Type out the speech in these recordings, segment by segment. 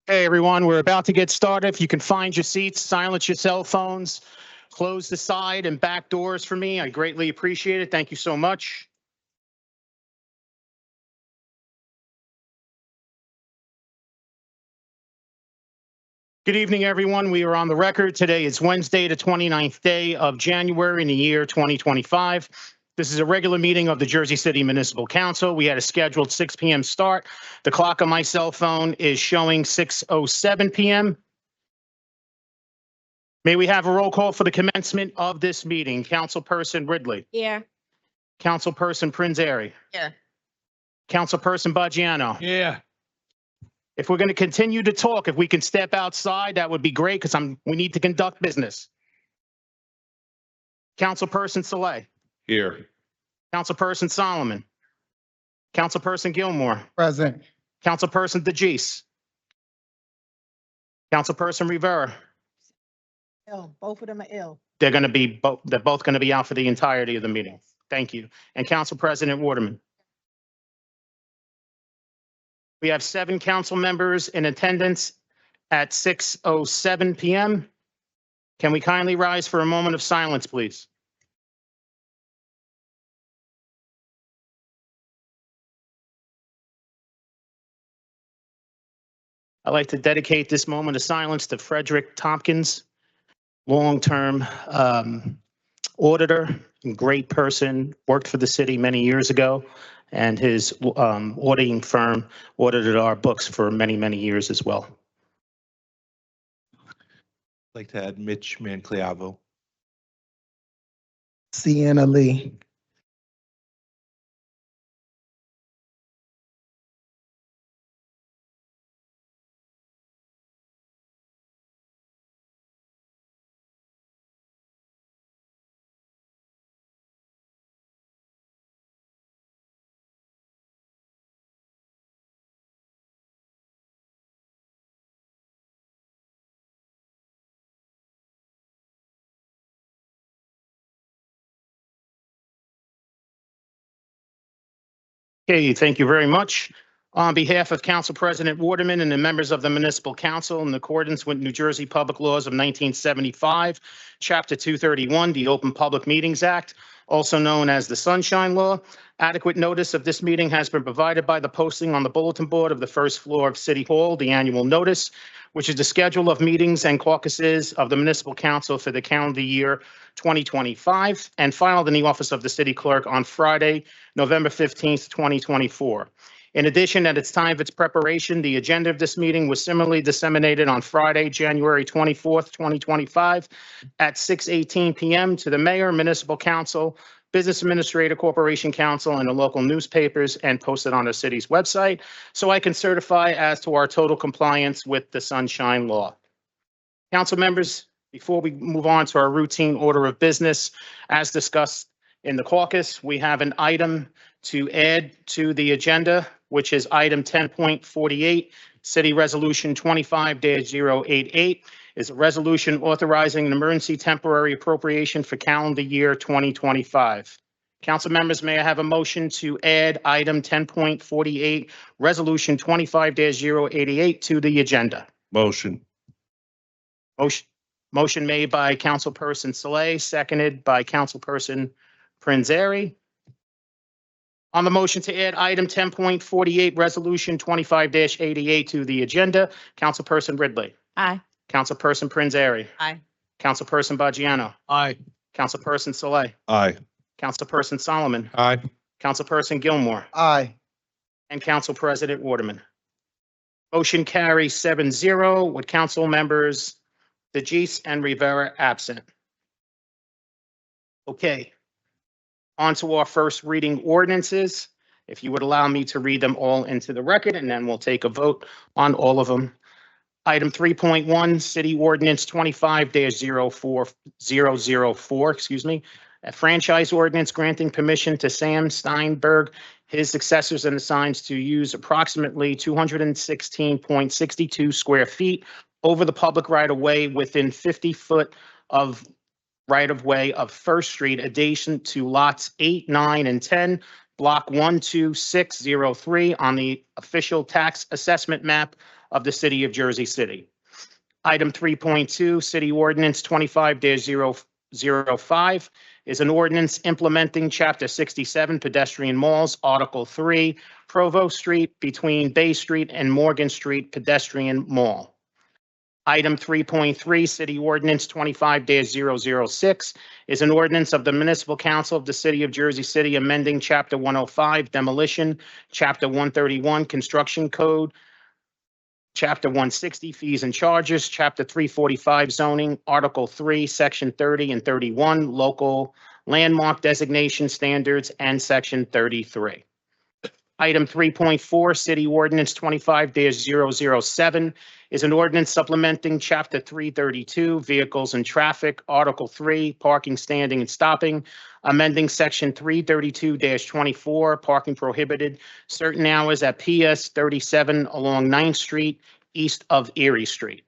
Hey, everyone, we're about to get started. If you can find your seats, silence your cell phones, close the side and back doors for me. I greatly appreciate it. Thank you so much. Good evening, everyone. We are on the record. Today is Wednesday, the 29th day of January in the year 2025. This is a regular meeting of the Jersey City Municipal Council. We had a scheduled 6 p.m. start. The clock on my cell phone is showing 6:07 p.m. May we have a roll call for the commencement of this meeting? Councilperson Ridley. Here. Councilperson Prinzary. Here. Councilperson Baggiano. Yeah. If we're going to continue to talk, if we can step outside, that would be great because we need to conduct business. Councilperson Saleh. Here. Councilperson Solomon. Councilperson Gilmore. Present. Councilperson DeGise. Councilperson Rivera. Ill. Both of them are ill. They're both going to be out for the entirety of the meeting. Thank you. And Council President Waterman. We have 7 council members in attendance at 6:07 p.m. Can we kindly rise for a moment of silence, please? I'd like to dedicate this moment of silence to Frederick Tompkins, long-term auditor, great person, worked for the city many years ago, and his auditing firm audited our books for many, many years as well. I'd like to add Mitch Mancliavo. Sienna Lee. Okay, thank you very much. On behalf of Council President Waterman and the members of the Municipal Council, in accordance with New Jersey Public Laws of 1975, Chapter 231, the Open Public Meetings Act, also known as the Sunshine Law, adequate notice of this meeting has been provided by the posting on the bulletin board of the first floor of City Hall, the annual notice, which is the schedule of meetings and caucuses of the Municipal Council for the calendar year 2025, and filed in the office of the City Clerk on Friday, November 15th, 2024. In addition, at its time of its preparation, the agenda of this meeting was similarly disseminated on Friday, January 24th, 2025 at 6:18 p.m. to the Mayor, Municipal Council, Business Administrator, Corporation Council, and the local newspapers, and posted on the city's website, so I can certify as to our total compliance with the Sunshine Law. Council members, before we move on to our routine order of business, as discussed in the caucus, we have an item to add to the agenda, which is item 10.48, City Resolution 25-088, is a resolution authorizing an emergency temporary appropriation for calendar year 2025. Council members, may I have a motion to add item 10.48, Resolution 25-088 to the agenda? Motion. Motion made by Councilperson Saleh, seconded by Councilperson Prinzary. On the motion to add item 10.48, Resolution 25-88 to the agenda, Councilperson Ridley. Aye. Councilperson Prinzary. Aye. Councilperson Baggiano. Aye. Councilperson Saleh. Aye. Councilperson Solomon. Aye. Councilperson Gilmore. Aye. And Council President Waterman. Motion carries 7-0 with council members DeGise and Rivera absent. Okay. On to our first reading ordinances. If you would allow me to read them all into the record, and then we'll take a vote on all of them. Item 3.1, City Ordinance 25-004, a franchise ordinance granting permission to Sam Steinberg, his successors and assigns to use approximately 216.62 square feet over the public right-of-way within 50-foot of right-of-way of First Street adjacent to lots 8, 9, and 10, block 12603 on the official tax assessment map of the City of Jersey City. Item 3.2, City Ordinance 25-005 is an ordinance implementing Chapter 67 Pedestrian Malls, Article 3, Provost Street between Bay Street and Morgan Street Pedestrian Mall. Item 3.3, City Ordinance 25-006 is an ordinance of the Municipal Council of the City of Jersey City amending Chapter 105 Demolition, Chapter 131 Construction Code, Chapter 160 Fees and Charges, Chapter 345 Zoning, Article 3, Section 30 and 31 Local Landmark Designation Standards, and Section 33. Item 3.4, City Ordinance 25-007 is an ordinance supplementing Chapter 332 Vehicles and Traffic, Article 3 Parking, Standing, and Stopping, amending Section 332-24 Parking Prohibited certain hours at PS 37 along 9th Street east of Erie Street.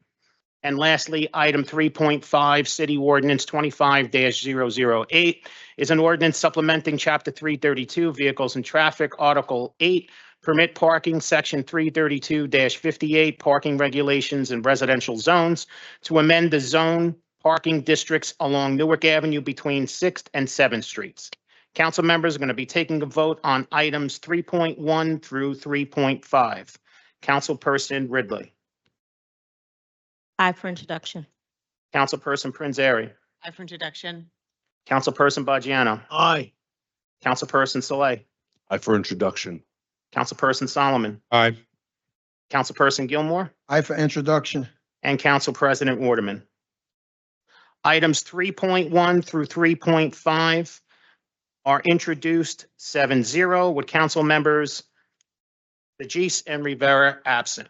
And lastly, item 3.5, City Ordinance 25-008 is an ordinance supplementing Chapter 332 Vehicles and Traffic, Article 8 Permit Parking, Section 332-58 Parking Regulations in Residential Zones to amend the zone parking districts along Newark Avenue between 6th and 7th Streets. Council members are going to be taking a vote on items 3.1 through 3.5. Councilperson Ridley. Aye for introduction. Councilperson Prinzary. Aye for introduction. Councilperson Baggiano. Aye. Councilperson Saleh. Aye for introduction. Councilperson Solomon. Aye. Councilperson Gilmore. Aye for introduction. And Council President Waterman. Items 3.1 through 3.5 are introduced 7-0 with council members DeGise and Rivera absent.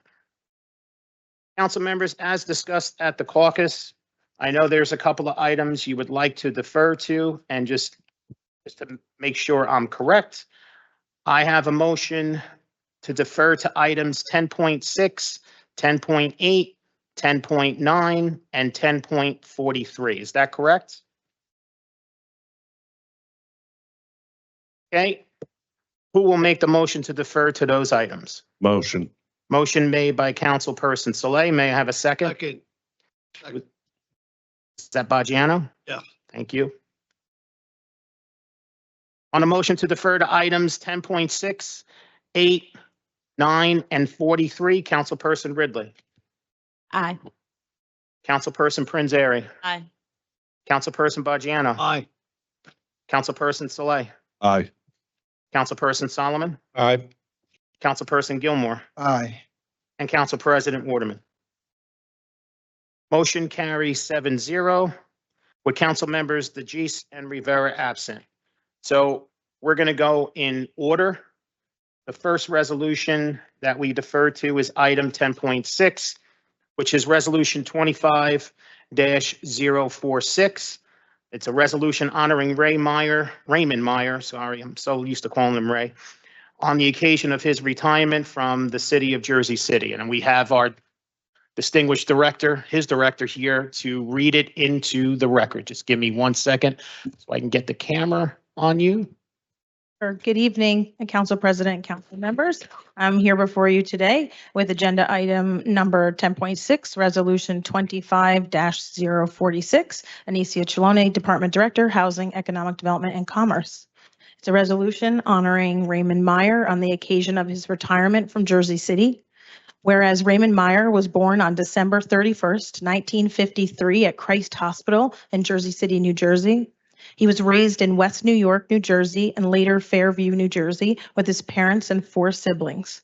Council members, as discussed at the caucus, I know there's a couple of items you would like to defer to, and just to make sure I'm correct, I have a motion to defer to items 10.6, 10.8, 10.9, and 10.43. Is that correct? Okay. Who will make the motion to defer to those items? Motion. Motion made by Councilperson Saleh. May I have a second? Second. Is that Baggiano? Yeah. Thank you. On a motion to defer to items 10.6, 8, 9, and 43, Councilperson Ridley. Aye. Councilperson Prinzary. Aye. Councilperson Baggiano. Aye. Councilperson Saleh. Aye. Councilperson Solomon. Aye. Councilperson Gilmore. Aye. And Council President Waterman. Motion carries 7-0 with council members DeGise and Rivera absent. So we're going to go in order. The first resolution that we defer to is item 10.6, which is resolution 25-046. It's a resolution honoring Raymond Meyer, sorry, I'm so used to calling him Ray, on the occasion of his retirement from the City of Jersey City. And we have our distinguished director, his director here to read it into the record. Just give me 1 second so I can get the camera on you. Good evening, Council President and council members. I'm here before you today with agenda item number 10.6, Resolution 25-046, Anicia Chilone, Department Director, Housing, Economic Development, and Commerce. It's a resolution honoring Raymond Meyer on the occasion of his retirement from Jersey City. Whereas Raymond Meyer was born on December 31st, 1953 at Christ Hospital in Jersey City, New Jersey. He was raised in West New York, New Jersey, and later Fairview, New Jersey, with his parents and 4 siblings.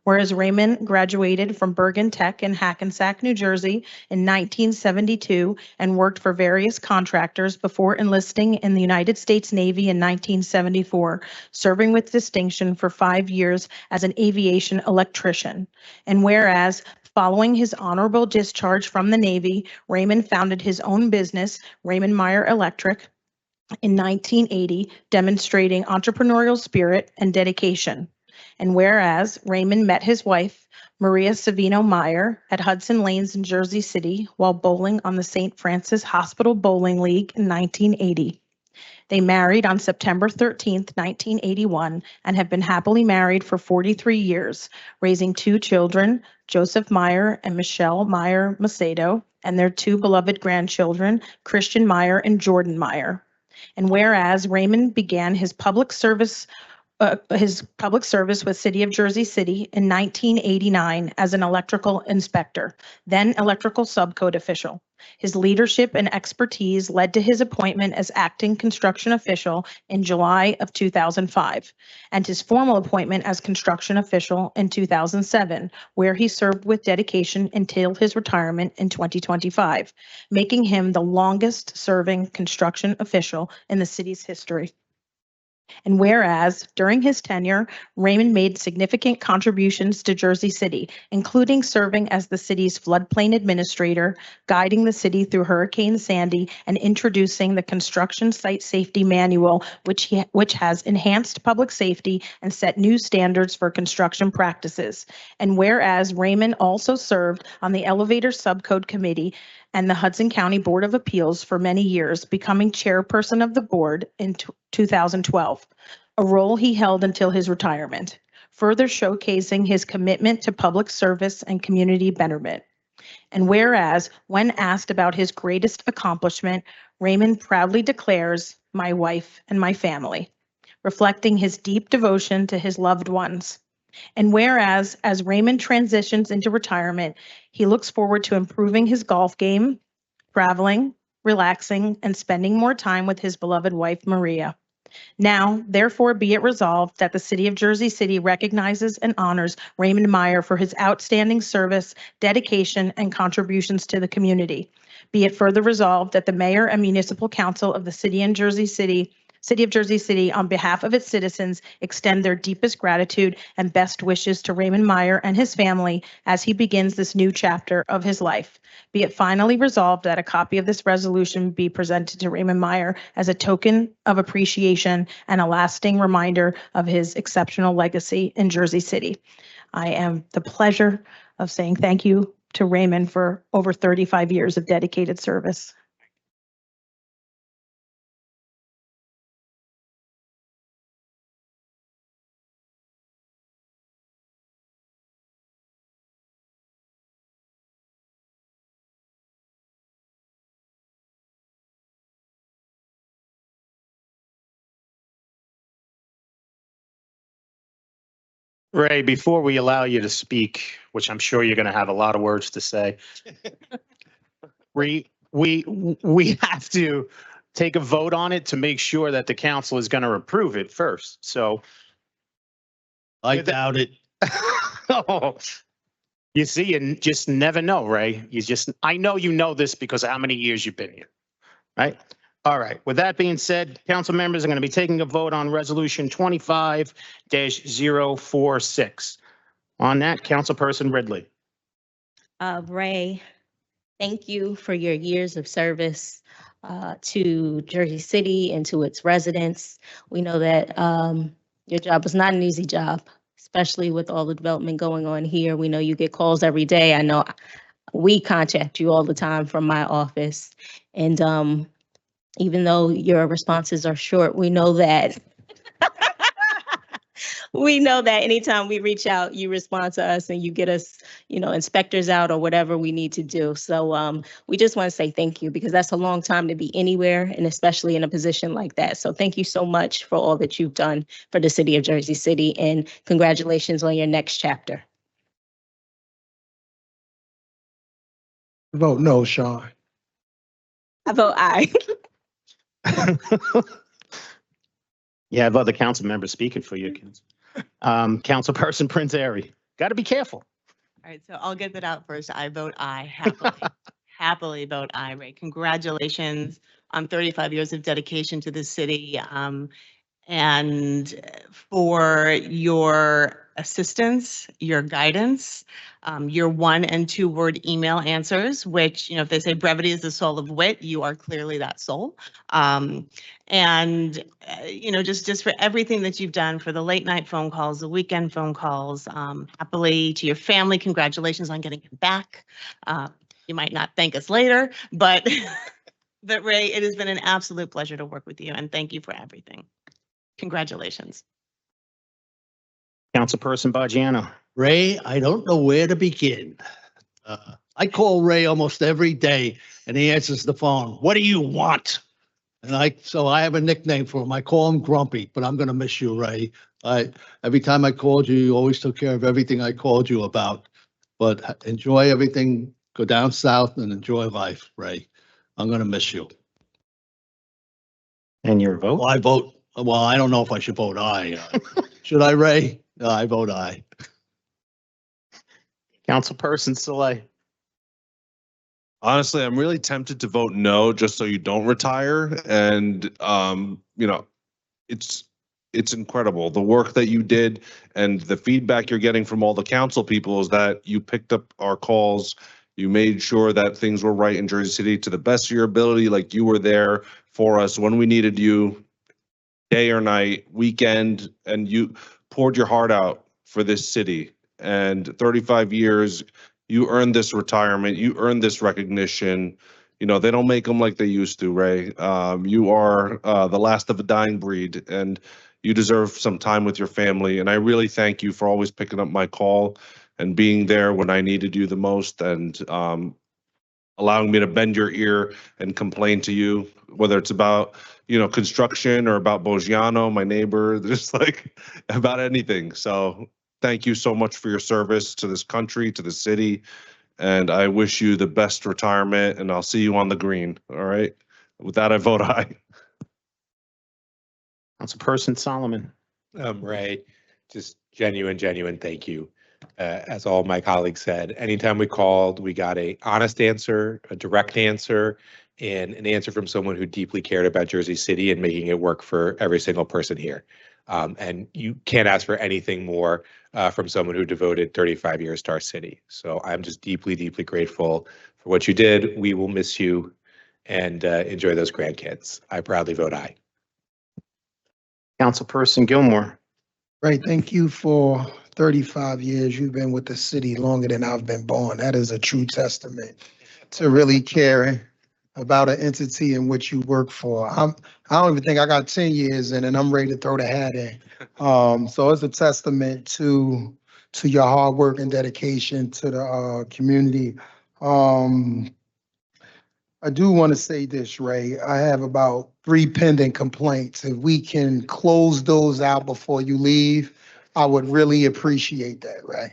Whereas Raymond graduated from Bergen Tech in Hackensack, New Jersey in 1972 and worked for various contractors before enlisting in the United States Navy in 1974, serving with distinction for 5 years as an aviation electrician. And whereas following his honorable discharge from the Navy, Raymond founded his own business, Raymond Meyer Electric, in 1980, demonstrating entrepreneurial spirit and dedication. And whereas Raymond met his wife, Maria Savino Meyer, at Hudson Lanes in Jersey City while bowling on the St. Francis Hospital Bowling League in 1980. They married on September 13th, 1981, and have been happily married for 43 years, raising two children, Joseph Meyer and Michelle Meyer Macedo, and their two beloved grandchildren, Christian Meyer and Jordan Meyer. And whereas Raymond began his public service with City of Jersey City in 1989 as an electrical inspector, then electrical subcode official. His leadership and expertise led to his appointment as acting construction official in July of 2005, and his formal appointment as construction official in 2007, where he served with dedication until his retirement in 2025, making him the longest serving construction official in the city's history. And whereas during his tenure, Raymond made significant contributions to Jersey City, including serving as the city's floodplain administrator, guiding the city through Hurricane Sandy, and introducing the Construction Site Safety Manual, which has enhanced public safety and set new standards for construction practices. And whereas Raymond also served on the Elevator Subcode Committee and the Hudson County Board of Appeals for many years, becoming chairperson of the board in 2012, a role he held until his retirement, further showcasing his commitment to public service and community betterment. And whereas, when asked about his greatest accomplishment, Raymond proudly declares, "My wife and my family," reflecting his deep devotion to his loved ones. And whereas, as Raymond transitions into retirement, he looks forward to improving his golf game, traveling, relaxing, and spending more time with his beloved wife, Maria. Now, therefore, be it resolved that the City of Jersey City recognizes and honors Raymond Meyer for his outstanding service, dedication, and contributions to the community. Be it further resolved that the Mayor and Municipal Council of the City of Jersey City, on behalf of its citizens, extend their deepest gratitude and best wishes to Raymond Meyer and his family as he begins this new chapter of his life. Be it finally resolved that a copy of this resolution be presented to Raymond Meyer as a token of appreciation and a lasting reminder of his exceptional legacy in Jersey City. I am the pleasure of saying thank you to Raymond for over 35 years of dedicated service. Ray, before we allow you to speak, which I'm sure you're going to have a lot of words to say, we have to take a vote on it to make sure that the council is going to approve it first. So I doubt it. oh, you see, you just never know, Ray. I know you know this because of how many years you've been here, right? All right. With that being said, council members are going to be taking a vote on resolution 25-046. On that, Councilperson Ridley. Ray, thank you for your years of service to Jersey City and to its residents. We know that your job was not an easy job, especially with all the development going on here. We know you get calls every day. I know we contact you all the time from my office. And even though your responses are short, we know that anytime we reach out, you respond to us and you get us, inspectors out or whatever we need to do. So we just want to say thank you, because that's a long time to be anywhere, and especially in a position like that. So thank you so much for all that you've done for the City of Jersey City, and congratulations on your next chapter. Vote no, Sean. I vote aye. You have other council members speaking for you. Councilperson Prince Airy. Got to be careful. All right, so I'll get that out first. I vote aye, happily vote aye, Ray. Congratulations on 35 years of dedication to the city, and for your assistance, your guidance, your 1- and 2-word email answers, which, if they say brevity is the soul of wit, you are clearly that soul. And just for everything that you've done, for the late night phone calls, the weekend phone calls, happily to your family, congratulations on getting him back. You might not thank us later, but But Ray, it has been an absolute pleasure to work with you, and thank you for everything. Congratulations. Councilperson Bajano. Ray, I don't know where to begin. I call Ray almost every day and he answers the phone. What do you want? So I have a nickname for him. I call him Grumpy, but I'm going to miss you, Ray. Every time I called you, you always took care of everything I called you about. But enjoy everything. Go down south and enjoy life, Ray. I'm going to miss you. And your vote? Well, I don't know if I should vote aye. Should I, Ray? No, I vote aye. Councilperson Saleh. Honestly, I'm really tempted to vote no, just so you don't retire. And it's incredible the work that you did, and the feedback you're getting from all the council people is that you picked up our calls. You made sure that things were right in Jersey City to the best of your ability. Like, you were there for us when we needed you, day or night, weekend, and you poured your heart out for this city. And 35 years, you earned this retirement, you earned this recognition. They don't make them like they used to, Ray. You are the last of a dying breed, and you deserve some time with your family. And I really thank you for always picking up my call and being there when I needed you the most, and allowing me to bend your ear and complain to you, whether it's about, construction or about Boggiano, my neighbor, just like about anything. So thank you so much for your service to this country, to the city. And I wish you the best retirement, and I'll see you on the green. All right. With that, I vote aye. Councilperson Solomon. Ray, just genuine thank you. As all my colleagues said, anytime we called, we got a honest answer, a direct answer, and an answer from someone who deeply cared about Jersey City and making it work for every single person here. And you can't ask for anything more from someone who devoted 35 years to our city. So I'm just deeply grateful for what you did. We will miss you, and enjoy those grandkids. I proudly vote aye. Councilperson Gilmore. Ray, thank you for 35 years. You've been with the city longer than I've been born. That is a true testament to really caring about an entity in which you work for. I don't even think I got 10 years in, and I'm ready to throw the hat in. So it's a testament to your hard work and dedication to the community. I do want to say this, Ray. I have about 3 pending complaints. If we can close those out before you leave, I would really appreciate that, Ray.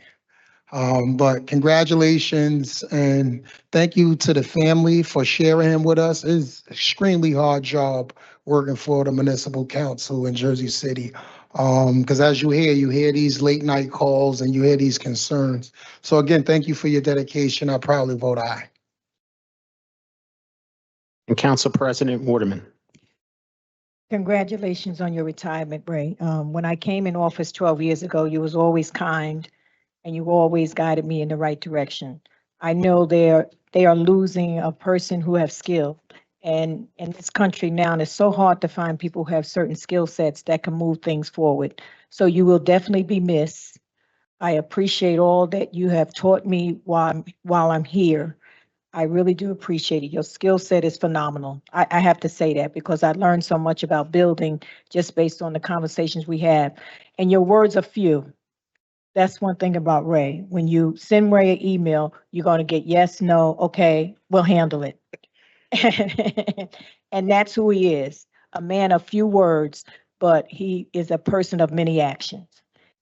But congratulations and thank you to the family for sharing him with us. It's an extremely hard job working for the municipal council in Jersey City. Because as you hear these late night calls and you hear these concerns. So again, thank you for your dedication. I proudly vote aye. And Council President Waterman. Congratulations on your retirement, Ray. When I came in office 12 years ago, you was always kind and you always guided me in the right direction. I know they are losing a person who have skill. And in this country now, it's so hard to find people who have certain skill sets that can move things forward. So you will definitely be missed. I appreciate all that you have taught me while I'm here. I really do appreciate it. Your skill set is phenomenal. I have to say that because I learned so much about building just based on the conversations we have. And your words are few. That's one thing about Ray. When you send Ray an email, you're going to get yes, no, okay, we'll handle it. And that's who he is, a man of few words, but he is a person of many actions.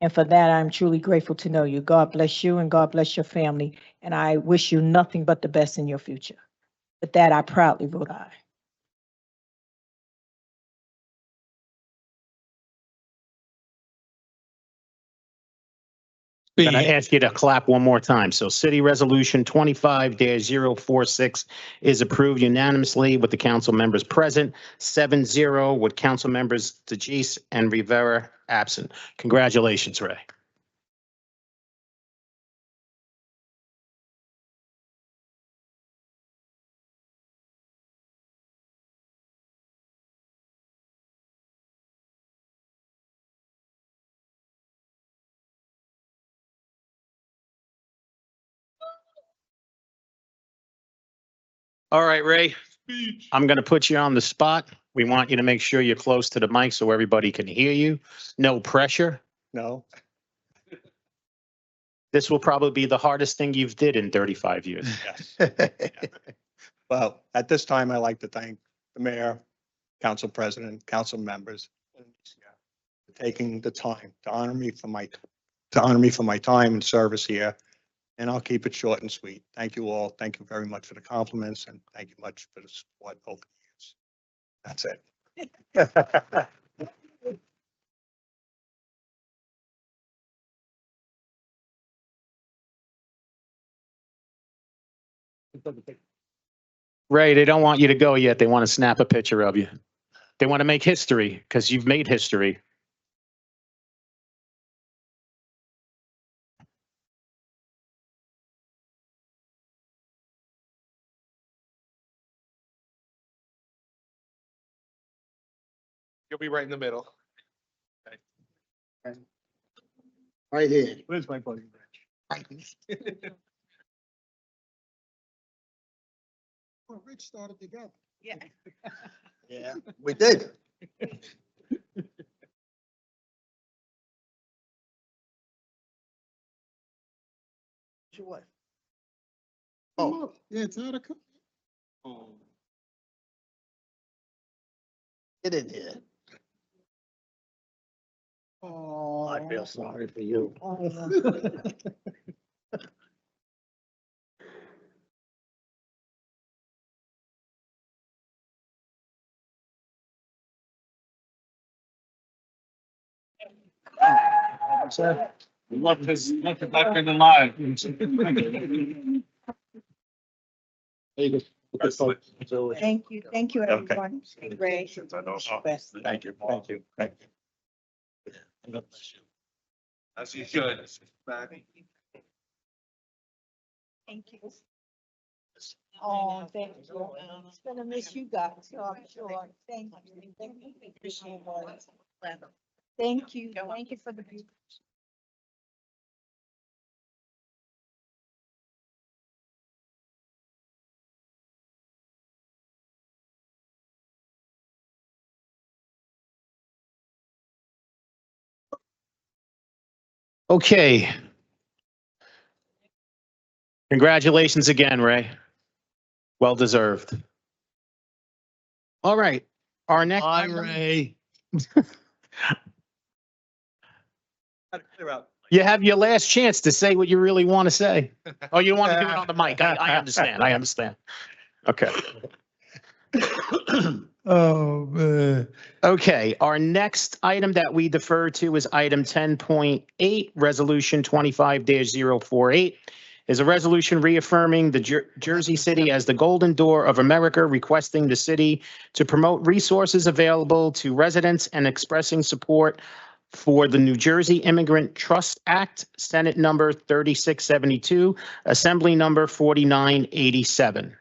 And for that, I'm truly grateful to know you. God bless you and God bless your family. And I wish you nothing but the best in your future. With that, I proudly vote aye. Then I ask you to clap one more time. So City Resolution 25-046 is approved unanimously with the council members present, 7-0 with council members DeGise and Rivera absent. Congratulations, Ray. All right, Ray, I'm going to put you on the spot. We want you to make sure you're close to the mic so everybody can hear you. No pressure. No. This will probably be the hardest thing you've did in 35 years. Yes. Well, at this time, I'd like to thank the mayor, council president, council members for taking the time to honor me for my time and service here. And I'll keep it short and sweet. Thank you all. Thank you very much for the compliments and thank you much for the support over the years. That's it. Ray, they don't want you to go yet. They want to snap a picture of you. They want to make history because you've made history. You'll be right in the middle. Right here. Where's my buddy Rich? Well, Rich started together. Yeah. Yeah, we did. What? Oh, Yeah, it's out of. get in here. Oh. I feel sorry for you. Love his back in the line. Thank you, everyone. Ray. Thank you. Thank you. Thank you. As you should. Thank you. Oh, thank you. It's gonna miss you guys, so I'm sure. Thank you. Thank you. Thank you. Thank you for the. Okay. Congratulations again, Ray. Well deserved. All right. Our next. Hi, Ray. You have your last chance to say what you really want to say. Oh, you want to do it on the mic. I understand. I understand. Okay. Oh, man. Okay, our next item that we defer to is item 10.8, Resolution 25-048, is a resolution reaffirming the Jersey City as the Golden Door of America, requesting the city to promote resources available to residents and expressing support for the New Jersey Immigrant Trust Act, Senate number 3672, Assembly number 4987.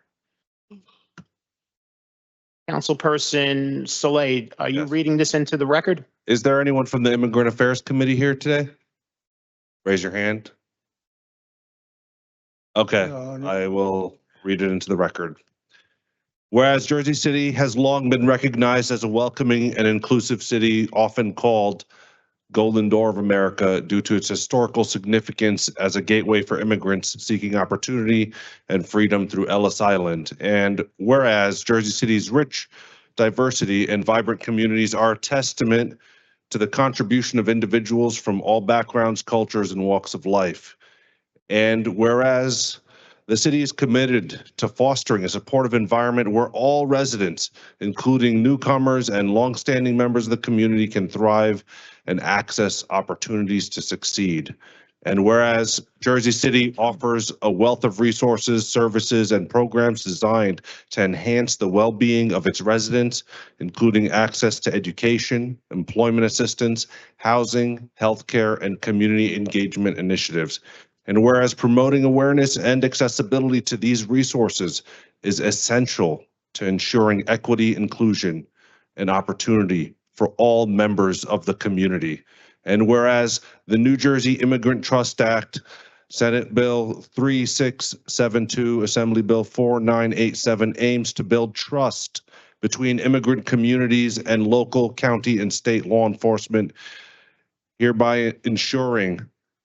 Councilperson Soleil, are you Yes. reading this into the record? Is there anyone from the Immigrant Affairs Committee here today? Raise your hand. Okay, No. I will read it into the record. Whereas Jersey City has long been recognized as a welcoming and inclusive city, often called Golden Door of America due to its historical significance as a gateway for immigrants seeking opportunity and freedom through Ellis Island. And whereas Jersey City's rich diversity and vibrant communities are a testament to the contribution of individuals from all backgrounds, cultures, and walks of life. And whereas the city is committed to fostering a supportive environment where all residents, including newcomers and longstanding members of the community, can thrive and access opportunities to succeed. And whereas Jersey City offers a wealth of resources, services, and programs designed to enhance the well-being of its residents, including access to education, employment assistance, housing, healthcare, and community engagement initiatives. And whereas promoting awareness and accessibility to these resources is essential to ensuring equity, inclusion, and opportunity for all members of the community. And whereas the New Jersey Immigrant Trust Act Senate Bill 3672, Assembly Bill 4987 aims to build trust between immigrant communities and local, county, and state law enforcement, hereby ensuring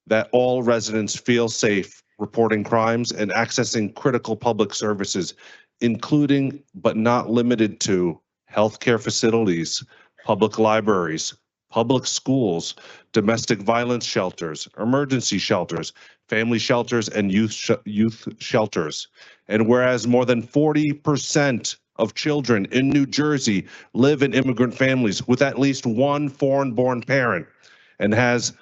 that all residents feel safe reporting crimes and accessing critical public services, including but not limited to healthcare facilities, public libraries, public schools, domestic violence shelters, emergency shelters, family shelters, and youth shelters. And whereas more than 40% of children in New Jersey live in immigrant families with at least one foreign-born parent, and has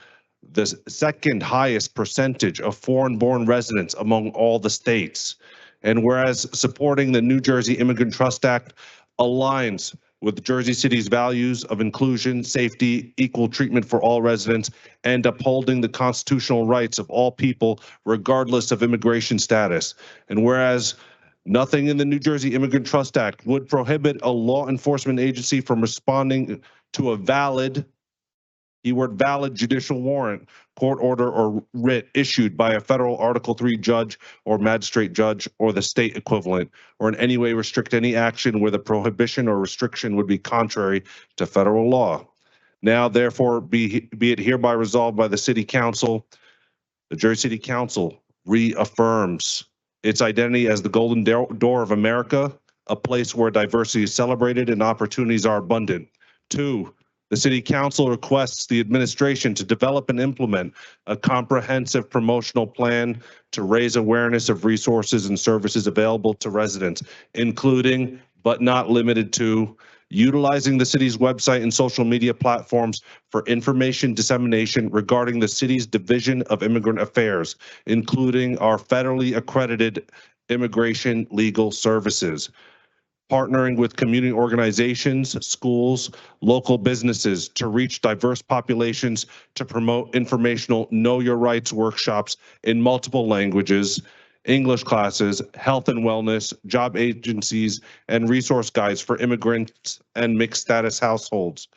the second highest percentage of foreign-born residents among all the states. And whereas supporting the New Jersey Immigrant Trust Act aligns with Jersey City's values of inclusion, safety, equal treatment for all residents, and upholding the constitutional rights of all people, regardless of immigration status. And whereas nothing in the New Jersey Immigrant Trust Act would prohibit a law enforcement agency from responding to a valid, keyword valid, judicial warrant, court order, or writ issued by a federal Article III judge or magistrate judge or the state equivalent, or in any way restrict any action where the prohibition or restriction would be contrary to federal law. Now, therefore, be it hereby resolved by the City Council, the Jersey City Council reaffirms its identity as the golden door of America, a place where diversity is celebrated and opportunities are abundant. 2, the City Council requests the administration to develop and implement a comprehensive promotional plan to raise awareness of resources and services available to residents, including but not limited to utilizing the city's website and social media platforms for information dissemination regarding the city's Division of Immigrant Affairs, including our federally accredited immigration legal services. Partnering with community organizations, schools, local businesses to reach diverse populations to promote informational Know Your Rights workshops in multiple languages, English classes, health and wellness, job agencies, and resource guides for immigrants and mixed status households.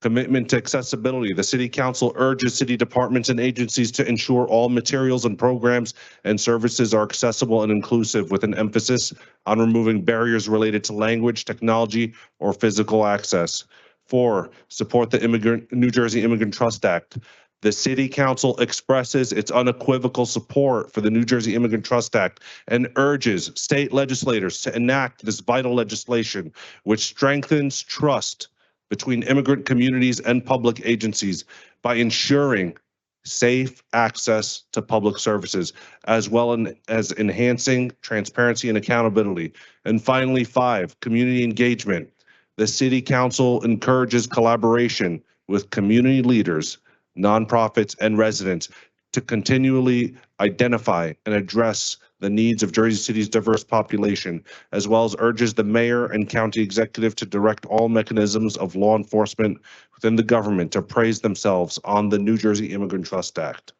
Commitment to accessibility. The City Council urges city departments and agencies to ensure all materials and programs and services are accessible and inclusive, with an emphasis on removing barriers related to language, technology, or physical access. 4, support the New Jersey Immigrant Trust Act. The City Council expresses its unequivocal support for the New Jersey Immigrant Trust Act and urges state legislators to enact this vital legislation, which strengthens trust between immigrant communities and public agencies by ensuring safe access to public services, as well as enhancing transparency and accountability. And finally, 5, community engagement. The City Council encourages collaboration with community leaders, nonprofits, and residents to continually identify and address the needs of Jersey City's diverse population, as well as urges the mayor and county executive to direct all mechanisms of law enforcement within the government to praise themselves on the New Jersey Immigrant Trust Act.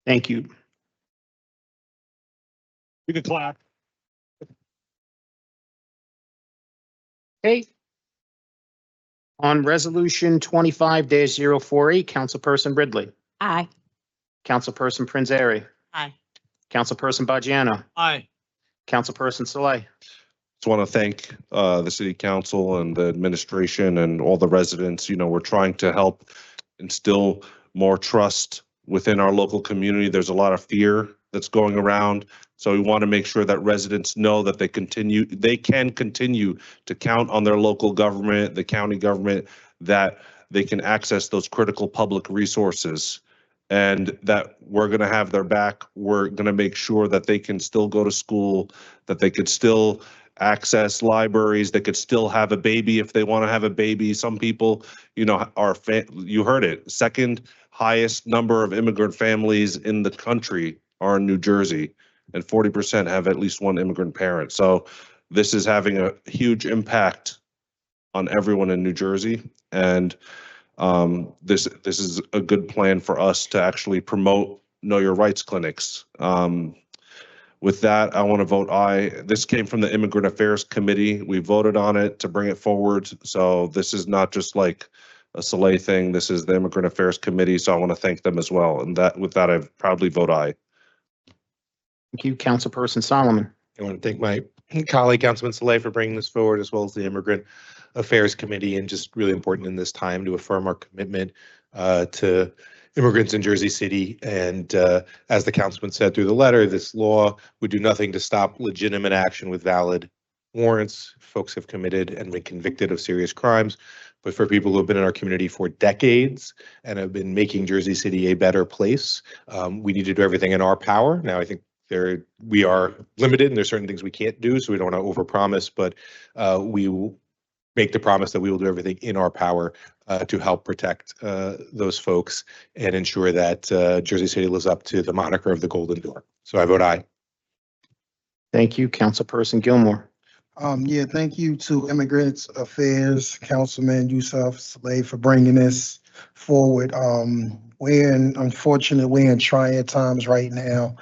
Thank you. You can clap. Okay. On resolution 25-048, Councilperson Ridley, Aye. Councilperson Prince Airy, Aye. Councilperson Bajano, Aye. Councilperson Saleh. Just want to thank the City Council and the administration and all the residents. You know, we're trying to help instill more trust within our local community. There's a lot of fear that's going around. So we want to make sure that residents know that they can continue to count on their local government, the county government, that they can access those critical public resources, and that we're going to have their back. We're going to make sure that they can still go to school, that they could still access libraries, they could still have a baby if they want to have a baby. Some people, you know, you heard it, second highest number of immigrant families in the country are in New Jersey, and 40% have at least one immigrant parent. So this is having a huge impact on everyone in New Jersey. And this is a good plan for us to actually promote Know Your Rights clinics. With that, I want to vote aye. This came from the Immigrant Affairs Committee. We voted on it to bring it forward. So this is not just like a Soleil thing. This is the Immigrant Affairs Committee, so I want to thank them as well. And with that, I proudly vote aye. Thank you, Councilperson Solomon. I want to thank my colleague, Councilman Saleh, for bringing this forward, as well as the Immigrant Affairs Committee, and just really important in this time to affirm our commitment to immigrants in Jersey City. And as the councilman said through the letter, this law would do nothing to stop legitimate action with valid warrants. Folks have committed and been convicted of serious crimes, but for people who have been in our community for decades and have been making Jersey City a better place, we need to do everything in our power. Now, I think we are limited and there's certain things we can't do, so we don't want to overpromise, but we will make the promise that we will do everything in our power to help protect those folks and ensure that Jersey City lives up to the moniker of the Golden Door. So I vote aye. Thank you, Councilperson Gilmore. Yeah, thank you to Immigrants Affairs, Councilman Yusuf Saleh, for bringing this forward. Unfortunately, in trying times right now.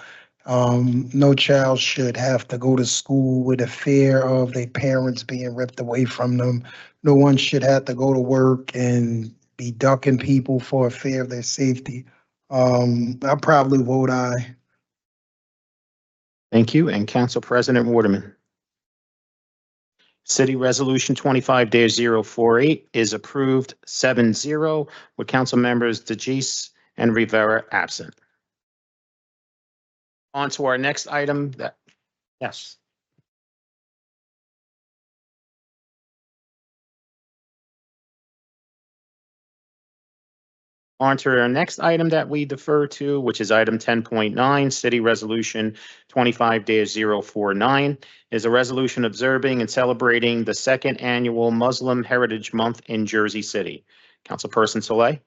No child should have to go to school with a fear of their parents being ripped away from them. No one should have to go to work and be ducking people for a fear of their safety. I probably vote aye. Thank you, and Council President Waterman. City Resolution 25-048 is approved 7-0 with council members DeGise and Rivera absent. On to our next item yes. On to our next item that we defer to, which is item 10.9, City Resolution 25-049, is a resolution observing and celebrating the second annual Muslim Heritage Month in Jersey City. Councilperson Saleh.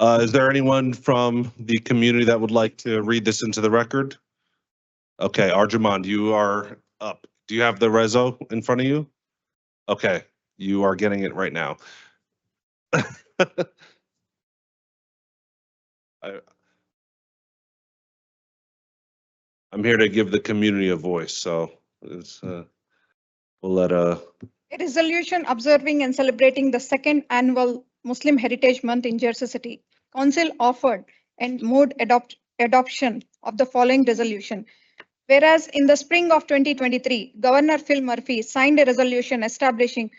Is there anyone from the community that would like to read this into the record? Okay, Arjumand, you are up. Do you have the reso in front of you? Okay, you are getting it right now. I'm here to give the community a voice, so we'll let A resolution observing and celebrating the second annual Muslim Heritage Month in Jersey City. Council offered and moved adoption of the following resolution. Whereas in the spring of 2023, Governor Phil Murphy signed a resolution establishing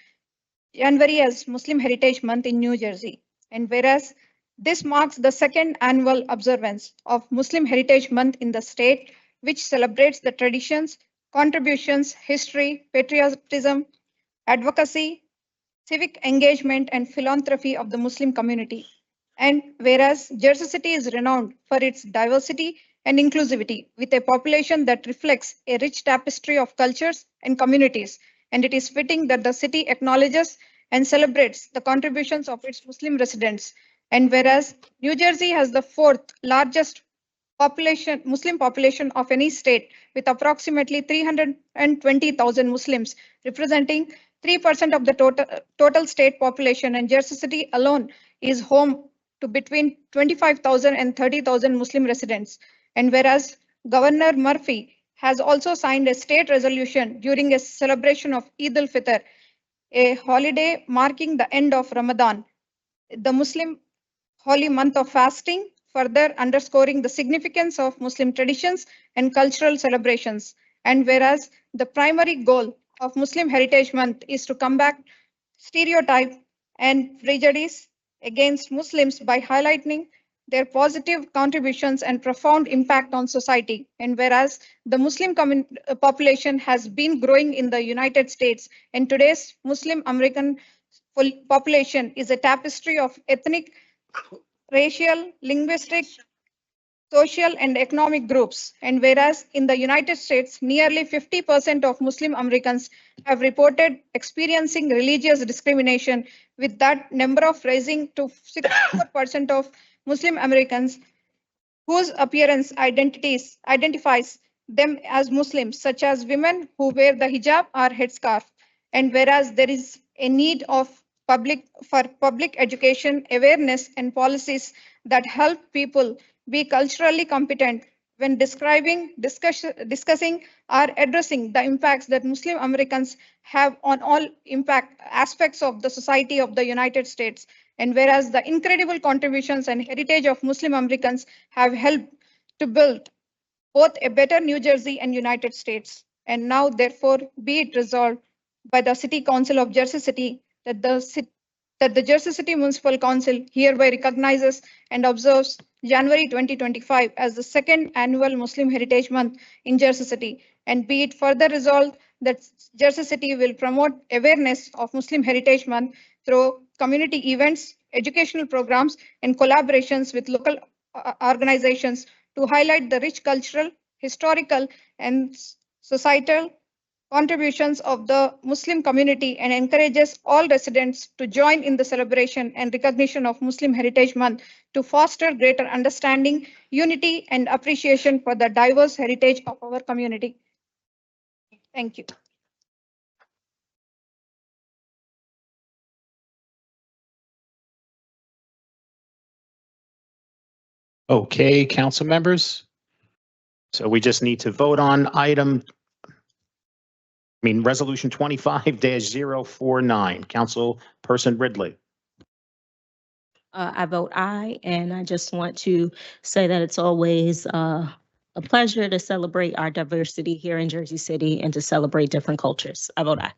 January as Muslim Heritage Month in New Jersey. And whereas this marks the second annual observance of Muslim Heritage Month in the state, which celebrates the traditions, contributions, history, patriotism, advocacy, civic engagement, and philanthropy of the Muslim community. And whereas Jersey City is renowned for its diversity and inclusivity, with a population that reflects a rich tapestry of cultures and communities, and it is fitting that the city acknowledges and celebrates the contributions of its Muslim residents. And whereas New Jersey has the fourth largest Muslim population of any state, with approximately 320,000 Muslims, representing 3% of the total state population, and Jersey City alone is home to between 25,000 and 30,000 Muslim residents. And whereas Governor Murphy has also signed a state resolution during a celebration of Eid al-Fitr, a holiday marking the end of Ramadan, the Muslim holy month of fasting, further underscoring the significance of Muslim traditions and cultural celebrations. And whereas the primary goal of Muslim Heritage Month is to combat stereotype and prejudice against Muslims by highlighting their positive contributions and profound impact on society. And whereas the Muslim population has been growing in the United States, and today's Muslim American population is a tapestry of ethnic, racial, linguistic, social, and economic groups. And whereas in the United States, nearly 50% of Muslim Americans have reported experiencing religious discrimination, with that number of rising to 64% of Muslim Americans whose appearance identifies them as Muslims, such as women who wear the hijab or headscarf. And whereas there is a need of public education, awareness, and policies that help people be culturally competent when discussing or addressing the impacts that Muslim Americans have on all impact aspects of the society of the United States. And whereas the incredible contributions and heritage of Muslim Americans have helped to build both a better New Jersey and United States. And now, therefore, be it resolved by the City Council of Jersey City that the Jersey City Municipal Council hereby recognizes and observes January 2025 as the second annual Muslim Heritage Month in Jersey City. And be it further resolved that Jersey City will promote awareness of Muslim Heritage Month through community events, educational programs, and collaborations with local organizations to highlight the rich cultural, historical, and societal contributions of the Muslim community and encourages all residents to join in the celebration and recognition of Muslim Heritage Month to foster greater understanding, unity, and appreciation for the diverse heritage of our community. Thank you. Okay, council members. So we just need to vote on resolution 25-049. Councilperson Ridley. I vote aye, and I just want to say that it's always a pleasure to celebrate our diversity here in Jersey City and to celebrate different cultures. I vote aye.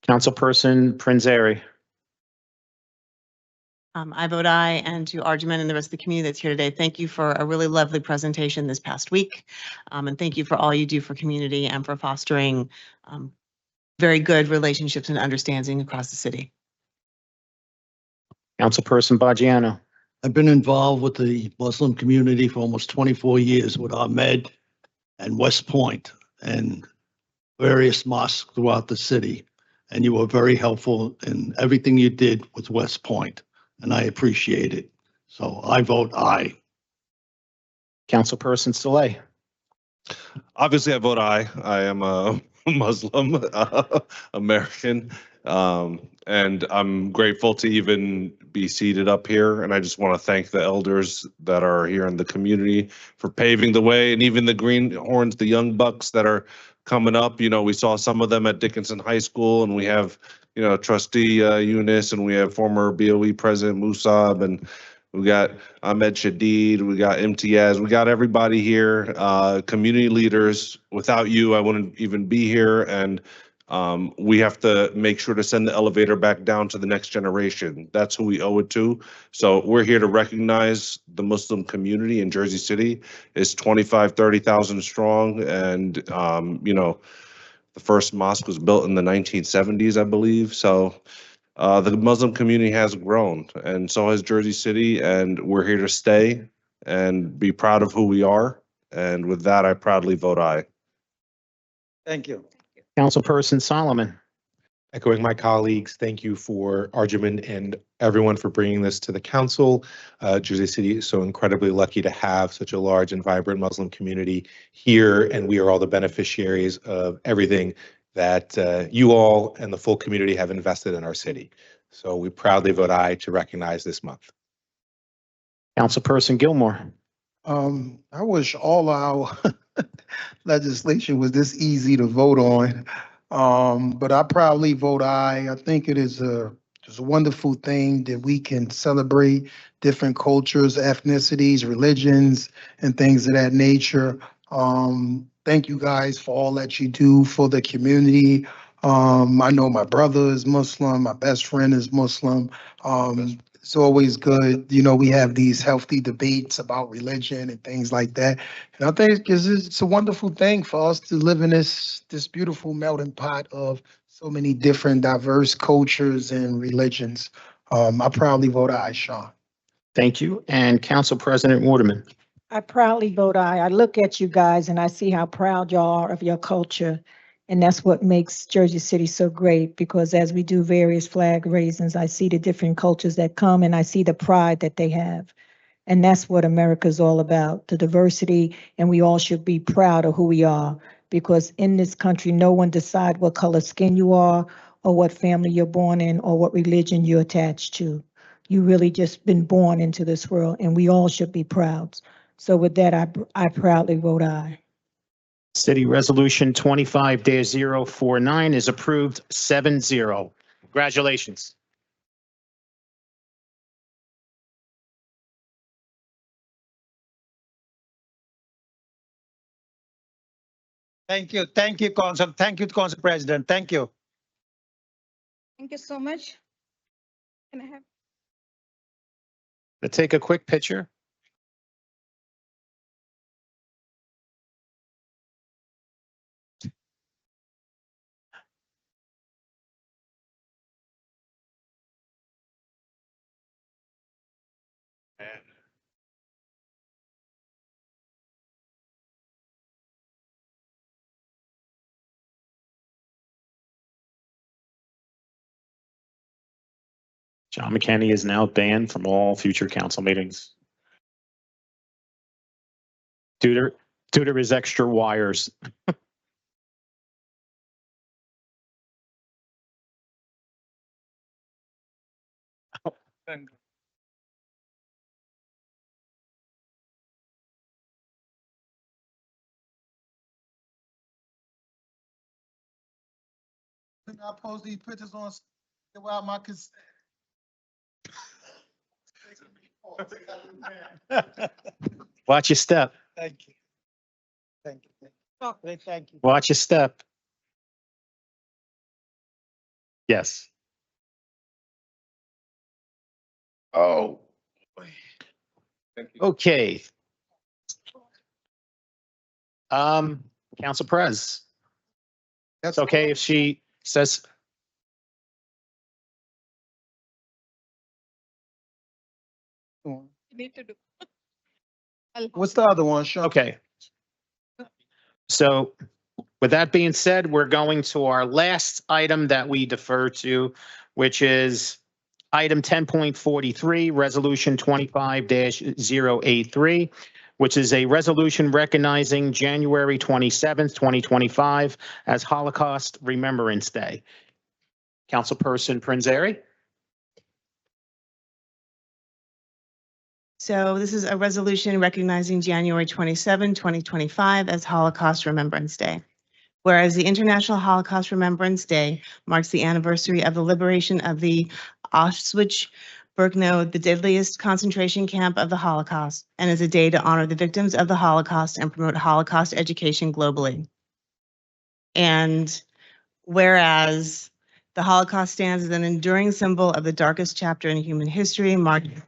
Councilperson Prinzary. I vote aye, and to Arjuman and the rest of the community that's here today, thank you for a really lovely presentation this past week. And thank you for all you do for community and for fostering very good relationships and understanding across the city. Councilperson Bajiano. I've been involved with the Muslim community for almost 24 years with Ahmed and West Point and various mosques throughout the city. And you were very helpful in everything you did with West Point, and I appreciate it. So I vote aye. Councilperson Saleh. Obviously, I vote aye. I am a Muslim American, and I'm grateful to even be seated up here. And I just want to thank the elders that are here in the community for paving the way, and even the greenhorns, the young bucks that are coming up. You know, we saw some of them at Dickinson High School, and we have, you know, Trustee Eunice, and we have former BOE President Musab, and we got Ahmed Shadid, we got Imtiaz, we got everybody here, community leaders. Without you, I wouldn't even be here. And we have to make sure to send the elevator back down to the next generation. That's who we owe it to. So we're here to recognize the Muslim community in Jersey City. It's 30,000 strong. And, you know, the first mosque was built in the 1970s, I believe. So the Muslim community has grown, and so has Jersey City, and we're here to stay and be proud of who we are. And with that, I proudly vote aye. Thank you. Councilperson Solomon. Echoing my colleagues, thank you for Arjuman and everyone for bringing this to the council. Jersey City is so incredibly lucky to have such a large and vibrant Muslim community here, and we are all the beneficiaries of everything that you all and the full community have invested in our city. So we proudly vote aye to recognize this month. Councilperson Gilmore. I wish all our legislation was this easy to vote on. But I proudly vote aye. I think it is a wonderful thing that we can celebrate different cultures, ethnicities, religions, and things of that nature. Thank you guys for all that you do for the community. I know my brother is Muslim, my best friend is Muslim. It's always good, you know, we have these healthy debates about religion and things like that. And I think it's a wonderful thing for us to live in this beautiful melting pot of so many different diverse cultures and religions. I proudly vote aye, Sean. Thank you. And Council President Waterman. I proudly vote aye. I look at you guys and I see how proud y'all are of your culture. And that's what makes Jersey City so great, because as we do various flag raisings, I see the different cultures that come and I see the pride that they have. And that's what America's all about, the diversity. And we all should be proud of who we are, because in this country, no one decides what color skin you are or what family you're born in or what religion you're attached to. You really just been born into this world, and we all should be proud. So with that, I proudly vote aye. City Resolution 25-049 is approved 7-0. Congratulations. Thank you, Council. Thank you, Council President. Thank you. Thank you so much. Can I have? Let's take a quick picture. John McKenney is now banned from all future council meetings due to his extra wires. Can I post these pictures on, while my cons- Watch your step. Thank you. Thank you. Thank you. Watch your step. Yes. Oh. Okay. Council Pres. It's okay if she says, You need to do. What's the other one, Sean? okay. So with that being said, we're going to our last item that we defer to, which is item 10.43, Resolution 25-083, which is a resolution recognizing January 27th, 2025 as Holocaust Remembrance Day. Councilperson Prinzary? So this is a resolution recognizing January 27, 2025 as Holocaust Remembrance Day. Whereas the International Holocaust Remembrance Day marks the anniversary of the liberation of the Auschwitz-Birkenau, the deadliest concentration camp of the Holocaust, and is a day to honor the victims of the Holocaust and promote Holocaust education globally. And whereas the Holocaust stands as an enduring symbol of the darkest chapter in human history, marking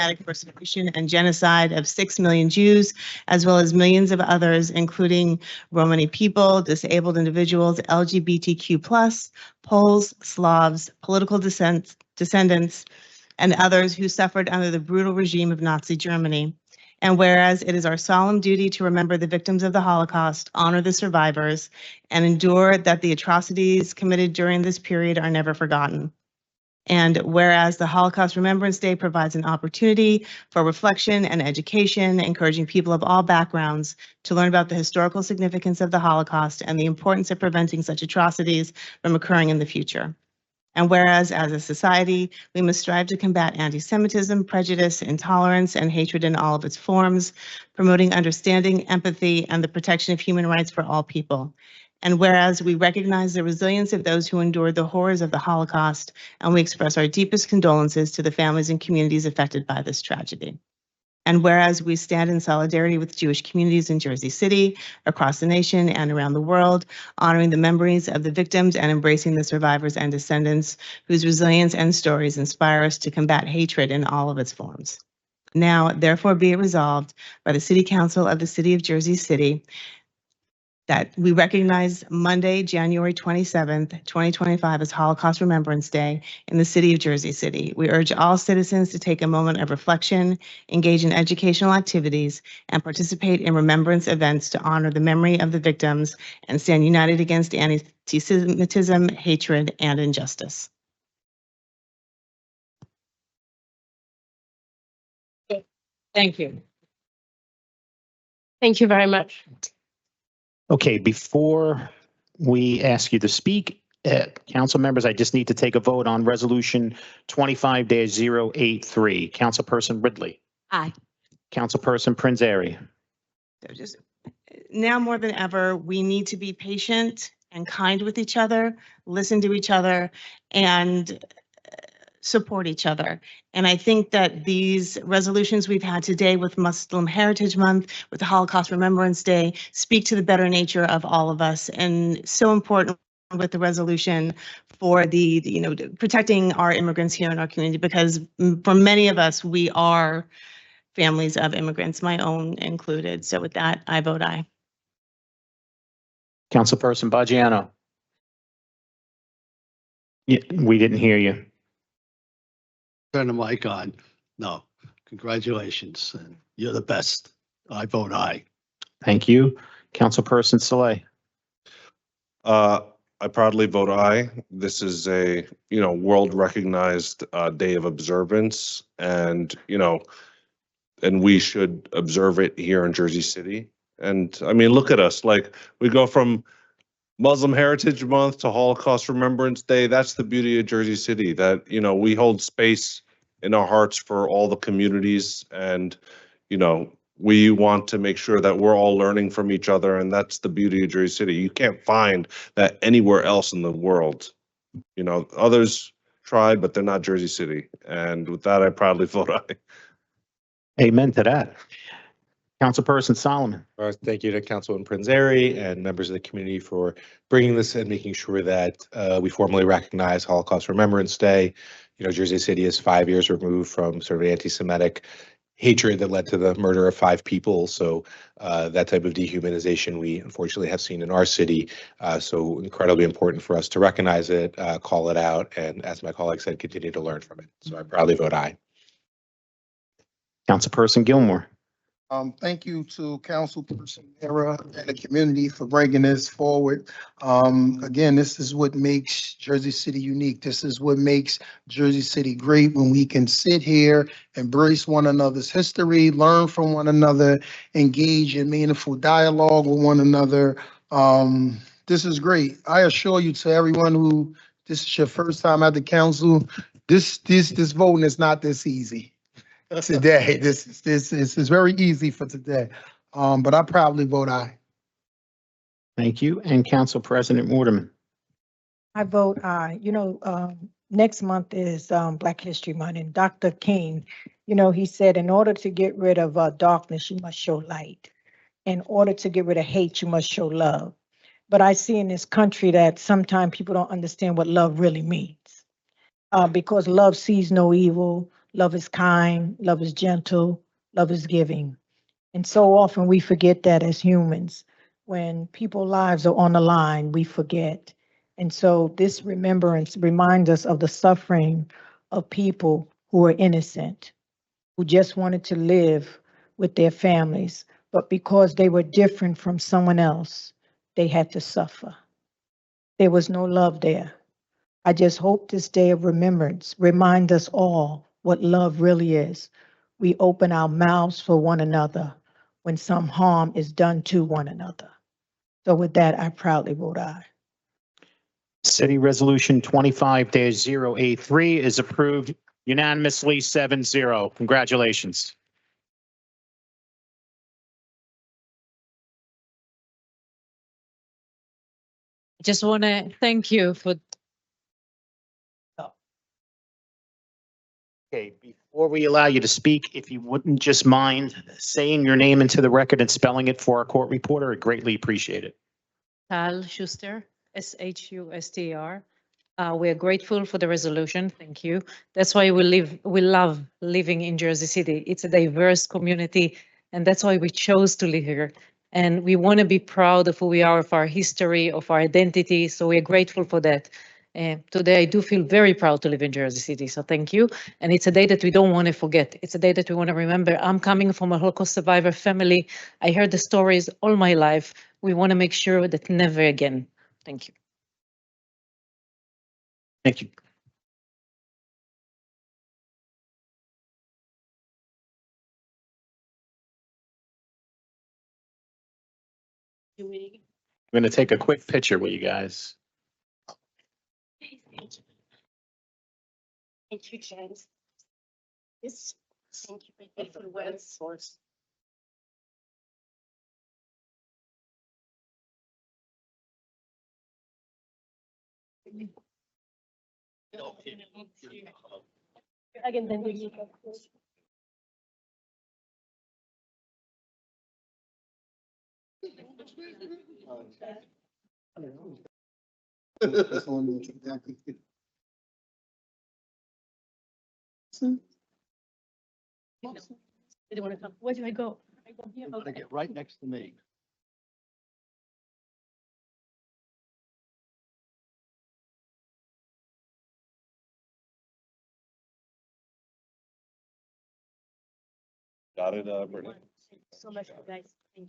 systematic persecution and genocide of 6 million Jews, as well as millions of others, including Romani people, disabled individuals, LGBTQ+, Poles, Slavs, political descendants, and others who suffered under the brutal regime of Nazi Germany. And whereas it is our solemn duty to remember the victims of the Holocaust, honor the survivors, and endure that the atrocities committed during this period are never forgotten. And whereas the Holocaust Remembrance Day provides an opportunity for reflection and education, encouraging people of all backgrounds to learn about the historical significance of the Holocaust and the importance of preventing such atrocities from occurring in the future. And whereas as a society, we must strive to combat anti-Semitism, prejudice, intolerance, and hatred in all of its forms, promoting understanding, empathy, and the protection of human rights for all people. And whereas we recognize the resilience of those who endured the horrors of the Holocaust, and we express our deepest condolences to the families and communities affected by this tragedy. And whereas we stand in solidarity with Jewish communities in Jersey City, across the nation, and around the world, honoring the memories of the victims and embracing the survivors and descendants whose resilience and stories inspire us to combat hatred in all of its forms. Now, therefore, be it resolved by the City Council of the City of Jersey City that we recognize Monday, January 27th, 2025 as Holocaust Remembrance Day in the City of Jersey City. We urge all citizens to take a moment of reflection, engage in educational activities, and participate in remembrance events to honor the memory of the victims and stand united against anti-Semitism, hatred, and injustice. Thank you. Thank you very much. Okay, before we ask you to speak, council members, I just need to take a vote on resolution 25-083. Councilperson Ridley. Aye. Councilperson Prinzary. So just now more than ever, we need to be patient and kind with each other, listen to each other, and support each other. And I think that these resolutions we've had today with Muslim Heritage Month, with the Holocaust Remembrance Day, speak to the better nature of all of us, and so important with the resolution for protecting our immigrants here in our community, because for many of us, we are families of immigrants, my own included. So with that, I vote aye. Councilperson Baggiano. Yeah, we didn't hear you. Turn the mic on. No, congratulations. You're the best. I vote aye. Thank you. Councilperson Saleh. I proudly vote aye. This is a, world recognized day of observance, and, and we should observe it here in Jersey City. And I mean, look at us, like we go from Muslim Heritage Month to Holocaust Remembrance Day. That's the beauty of Jersey City, that, we hold space in our hearts for all the communities, and, we want to make sure that we're all learning from each other, and that's the beauty of Jersey City. You can't find that anywhere else in the world. Others tried, but they're not Jersey City. And with that, I proudly vote aye. Amen to that. Councilperson Solomon. Thank you to Councilman Prinzary and members of the community for bringing this and making sure that we formally recognize Holocaust Remembrance Day. Jersey City is 5 years removed from sort of anti-Semitic hatred that led to the murder of 5 people. So that type of dehumanization we unfortunately have seen in our city. So incredibly important for us to recognize it, call it out, and as my colleague said, continue to learn from it. So I proudly vote aye. Councilperson Gilmore. Thank you to Councilperson Mara and the community for bringing this forward. Again, this is what makes Jersey City unique. This is what makes Jersey City great, when we can sit here, embrace one another's history, learn from one another, engage in meaningful dialogue with one another. This is great. I assure you, to everyone who this is your first time at the council, this voting is not this easy. Today, this is very easy for today, but I proudly vote aye. Thank you. And Council President Waterman. I vote aye. Next month is Black History Month, and Dr. King, he said, in order to get rid of darkness, you must show light. In order to get rid of hate, you must show love. But I see in this country that sometimes people don't understand what love really means, because love sees no evil. Love is kind, love is gentle, love is giving. And so often we forget that as humans. When people's lives are on the line, we forget. And so this remembrance reminds us of the suffering of people who are innocent, who just wanted to live with their families, but because they were different from someone else, they had to suffer. There was no love there. I just hope this day of remembrance reminds us all what love really is. We open our mouths for one another when some harm is done to one another. So with that, I proudly vote aye. City Resolution 25-083 is approved unanimously 7-0. Congratulations. Just want to thank you for. Okay, before we allow you to speak, if you wouldn't just mind saying your name into the record and spelling it for our court reporter, I'd greatly appreciate it. Tal Schuster, Shuster. We are grateful for the resolution. Thank you. That's why we love living in Jersey City. It's a diverse community, and that's why we chose to live here. And we want to be proud of who we are, of our history, of our identity. So we are grateful for that. Today, I do feel very proud to live in Jersey City. So thank you. And it's a day that we don't want to forget. It's a day that we want to remember. I'm coming from a Holocaust survivor family. I heard the stories all my life. We want to make sure that never again. Thank you. Thank you. I'm going to take a quick picture with you guys. Thank you, James. Yes. Thank you for the words. Where do I go? You're gonna get right next to me. Got it, Brittany? So much, guys. Thank you.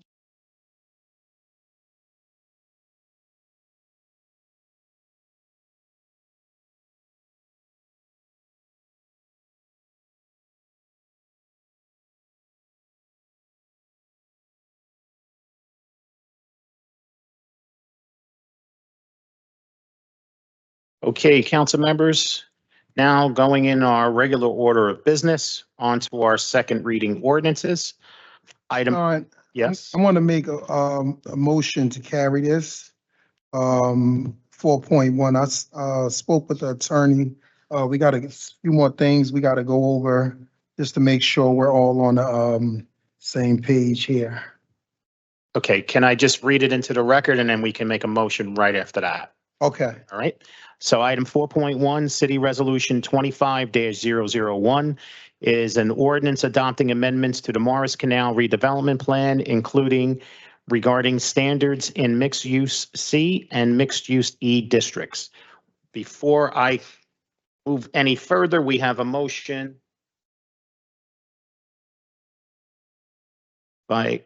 Okay, council members, now going in our regular order of business, on to our second reading ordinances. Item, All right. yes, I want to make a motion to carry this. 4.1, I spoke with the attorney. We got a few more things we got to go over just to make sure we're all on the same page here. okay, can I just read it into the record and then we can make a motion right after that? Okay. All right. So item 4.1, City Resolution 25-001 is an ordinance adopting amendments to the Morris Canal redevelopment plan, including regarding standards in mixed-use C and mixed-use E districts. Before I move any further, we have a motion by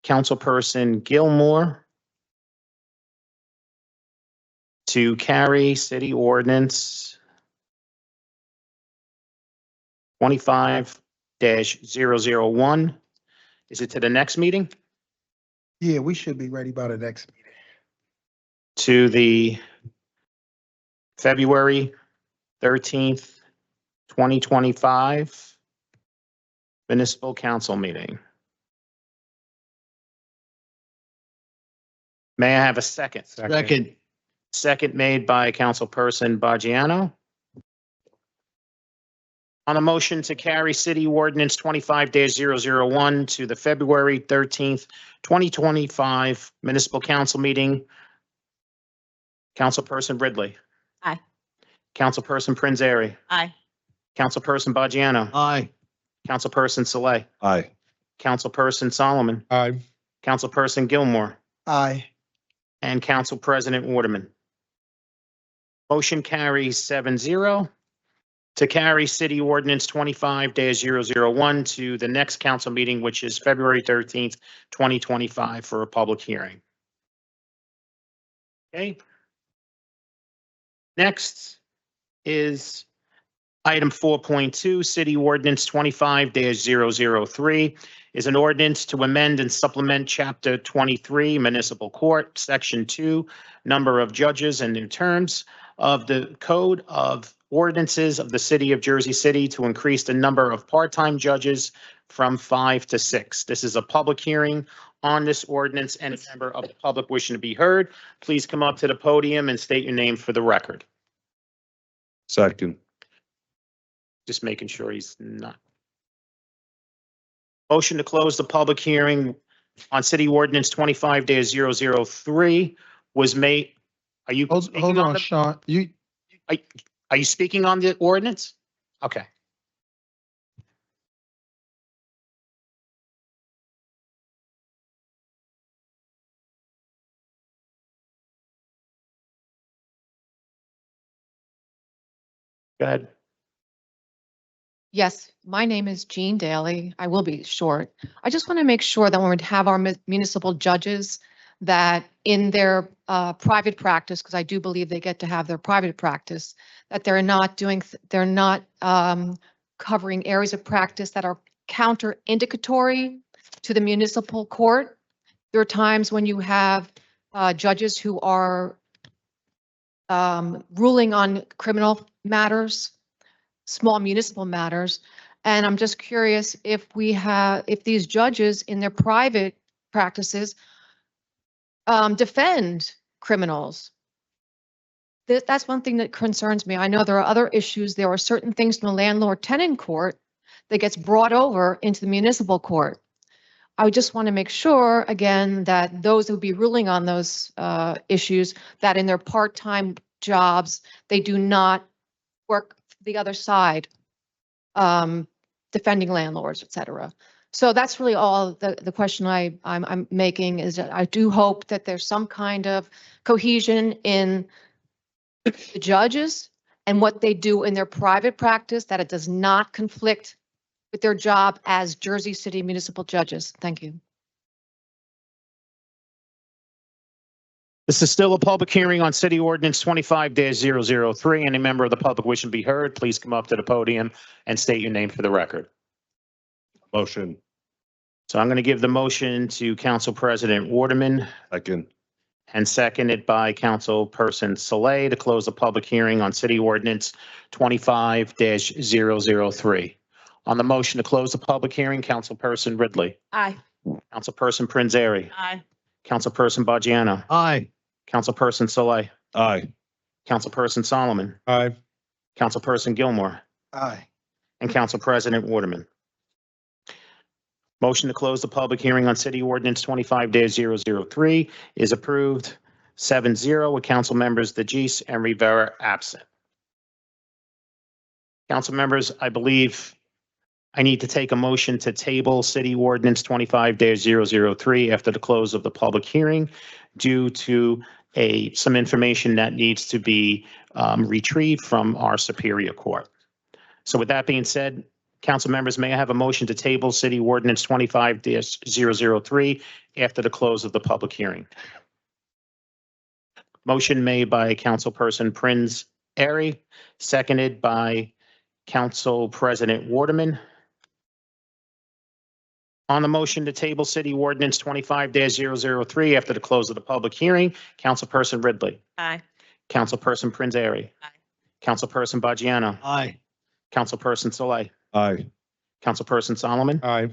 Councilperson Gilmore to carry city ordinance 25-001. Is it to the next meeting? Yeah, we should be ready by the next meeting. To the February 13th, 2025 Municipal Council meeting. May I have a second? Second. Second made by Councilperson Baggiano. On a motion to carry City Ordinance 25-001 to the February 13th, 2025 Municipal Council meeting, Councilperson Ridley. Aye. Councilperson Prinzary. Aye. Councilperson Baggiano. Aye. Councilperson Saleh. Aye. Councilperson Solomon. Aye. Councilperson Gilmore. Aye. And Council President Waterman. Motion carries 7-0 to carry City Ordinance 25-001 to the next council meeting, which is February 13th, 2025 for a public hearing. Okay. Next is item 4.2, City Ordinance 25-003 is an ordinance to amend and supplement Chapter 23 Municipal Court, Section 2, number of judges and their terms of the Code of Ordinances of the City of Jersey City to increase the number of part-time judges from 5 to 6. This is a public hearing on this ordinance, and a member of the public wishing to be heard, please come up to the podium and state your name for the record. Second. Just making sure he's not. Motion to close the public hearing on City Ordinance 25-003 was made. Are you? Hold speaking on, the- Sean. Are you speaking on the ordinance? Okay. Go ahead. Yes, my name is Jean Daly. I will be short. I just want to make sure that when we have our municipal judges, that in their private practice, because I do believe they get to have their private practice, that they're not covering areas of practice that are counter-indicatory to the municipal court. There are times when you have judges who are ruling on criminal matters, small municipal matters. And I'm just curious if these judges in their private practices defend criminals. That's one thing that concerns me. I know there are other issues. There are certain things in the landlord-tenant court that gets brought over into the municipal court. I just want to make sure, again, that those who be ruling on those issues, that in their part-time jobs, they do not work the other side, defending landlords, et cetera. So that's really all the question I'm making, is that I do hope that there's some kind of cohesion in the judges and what they do in their private practice, that it does not conflict with their job as Jersey City municipal judges. Thank you. This is still a public hearing on City Ordinance 25-003. Any member of the public wishing to be heard, please come up to the podium and state your name for the record. Motion. So I'm going to give the motion to Council President Waterman Second. and seconded by Councilperson Saleh to close the public hearing on City Ordinance 25-003. On the motion to close the public hearing, Councilperson Ridley, Aye. Councilperson Prinzary, Aye. Councilperson Baggiano, Aye. Councilperson Saleh, Aye. Councilperson Solomon, Aye. Councilperson Gilmore, Aye. and Council President Waterman. Motion to close the public hearing on City Ordinance 25-003 is approved 7-0 with council members DeGise and Rivera absent. Council members, I believe I need to take a motion to table City Ordinance 25-003 after the close of the public hearing due to some information that needs to be retrieved from our Superior Court. So with that being said, council members, may I have a motion to table City Ordinance 25-003 after the close of the public hearing? Motion made by Councilperson Prince Airy, seconded by Council President Waterman. On the motion to table City Ordinance 25-003 after the close of the public hearing, Councilperson Ridley, Aye. Councilperson Prince Airy, Aye. Councilperson Baggiano, Aye. Councilperson Saleh, Aye. Councilperson Solomon, Aye.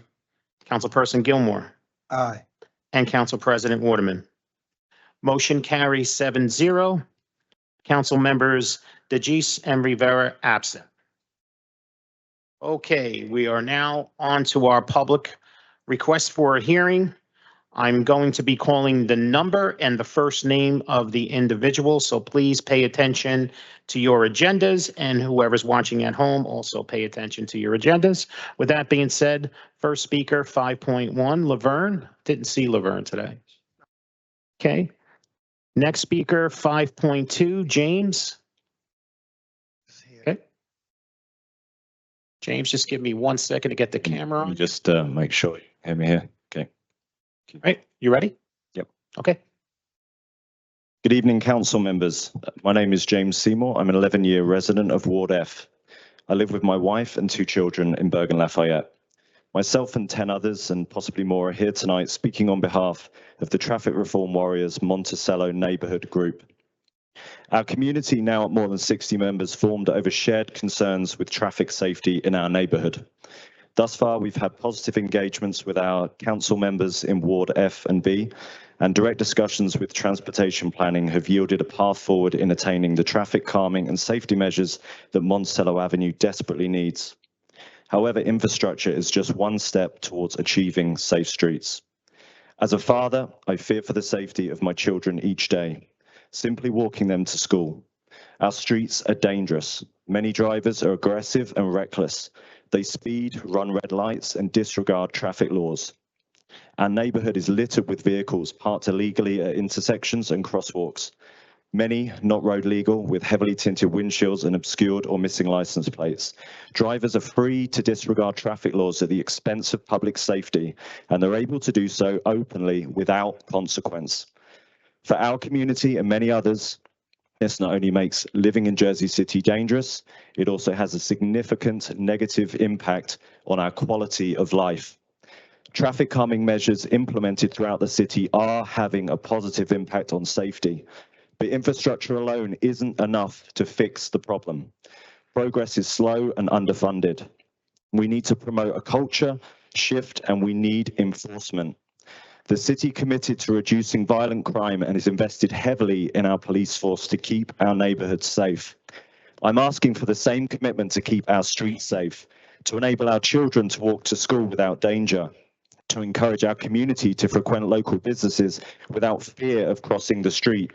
Councilperson Gilmore, Aye. and Council President Waterman. Motion carries 7-0. Council members DeGise and Rivera absent. Okay, we are now on to our public request for a hearing. I'm going to be calling the number and the first name of the individual, so please pay attention to your agendas, and whoever's watching at home, also pay attention to your agendas. With that being said, first speaker, 5.1, Laverne. Didn't see Laverne today. Okay. Next speaker, 5.2, James. Okay. James, just give me 1 second to get the camera on. Just make sure you hear me here. Okay. All right, you ready? Yep. Okay. Good evening, council members. My name is James Seymour. I'm an 11-year resident of Ward F. I live with my wife and 2 children in Bergen Lafayette. Myself and 10 others, and possibly more, are here tonight speaking on behalf of the Traffic Reform Warriors Monticello Neighborhood Group. Our community, now at more than 60 members, formed over shared concerns with traffic safety in our neighborhood. Thus far, we've had positive engagements with our council members in Ward F and B, and direct discussions with transportation planning have yielded a path forward in attaining the traffic calming and safety measures that Monticello Avenue desperately needs. However, infrastructure is just one step towards achieving safe streets. As a father, I fear for the safety of my children each day, simply walking them to school. Our streets are dangerous. Many drivers are aggressive and reckless. They speed, run red lights, and disregard traffic laws. Our neighborhood is littered with vehicles parked illegally at intersections and crosswalks. Many not road legal, with heavily tinted windshields and obscured or missing license plates. Drivers are free to disregard traffic laws at the expense of public safety, and they're able to do so openly without consequence. For our community and many others, this not only makes living in Jersey City dangerous, it also has a significant negative impact on our quality of life. Traffic calming measures implemented throughout the city are having a positive impact on safety. But infrastructure alone isn't enough to fix the problem. Progress is slow and underfunded. We need to promote a culture shift, and we need enforcement. The city committed to reducing violent crime and is invested heavily in our police force to keep our neighborhoods safe. I'm asking for the same commitment to keep our streets safe, to enable our children to walk to school without danger, to encourage our community to frequent local businesses without fear of crossing the street.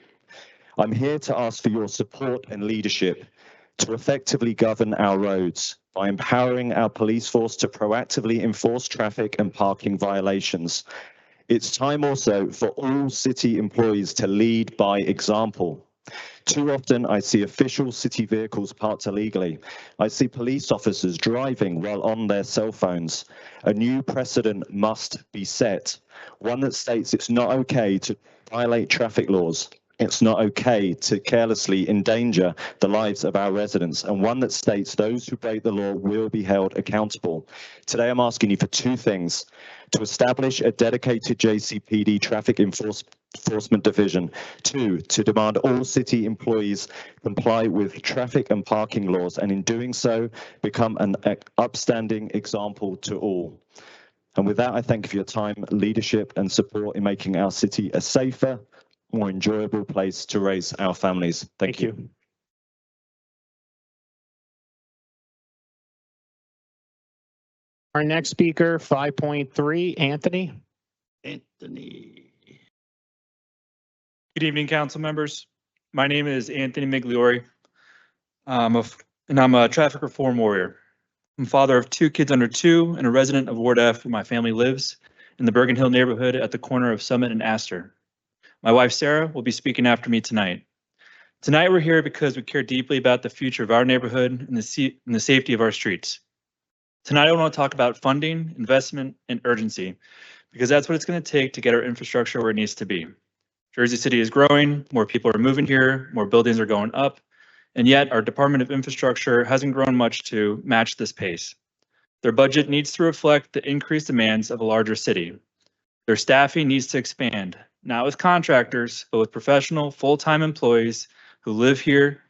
I'm here to ask for your support and leadership to effectively govern our roads by empowering our police force to proactively enforce traffic and parking violations. It's time also for all city employees to lead by example. Too often, I see official city vehicles parked illegally. I see police officers driving while on their cell phones. A new precedent must be set, one that states it's not okay to violate traffic laws. It's not okay to carelessly endanger the lives of our residents, and one that states those who break the law will be held accountable. Today, I'm asking you for two things: to establish a dedicated JCPD traffic enforcement division. Two, to demand all city employees comply with traffic and parking laws, and in doing so, become an upstanding example to all. And with that, I thank you for your time, leadership, and support in making our city a safer, more enjoyable place to raise our families. Thank you. Our next speaker, 5.3, Anthony. Anthony. Good evening, council members. My name is Anthony Migliori, and I'm a traffic reform warrior. I'm father of 2 kids under 2 and a resident of Ward F, where my family lives in the Bergen Hill neighborhood at the corner of Summit and Astor. My wife, Sarah, will be speaking after me tonight. Tonight, we're here because we care deeply about the future of our neighborhood and the safety of our streets. Tonight, I want to talk about funding, investment, and urgency, because that's what it's going to take to get our infrastructure where it needs to be. Jersey City is growing, more people are moving here, more buildings are going up, and yet our Department of Infrastructure hasn't grown much to match this pace. Their budget needs to reflect the increased demands of a larger city. Their staffing needs to expand, not with contractors, but with professional, full-time employees who live here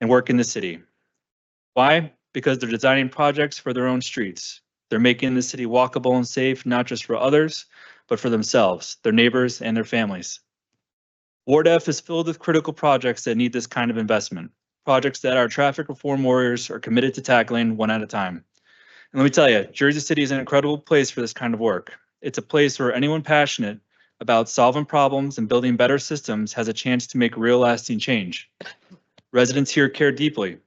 and work in the city. Why? Because they're designing projects for their own streets. They're making the city walkable and safe, not just for others, but for themselves, their neighbors, and their families. Ward F is filled with critical projects that need this kind of investment, projects that our traffic reform warriors are committed to tackling one at a time. And let me tell you, Jersey City is an incredible place for this kind of work. It's a place where anyone passionate about solving problems and building better systems has a chance to make real lasting change. Residents here care deeply.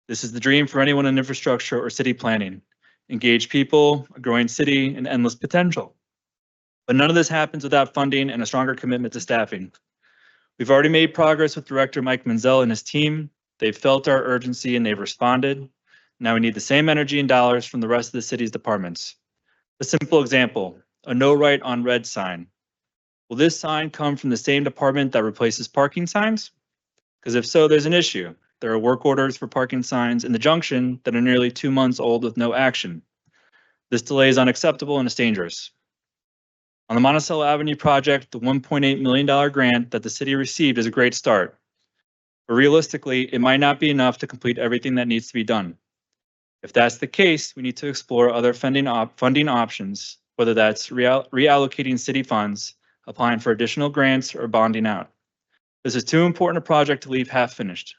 This is the dream for anyone in infrastructure or city planning. Engaged people, a growing city, and endless potential. But none of this happens without funding and a stronger commitment to staffing. We've already made progress with Director Mike Menzel and his team. They've felt our urgency and they've responded. Now we need the same energy and dollars from the rest of the city's departments. A simple example, a no right on red sign. Will this sign come from the same department that replaces parking signs? Because if so, there's an issue. There are work orders for parking signs in the junction that are nearly 2 months old with no action. This delay is unacceptable and it's dangerous. On the Monticello Avenue project, the $1.8 million grant that the city received is a great start. But realistically, it might not be enough to complete everything that needs to be done. If that's the case, we need to explore other funding options, whether that's reallocating city funds, applying for additional grants, or bonding out. This is too important a project to leave half finished.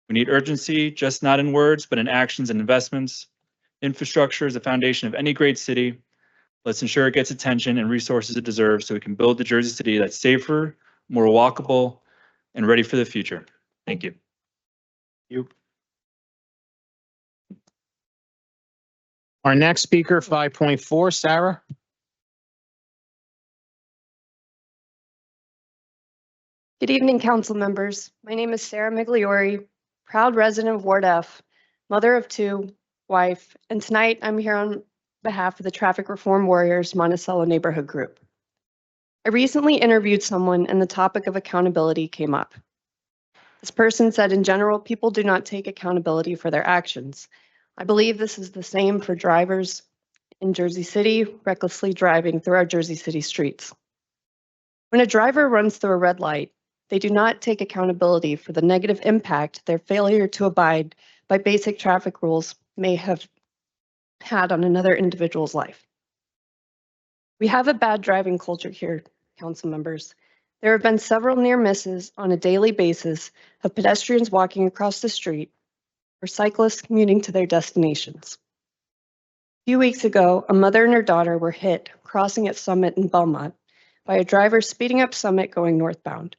We need urgency, just not in words, but in actions and investments. Infrastructure is the foundation of any great city. Let's ensure it gets attention and resources it deserves so we can build the Jersey City that's safer, more walkable, and ready for the future. Thank you. Our next speaker, 5.4, Sarah. Good evening, council members. My name is Sarah Migliori, proud resident of Ward F, mother of 2, wife, and tonight I'm here on behalf of the Traffic Reform Warriors Monticello Neighborhood Group. I recently interviewed someone and the topic of accountability came up. This person said in general, people do not take accountability for their actions. I believe this is the same for drivers in Jersey City, recklessly driving through our Jersey City streets. When a driver runs through a red light, they do not take accountability for the negative impact their failure to abide by basic traffic rules may have had on another individual's life. We have a bad driving culture here, council members. There have been several near misses on a daily basis of pedestrians walking across the street or cyclists commuting to their destinations. A few weeks ago, a mother and her daughter were hit crossing at Summit in Belmont by a driver speeding up Summit going northbound.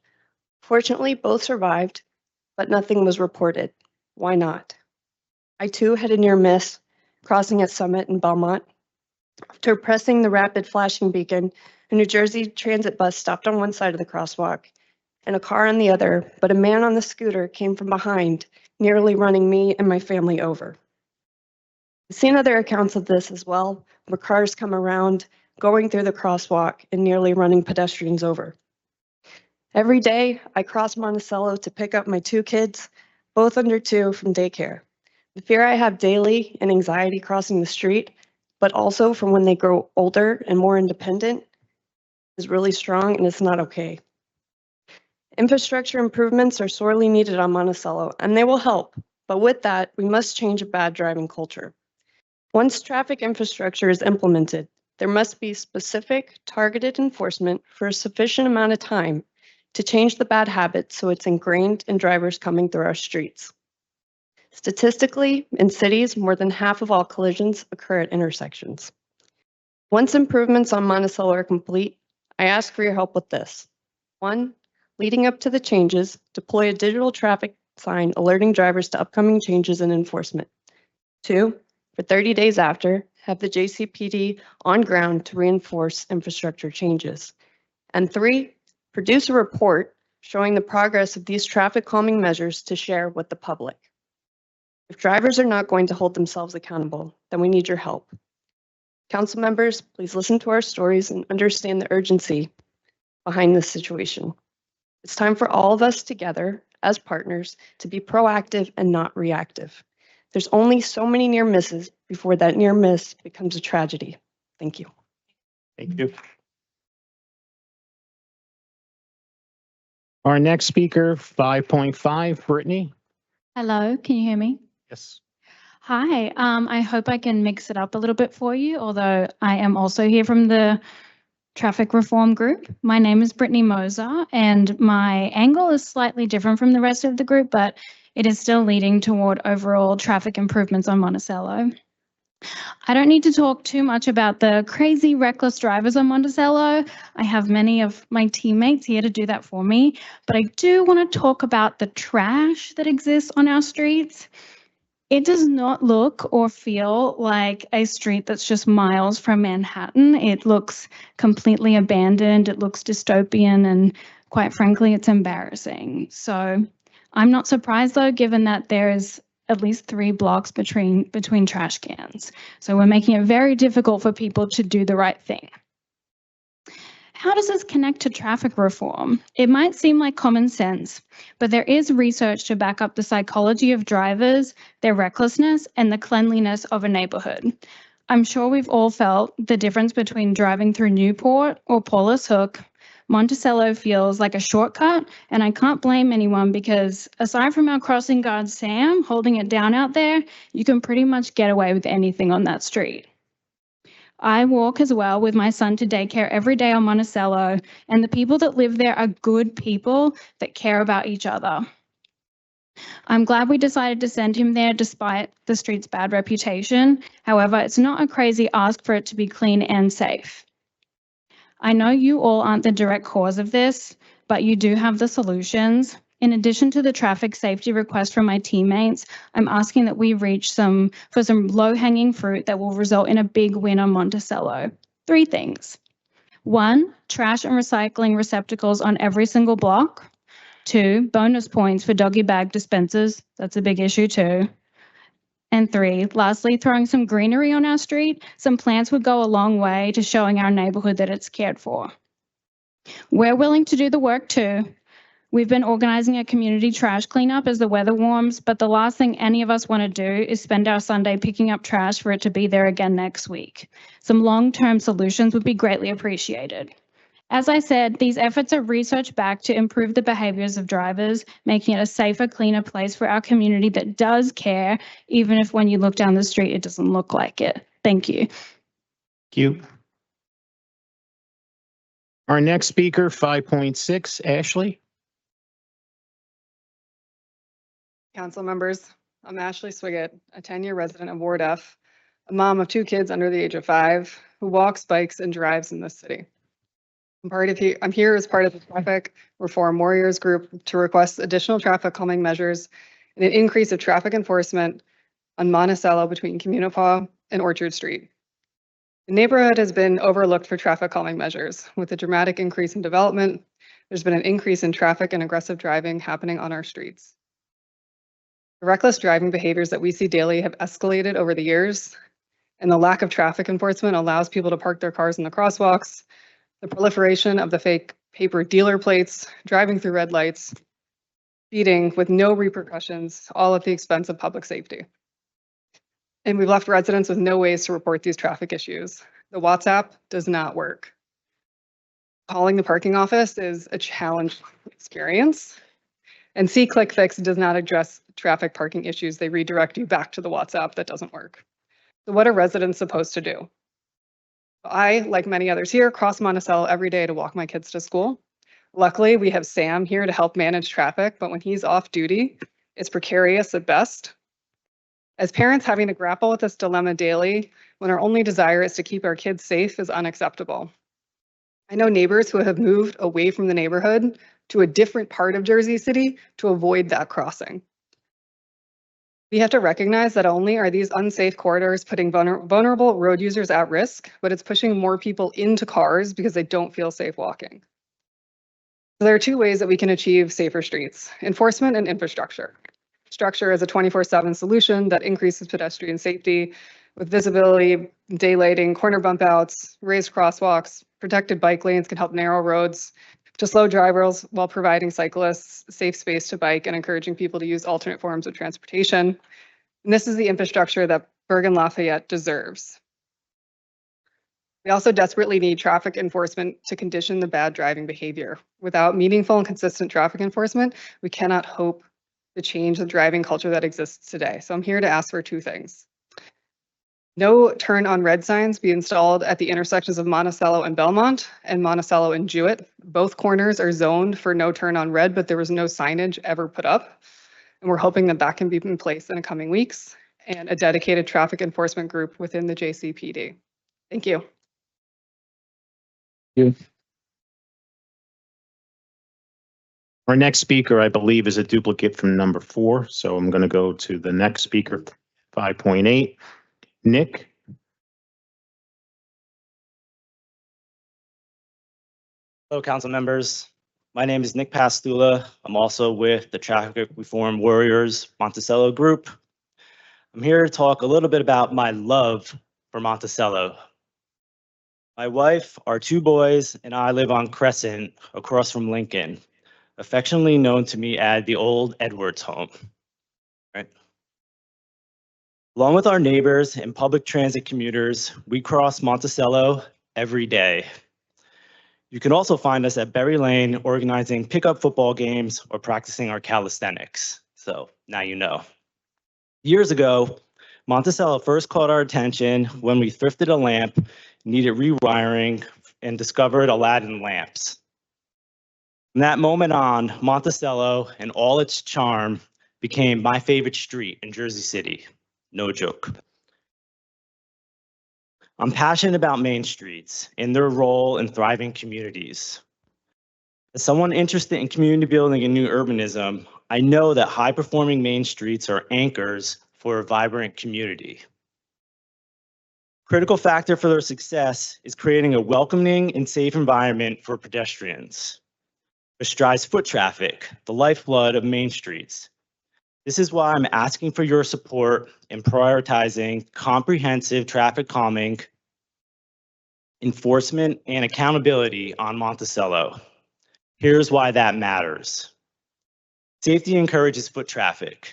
Fortunately, both survived, but nothing was reported. Why not? I too had a near miss crossing at Summit in Belmont. After pressing the rapid flashing beacon, a New Jersey transit bus stopped on one side of the crosswalk and a car on the other, but a man on the scooter came from behind, nearly running me and my family over. I've seen other accounts of this as well, where cars come around, going through the crosswalk and nearly running pedestrians over. Every day, I cross Monticello to pick up my 2 kids, both under 2, from daycare. The fear I have daily and anxiety crossing the street, but also from when they grow older and more independent, is really strong, and it's not okay. Infrastructure improvements are sorely needed on Monticello, and they will help. But with that, we must change a bad driving culture. Once traffic infrastructure is implemented, there must be specific, targeted enforcement for a sufficient amount of time to change the bad habits so it's ingrained in drivers coming through our streets. Statistically, in cities, more than half of all collisions occur at intersections. Once improvements on Monticello are complete, I ask for your help with this. 1, leading up to the changes, deploy a digital traffic sign alerting drivers to upcoming changes in enforcement. 2, for 30 days after, have the JCPD on ground to reinforce infrastructure changes. And 3, produce a report showing the progress of these traffic calming measures to share with the public. If drivers are not going to hold themselves accountable, then we need your help. Council members, please listen to our stories and understand the urgency behind this situation. It's time for all of us together as partners to be proactive and not reactive. There's only so many near misses before that near miss becomes a tragedy. Thank you. Thank you. Our next speaker, 5.5, Brittany. Hello, can you hear me? Yes. Hi, I hope I can mix it up a little bit for you, although I am also here from the Traffic Reform Group. My name is Brittany Moser, and my angle is slightly different from the rest of the group, but it is still leading toward overall traffic improvements on Monticello. I don't need to talk too much about the crazy reckless drivers on Monticello. I have many of my teammates here to do that for me, but I do want to talk about the trash that exists on our streets. It does not look or feel like a street that's just miles from Manhattan. It looks completely abandoned. It looks dystopian, and quite frankly, it's embarrassing. So I'm not surprised though, given that there's at least 3 blocks between trash cans. So we're making it very difficult for people to do the right thing. How does this connect to traffic reform? It might seem like common sense, but there is research to back up the psychology of drivers, their recklessness, and the cleanliness of a neighborhood. I'm sure we've all felt the difference between driving through Newport or Paulus Hook. Monticello feels like a shortcut, and I can't blame anyone because aside from our crossing guard Sam holding it down out there, you can pretty much get away with anything on that street. I walk as well with my son to daycare every day on Monticello, and the people that live there are good people that care about each other. I'm glad we decided to send him there despite the street's bad reputation. However, it's not a crazy ask for it to be clean and safe. I know you all aren't the direct cause of this, but you do have the solutions. In addition to the traffic safety request from my teammates, I'm asking that we reach for some low-hanging fruit that will result in a big win on Monticello. 3 things. 1, trash and recycling receptacles on every single block. 2, bonus points for doggy bag dispensers. That's a big issue too. And 3, lastly, throwing some greenery on our street. Some plants would go a long way to showing our neighborhood that it's cared for. We're willing to do the work too. We've been organizing a community trash cleanup as the weather warms, but the last thing any of us want to do is spend our Sunday picking up trash for it to be there again next week. Some long-term solutions would be greatly appreciated. As I said, these efforts are research-backed to improve the behaviors of drivers, making it a safer, cleaner place for our community that does care, even if when you look down the street, it doesn't look like it. Thank you. Thank you. Our next speaker, 5.6, Ashley. Council members, I'm Ashley Swiggett, a 10-year resident of Ward F, a mom of 2 kids under the age of 5, who walks, bikes, and drives in this city. I'm here as part of the Traffic Reform Warriors group to request additional traffic calming measures and an increase of traffic enforcement on Monticello between Communipaw and Orchard Street. The neighborhood has been overlooked for traffic calming measures. With a dramatic increase in development, there's been an increase in traffic and aggressive driving happening on our streets. The reckless driving behaviors that we see daily have escalated over the years, and the lack of traffic enforcement allows people to park their cars in the crosswalks, the proliferation of the fake paper dealer plates, driving through red lights, speeding with no repercussions, all at the expense of public safety. And we've left residents with no ways to report these traffic issues. The WhatsApp does not work. Calling the parking office is a challenging experience. And See Click Fix does not address traffic parking issues. They redirect you back to the WhatsApp that doesn't work. So what are residents supposed to do? I, like many others here, cross Monticello every day to walk my kids to school. Luckily, we have Sam here to help manage traffic, but when he's off duty, it's precarious at best. As parents, having to grapple with this dilemma daily when our only desire is to keep our kids safe is unacceptable. I know neighbors who have moved away from the neighborhood to a different part of Jersey City to avoid that crossing. We have to recognize that only are these unsafe corridors putting vulnerable road users at risk, but it's pushing more people into cars because they don't feel safe walking. So there are 2 ways that we can achieve safer streets: enforcement and infrastructure. Structure is a 24/7 solution that increases pedestrian safety with visibility, daylighting, corner bump outs, raised crosswalks. Protected bike lanes can help narrow roads to slow drivers while providing cyclists safe space to bike and encouraging people to use alternate forms of transportation. And this is the infrastructure that Bergen Lafayette deserves. We also desperately need traffic enforcement to condition the bad driving behavior. Without meaningful and consistent traffic enforcement, we cannot hope to change the driving culture that exists today. So I'm here to ask for 2 things. No turn on red signs be installed at the intersections of Monticello and Belmont and Monticello and Jewett. Both corners are zoned for no turn on red, but there was no signage ever put up. And we're hoping that that can be in place in the coming weeks, and a dedicated traffic enforcement group within the JCPD. Thank you. Our next speaker, I believe, is a duplicate from number 4. So I'm going to go to the next speaker, 5.8. Nick. Hello, council members. My name is Nick Pastula. I'm also with the Traffic Reform Warriors Monticello group. I'm here to talk a little bit about my love for Monticello. My wife, our 2 boys, and I live on Crescent across from Lincoln, affectionately known to me as the old Edwards home. Right? Along with our neighbors and public transit commuters, we cross Monticello every day. You can also find us at Berry Lane organizing pickup football games or practicing our calisthenics. So now you know. Years ago, Monticello first caught our attention when we thrifted a lamp, needed rewiring, and discovered Aladdin lamps. From that moment on, Monticello and all its charm became my favorite street in Jersey City. No joke. I'm passionate about main streets and their role in thriving communities. As someone interested in community building and new urbanism, I know that high-performing main streets are anchors for a vibrant community. Critical factor for their success is creating a welcoming and safe environment for pedestrians, which drives foot traffic, the lifeblood of main streets. This is why I'm asking for your support in prioritizing comprehensive traffic calming, enforcement, and accountability on Monticello. Here's why that matters. Safety encourages foot traffic.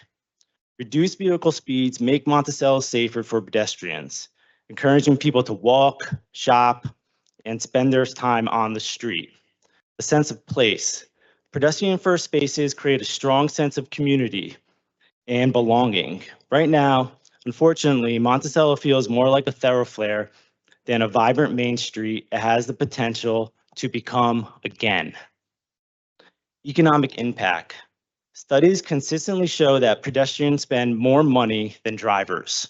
Reduced vehicle speeds make Monticello safer for pedestrians, encouraging people to walk, shop, and spend their time on the street. A sense of place. Pedestrian-first spaces create a strong sense of community and belonging. Right now, unfortunately, Monticello feels more like a thoroughfare than a vibrant main street. It has the potential to become again. Economic impact. Studies consistently show that pedestrians spend more money than drivers.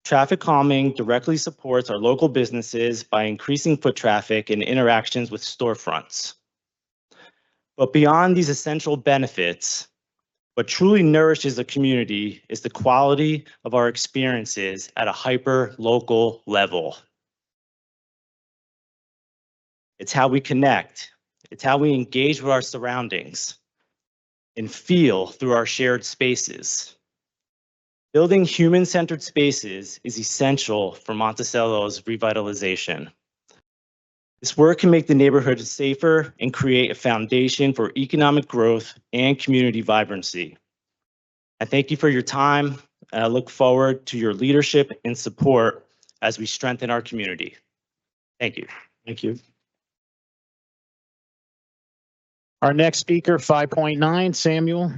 Traffic calming directly supports our local businesses by increasing foot traffic and interactions with storefronts. But beyond these essential benefits, what truly nourishes the community is the quality of our experiences at a hyper-local level. It's how we connect. It's how we engage with our surroundings and feel through our shared spaces. Building human-centered spaces is essential for Monticello's revitalization. This work can make the neighborhood safer and create a foundation for economic growth and community vibrancy. I thank you for your time, and I look forward to your leadership and support as we strengthen our community. Thank you. Thank you. Our next speaker, 5.9, Samuel.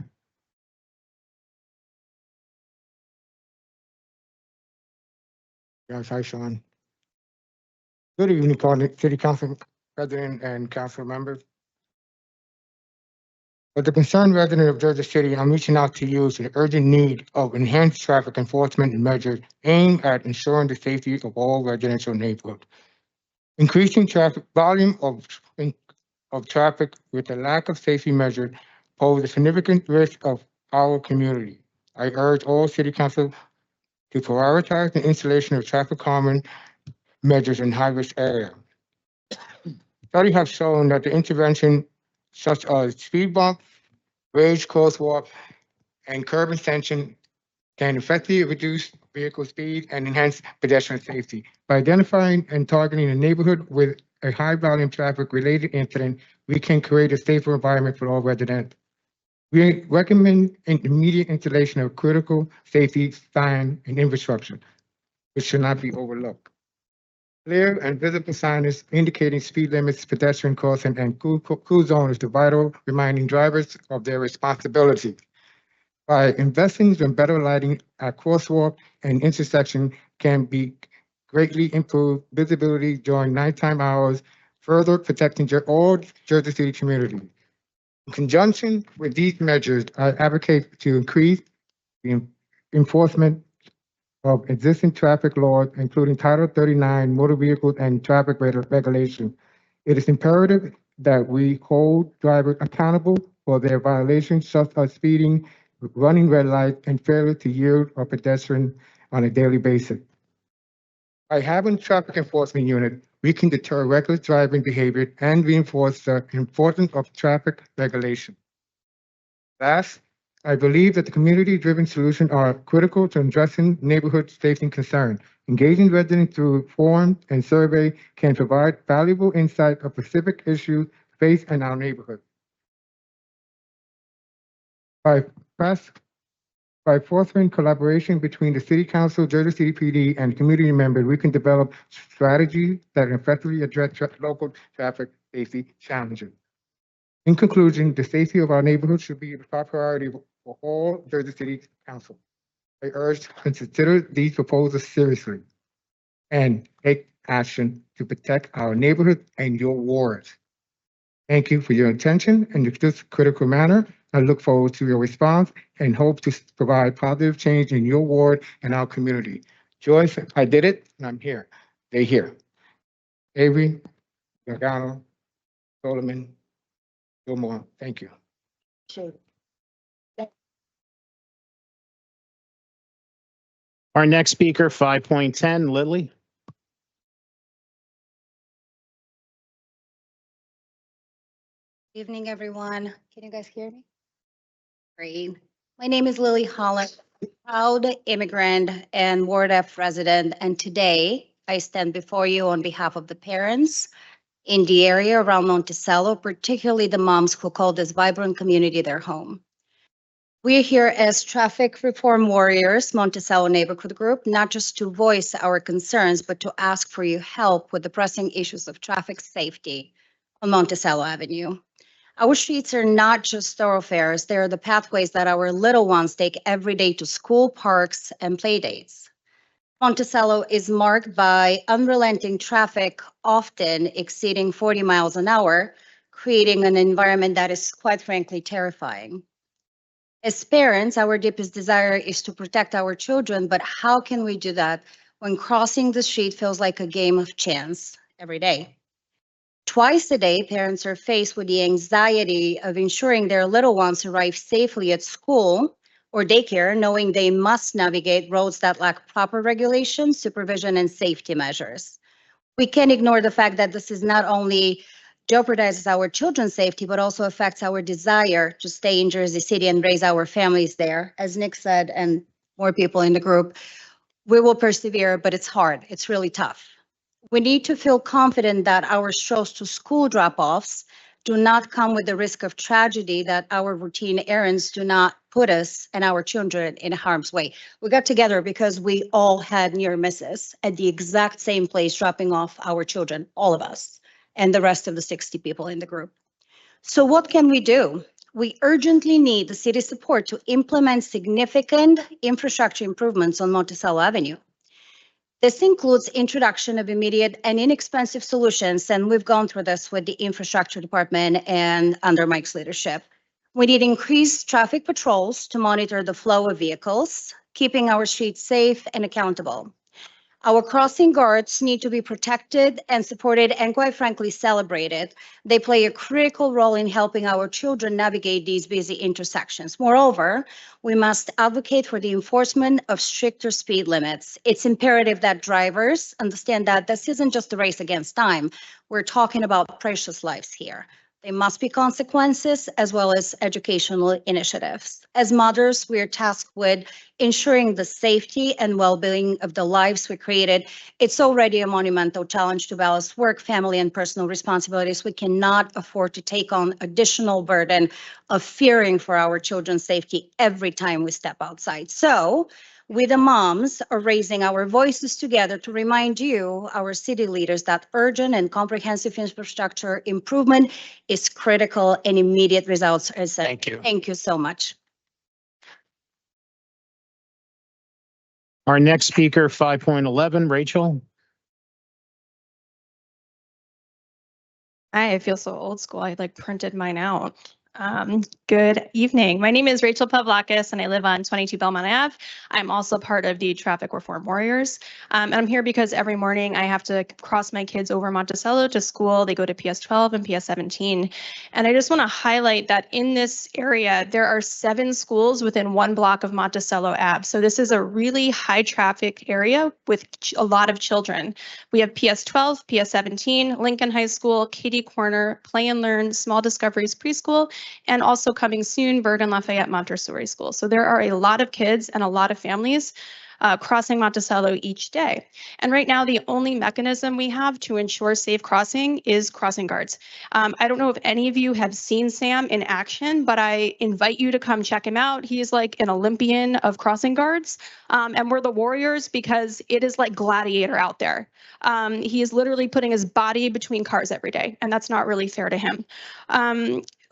Yes, hi, Sean. Good evening, City Council President and council members. As a concerned resident of Jersey City, I'm reaching out to you to the urgent need of enhanced traffic enforcement and measures aimed at ensuring the safety of all residential neighborhoods. Increasing traffic volume of traffic with a lack of safety measures pose a significant risk of our community. I urge all City Council to prioritize the installation of traffic calming measures in high-risk areas. Studies have shown that the intervention such as speed bump, raised crosswalk, and curb extension can effectively reduce vehicle speed and enhance pedestrian safety. By identifying and targeting a neighborhood with a high volume traffic related incident, we can create a safer environment for all residents. We recommend an immediate installation of critical safety sign and infrastructure, which should not be overlooked. Clear and visible signage indicating speed limits, pedestrian crossing, and cool zone is the vital, reminding drivers of their responsibility. By investing in better lighting at crosswalk and intersection can be greatly improve visibility during nighttime hours, further protecting all Jersey City community. In conjunction with these measures, I advocate to increase the enforcement of existing traffic laws, including Title 39 motor vehicles and traffic regulation. It is imperative that we hold drivers accountable for their violations, such as speeding, running red lights, and failure to yield a pedestrian on a daily basis. By having traffic enforcement unit, we can deter reckless driving behavior and reinforce the importance of traffic regulation. Last, I believe that the community-driven solutions are critical to addressing neighborhood safety concerns. Engaging residents through forums and survey can provide valuable insight of specific issues faced in our neighborhood. By fostering collaboration between the City Council, Jersey City PD, and community members, we can develop strategies that effectively address local traffic safety challenges. In conclusion, the safety of our neighborhood should be the top priority for all Jersey City Council. I urge to consider these proposals seriously and take action to protect our neighborhood and your wards. Thank you for your attention in this critical manner. I look forward to your response and hope to provide positive change in your ward and our community. Joyce, I did it, and I'm here. They're here. Avery, Gargano, Solomon, Gilmore, thank you. Sure. Our next speaker, 5.10, Lily. Evening, everyone. Can you guys hear me? Great. My name is Lily Holland, proud immigrant and Ward F resident, and today I stand before you on behalf of the parents in the area around Monticello, particularly the moms who call this vibrant community their home. We're here as traffic reform warriors, Monticello Neighborhood Group, not just to voice our concerns, but to ask for your help with the pressing issues of traffic safety on Monticello Avenue. Our streets are not just thoroughfares, they're the pathways that our little ones take every day to school, parks, and play dates. Monticello is marked by unrelenting traffic, often exceeding 40 miles an hour, creating an environment that is quite frankly terrifying. As parents, our deepest desire is to protect our children, but how can we do that when crossing the street feels like a game of chance every day? Twice a day, parents are faced with the anxiety of ensuring their little ones arrive safely at school or daycare, knowing they must navigate roads that lack proper regulation, supervision, and safety measures. We can't ignore the fact that this is not only jeopardizes our children's safety, but also affects our desire to stay in Jersey City and raise our families there. As Nick said, and more people in the group, we will persevere, but it's hard. It's really tough. We need to feel confident that our strokes to school drop-offs do not come with the risk of tragedy, that our routine errands do not put us and our children in harm's way. We got together because we all had near misses at the exact same place, dropping off our children, all of us, and the rest of the 60 people in the group. So what can we do? We urgently need the city's support to implement significant infrastructure improvements on Monticello Avenue. This includes introduction of immediate and inexpensive solutions, and we've gone through this with the infrastructure department and under Mike's leadership. We need increased traffic patrols to monitor the flow of vehicles, keeping our streets safe and accountable. Our crossing guards need to be protected and supported and, quite frankly, celebrated. They play a critical role in helping our children navigate these busy intersections. Moreover, we must advocate for the enforcement of stricter speed limits. It's imperative that drivers understand that this isn't just a race against time. We're talking about precious lives here. There must be consequences as well as educational initiatives. As mothers, we are tasked with ensuring the safety and well-being of the lives we created. It's already a monumental challenge to balance work, family, and personal responsibilities. We cannot afford to take on additional burden of fearing for our children's safety every time we step outside. So we, the moms, are raising our voices together to remind you, our city leaders, that urgent and comprehensive infrastructure improvement is critical and immediate results are set. Thank you. Thank you so much. Our next speaker, 5.11, Rachel. I feel so old school. I like printed mine out. Good evening. My name is Rachel Pavlakis and I live on 22 Belmont Ave. I'm also part of the Traffic Reform Warriors. And I'm here because every morning I have to cross my kids over Monticello to school. They go to PS 12 and PS 17. And I just want to highlight that in this area, there are 7 schools within 1 block of Monticello Ave. So this is a really high traffic area with a lot of children. We have PS 12, PS 17, Lincoln High School, Kitty Corner, Play and Learn, Small Discoveries Preschool, and also coming soon, Bergen Lafayette Montessori School. So there are a lot of kids and a lot of families crossing Monticello each day. And right now, the only mechanism we have to ensure safe crossing is crossing guards. I don't know if any of you have seen Sam in action, but I invite you to come check him out. He's like an Olympian of crossing guards. And we're the warriors because it is like gladiator out there. He is literally putting his body between cars every day, and that's not really fair to him.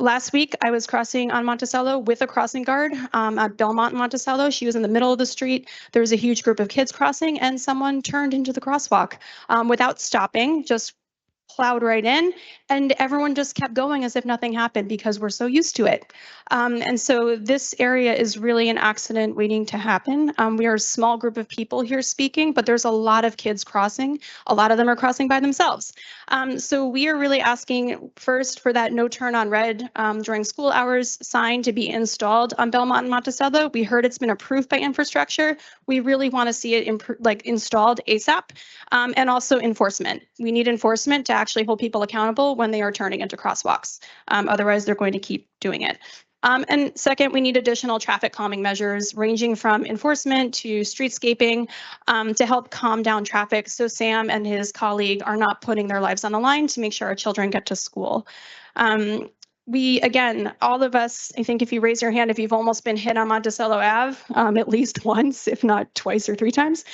Last week, I was crossing on Monticello with a crossing guard at Belmont Monticello. She was in the middle of the street. There was a huge group of kids crossing, and someone turned into the crosswalk without stopping, just plowed right in, and everyone just kept going as if nothing happened because we're so used to it. And so this area is really an accident waiting to happen. We are a small group of people here speaking, but there's a lot of kids crossing. A lot of them are crossing by themselves. So we are really asking first for that no turn on red during school hours sign to be installed on Belmont and Monticello. We heard it's been approved by infrastructure. We really want to see it installed ASAP, and also enforcement. We need enforcement to actually hold people accountable when they are turning into crosswalks. Otherwise, they're going to keep doing it. And second, we need additional traffic calming measures ranging from enforcement to streetscaping to help calm down traffic so Sam and his colleague are not putting their lives on the line to make sure our children get to school. We, again, all of us, I think if you raise your hand, if you've almost been hit on Monticello Ave, at least once, if not twice or 3 times,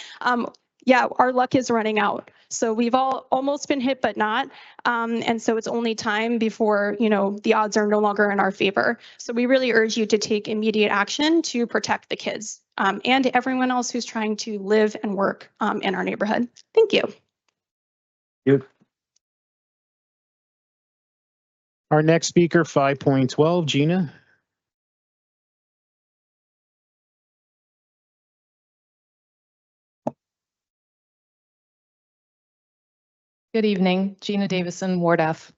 yeah, our luck is running out. So we've all almost been hit, but not. And so it's only time before, the odds are no longer in our favor. So we really urge you to take immediate action to protect the kids and everyone else who's trying to live and work in our neighborhood. Thank you. Our next speaker, 5.12, Gina. Good evening, Gina Davison, Ward F.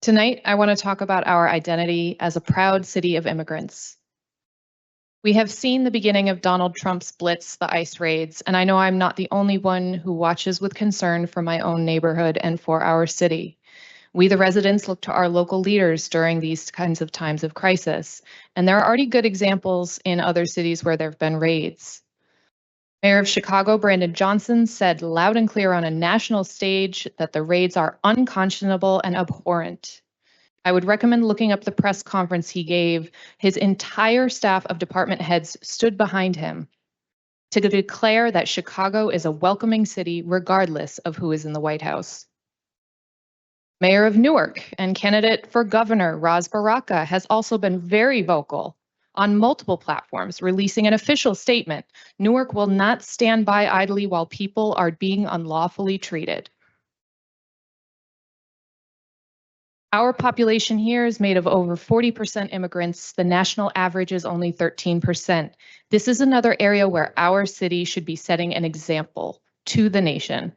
Tonight, I want to talk about our identity as a proud city of immigrants. We have seen the beginning of Donald Trump's blitz, the ICE raids, and I know I'm not the only one who watches with concern for my own neighborhood and for our city. We, the residents, look to our local leaders during these kinds of times of crisis, and there are already good examples in other cities where there have been raids. Mayor of Chicago, Brandon Johnson, said loud and clear on a national stage that the raids are unconscionable and abhorrent. I would recommend looking up the press conference he gave. His entire staff of department heads stood behind him to declare that Chicago is a welcoming city regardless of who is in the White House. Mayor of Newark and candidate for governor Ras Baraka has also been very vocal on multiple platforms, releasing an official statement. Newark will not stand by idly while people are being unlawfully treated. Our population here is made of over 40% immigrants. The national average is only 13%. This is another area where our city should be setting an example to the nation.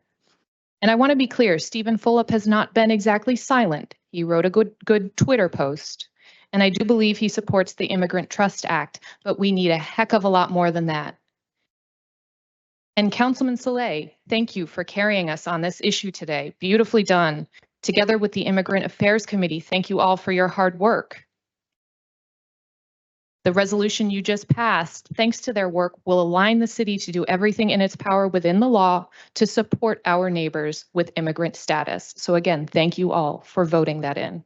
And I want to be clear, Stephen Fulop has not been exactly silent. He wrote a good Twitter post. And I do believe he supports the Immigrant Trust Act, but we need a heck of a lot more than that. And Councilman Saleh, thank you for carrying us on this issue today. Beautifully done. Together with the Immigrant Affairs Committee, thank you all for your hard work. The resolution you just passed, thanks to their work, will align the city to do everything in its power within the law to support our neighbors with immigrant status. So again, thank you all for voting that in.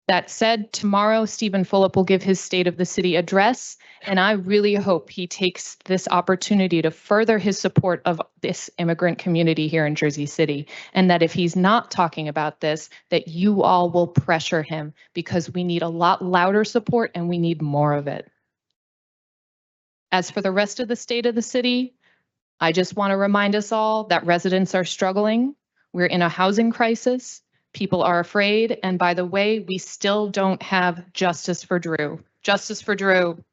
That said, tomorrow, Stephen Fulop will give his State of the City address, and I really hope he takes this opportunity to further his support of this immigrant community here in Jersey City, and that if he's not talking about this, that you all will pressure him, because we need a lot louder support and we need more of it. As for the rest of the State of the City, I just want to remind us all that residents are struggling. We're in a housing crisis. People are afraid. And by the way, we still don't have justice for Drew. Justice for Drew.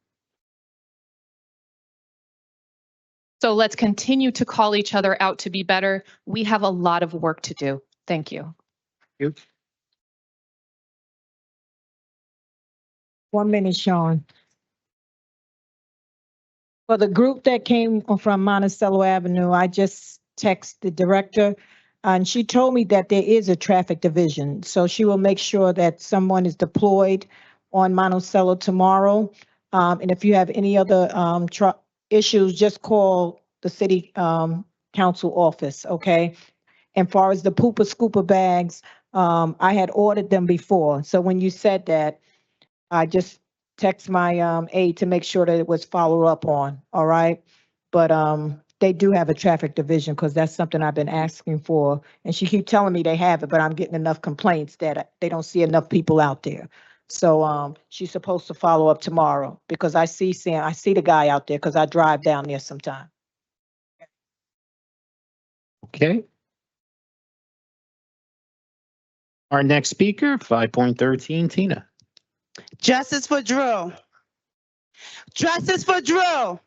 So let's continue to call each other out to be better. We have a lot of work to do. Thank you. 1 minute, Sean. For the group that came from Monticello Avenue, I just texted the director, and she told me that there is a traffic division. So she will make sure that someone is deployed on Monticello tomorrow. And if you have any other issues, just call the city council office, okay? And far as the pooper scooper bags, I had ordered them before. So when you said that, I just text my aide to make sure that it was followed up on, all right? But they do have a traffic division, because that's something I've been asking for. And she keep telling me they have it, but I'm getting enough complaints that they don't see enough people out there. So she's supposed to follow up tomorrow, because I see the guy out there, because I drive down there sometime. Okay. Our next speaker, 5.13, Tina. Justice for Drew. Justice for Drew.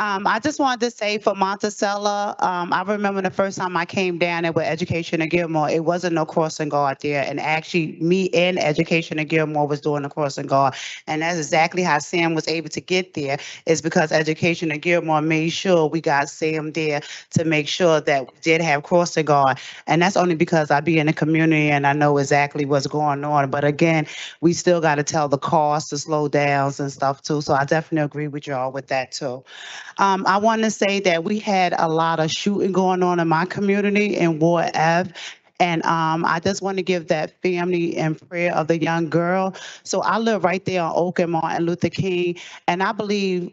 I just wanted to say for Monticello, I remember the first time I came down there with Education at Gilmore, it wasn't no crossing guard there. And actually, me in Education at Gilmore was doing the crossing guard. And that's exactly how Sam was able to get there, is because Education at Gilmore made sure we got Sam there to make sure that we did have crossing guard. And that's only because I be in the community and I know exactly what's going on. But again, we still got to tell the cars to slow down and stuff too. So I definitely agree with y'all with that too. I want to say that we had a lot of shooting going on in my community in Ward F. And I just want to give that family in prayer of the young girl. So I live right there on Oak and Martin Luther King. And I believe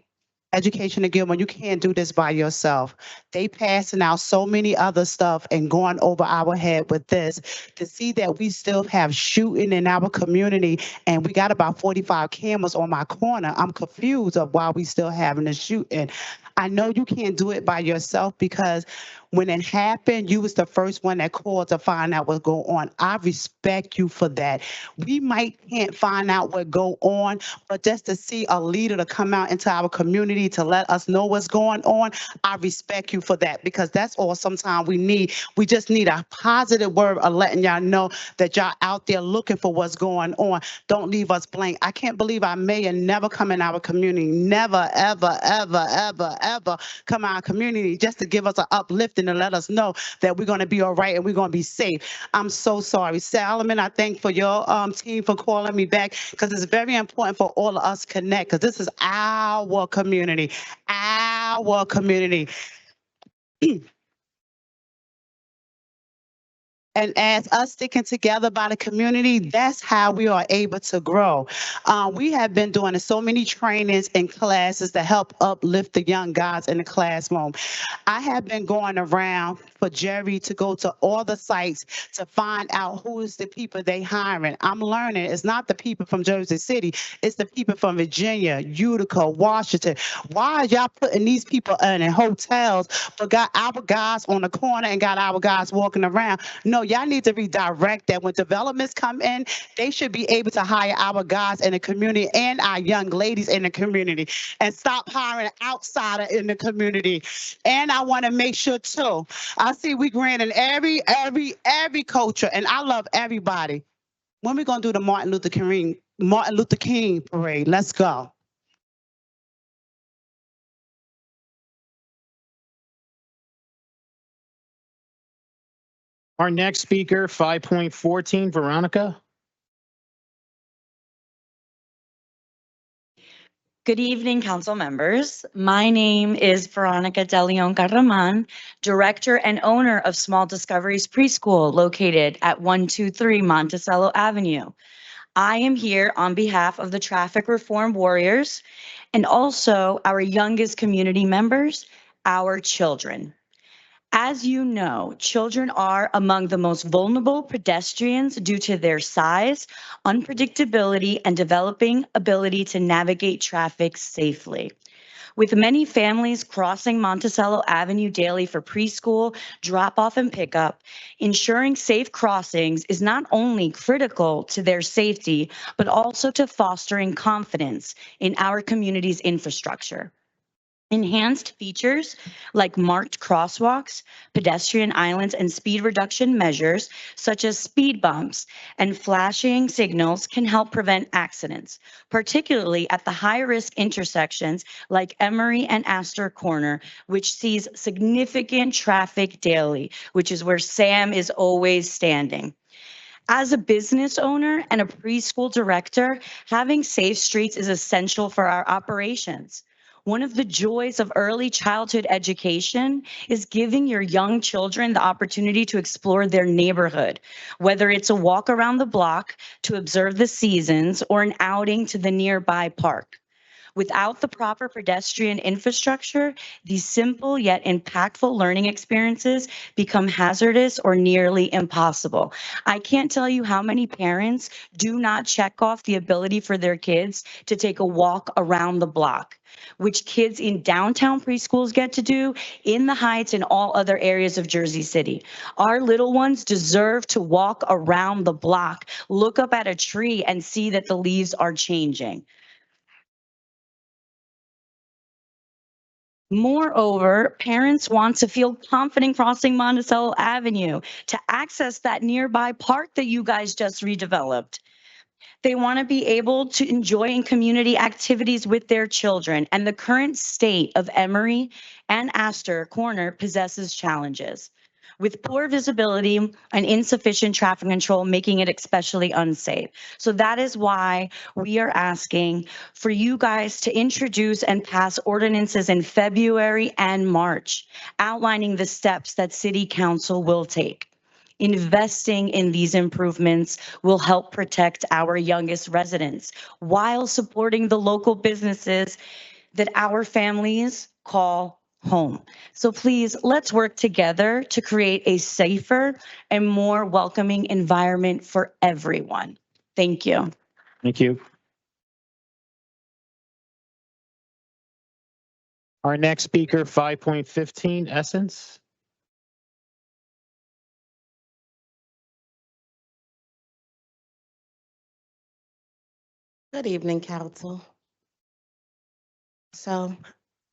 education again, when you can't do this by yourself. They passing out so many other stuff and going over our head with this. To see that we still have shooting in our community and we got about 45 cameras on my corner, I'm confused of why we still having the shooting. I know you can't do it by yourself because when it happened, you was the first one that called to find out what's going on. I respect you for that. We might can't find out what go on, but just to see a leader to come out into our community to let us know what's going on, I respect you for that because that's all sometimes we need. We just need a positive word of letting y'all know that y'all out there looking for what's going on. Don't leave us blank. I can't believe our mayor never come in our community. Never, ever, ever, ever, ever come in our community just to give us an uplifting and let us know that we're going to be all right and we're going to be safe. I'm so sorry. Solomon, I thank for your team for calling me back because it's very important for all of us to connect because this is our community, our community. And as us sticking together by the community, that's how we are able to grow. We have been doing so many trainings and classes to help uplift the young guys in the classroom. I have been going around for Jerry to go to all the sites to find out who is the people they hiring. I'm learning it's not the people from Jersey City, it's the people from Virginia, Utica, Washington. Why are y'all putting these people in hotels but got our guys on the corner and got our guys walking around? No, y'all need to redirect that. When developments come in, they should be able to hire our guys in the community and our young ladies in the community and stop hiring outsider in the community. And I want to make sure too, I see we granting every culture, and I love everybody. When we gonna do the Martin Luther King parade? Let's go. Our next speaker, 5.14, Veronica. Good evening, council members. My name is Veronica De Leon Carraman, director and owner of Small Discoveries Preschool located at 123 Monticello Avenue. I am here on behalf of the Traffic Reform Warriors and also our youngest community members, our children. As you know, children are among the most vulnerable pedestrians due to their size, unpredictability, and developing ability to navigate traffic safely. With many families crossing Monticello Avenue daily for preschool, drop-off, and pickup, ensuring safe crossings is not only critical to their safety, but also to fostering confidence in our community's infrastructure. Enhanced features like marked crosswalks, pedestrian islands, and speed reduction measures such as speed bumps and flashing signals can help prevent accidents, particularly at the high-risk intersections like Emory and Astor Corner, which sees significant traffic daily, which is where Sam is always standing. As a business owner and a preschool director, having safe streets is essential for our operations. One of the joys of early childhood education is giving your young children the opportunity to explore their neighborhood, whether it's a walk around the block to observe the seasons or an outing to the nearby park. Without the proper pedestrian infrastructure, these simple yet impactful learning experiences become hazardous or nearly impossible. I can't tell you how many parents do not check off the ability for their kids to take a walk around the block, which kids in downtown preschools get to do, in the Heights, and all other areas of Jersey City. Our little ones deserve to walk around the block, look up at a tree, and see that the leaves are changing. Moreover, parents want to feel confident crossing Monticello Avenue to access that nearby park that you guys just redeveloped. They want to be able to enjoy in community activities with their children, and the current state of Emory and Astor Corner possesses challenges, with poor visibility and insufficient traffic control, making it especially unsafe. So that is why we are asking for you guys to introduce and pass ordinances in February and March, outlining the steps that City Council will take. Investing in these improvements will help protect our youngest residents while supporting the local businesses that our families call home. So please, let's work together to create a safer and more welcoming environment for everyone. Thank you. Thank you. Our next speaker, 5.15, Essence. Good evening, Council. So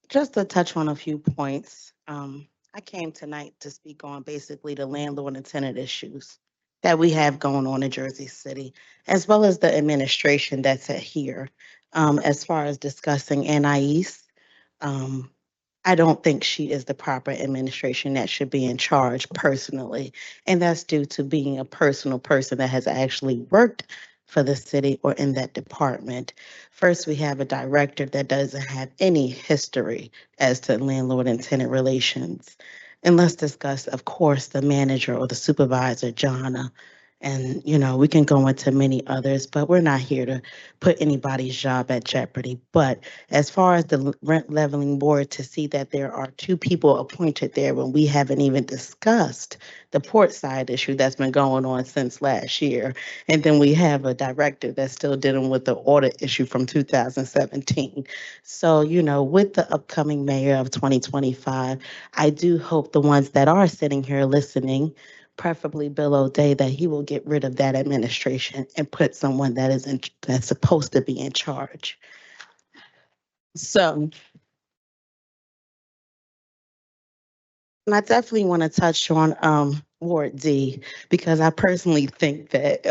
just to touch on a few points, I came tonight to speak on basically the landlord and tenant issues that we have going on in Jersey City, as well as the administration that's at here. As far as discussing Anais, I don't think she is the proper administration that should be in charge personally. And that's due to being a personal person that has actually worked for the city or in that department. First, we have a director that doesn't have any history as to landlord and tenant relations. And let's discuss, of course, the manager or the supervisor, Jonna. And, you know, we can go into many others, but we're not here to put anybody's job at jeopardy. But as far as the rent leveling board, to see that there are two people appointed there when we haven't even discussed the port side issue that's been going on since last year. And then we have a director that's still dealing with the audit issue from 2017. So, you know, with the upcoming mayor of 2025, I do hope the ones that are sitting here listening, preferably Bill O'Day, that he will get rid of that administration and put someone that is that's supposed to be in charge. So, and I definitely want to touch on Ward D, because I personally think that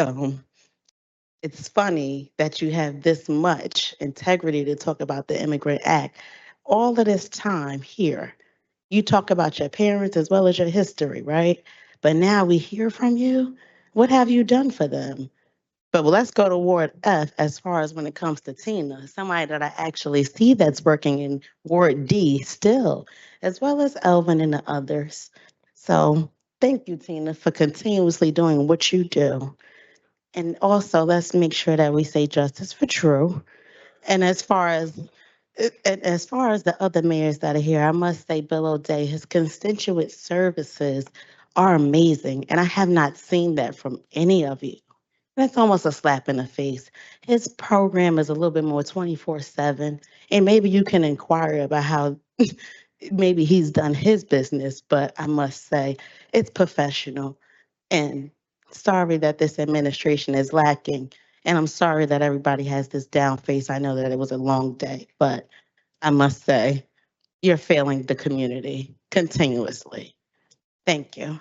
it's funny that you have this much integrity to talk about the Immigrant Act. All of this time here, you talk about your parents as well as your history, right? But now we hear from you. What have you done for them? But well, let's go to Ward F as far as when it comes to Tina, somebody that I actually see that's working in Ward D still, as well as Elvin and the others. So thank you, Tina, for continuously doing what you do. And also, let's make sure that we say justice for Drew. And as far as the other mayors that are here, I must say Bill O'Day, his constituent services are amazing. And I have not seen that from any of you. That's almost a slap in the face. His program is a little bit more 24/7. And maybe you can inquire about how maybe he's done his business, but I must say it's professional. And sorry that this administration is lacking. And I'm sorry that everybody has this down face. I know that it was a long day, but I must say you're failing the community continuously. Thank you.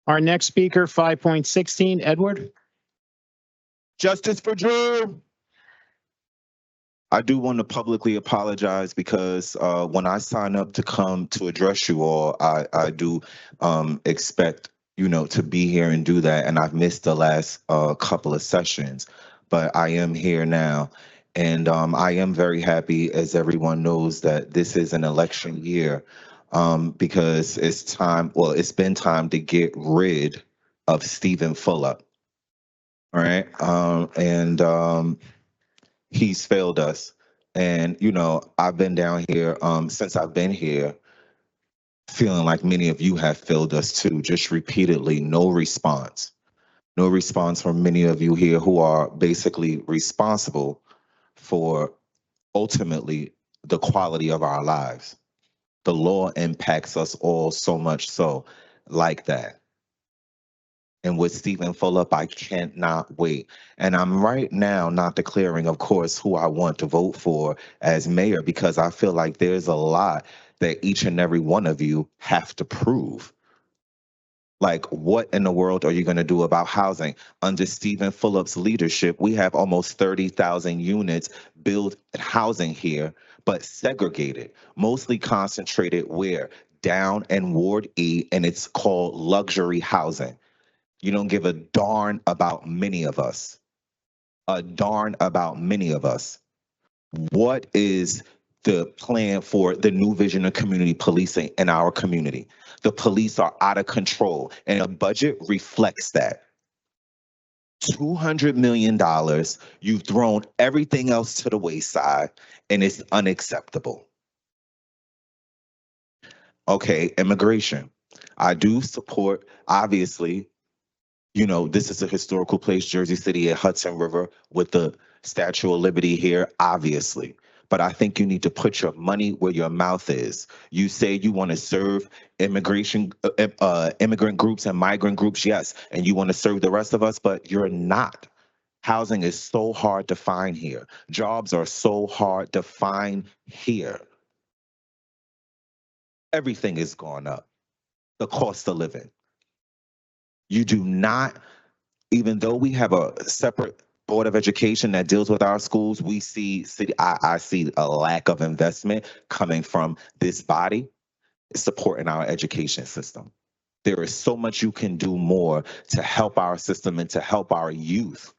Our next speaker, 5.16, Edward. Justice for Drew. I do want to publicly apologize because when I sign up to come to address you all, I do expect, you know, to be here and do that. And I've missed the last couple of sessions, but I am here now. And I am very happy, as everyone knows, that this is an election year because it's time, well, it's been time to get rid of Stephen Fuller. All right. He's failed us. And, you know, I've been down here since I've been here, feeling like many of you have failed us too, just repeatedly, no response. No response from many of you here who are basically responsible for ultimately the quality of our lives. The law impacts us all so much so like that. And with Stephen Fulop, I cannot wait. And I'm right now not declaring, of course, who I want to vote for as mayor, because I feel like there's a lot that each and every one of you have to prove. Like, what in the world are you going to do about housing? Under Stephen Fulop's leadership, we have almost 30,000 units built housing here, but segregated, mostly concentrated where? Down in Ward E, and it's called luxury housing. You don't give a darn about many of us. A darn about many of us. What is the plan for the new vision of community policing in our community. The police are out of control, and a budget reflects that. $200 million, you've thrown everything else to the wayside, and it's unacceptable. Okay, immigration. I do support, obviously, this is a historical place, Jersey City at Hudson River, with the Statue of Liberty here, obviously. But I think you need to put your money where your mouth is. You say you want to serve immigrant groups and migrant groups, yes, and you want to serve the rest of us, but you're not. Housing is so hard to find here. Jobs are so hard to find here. Everything is gone up. The cost of living. You do not, even though we have a separate Board of Education that deals with our schools, we see, I see a lack of investment coming from this body supporting our education system. There is so much you can do more to help our system and to help our youth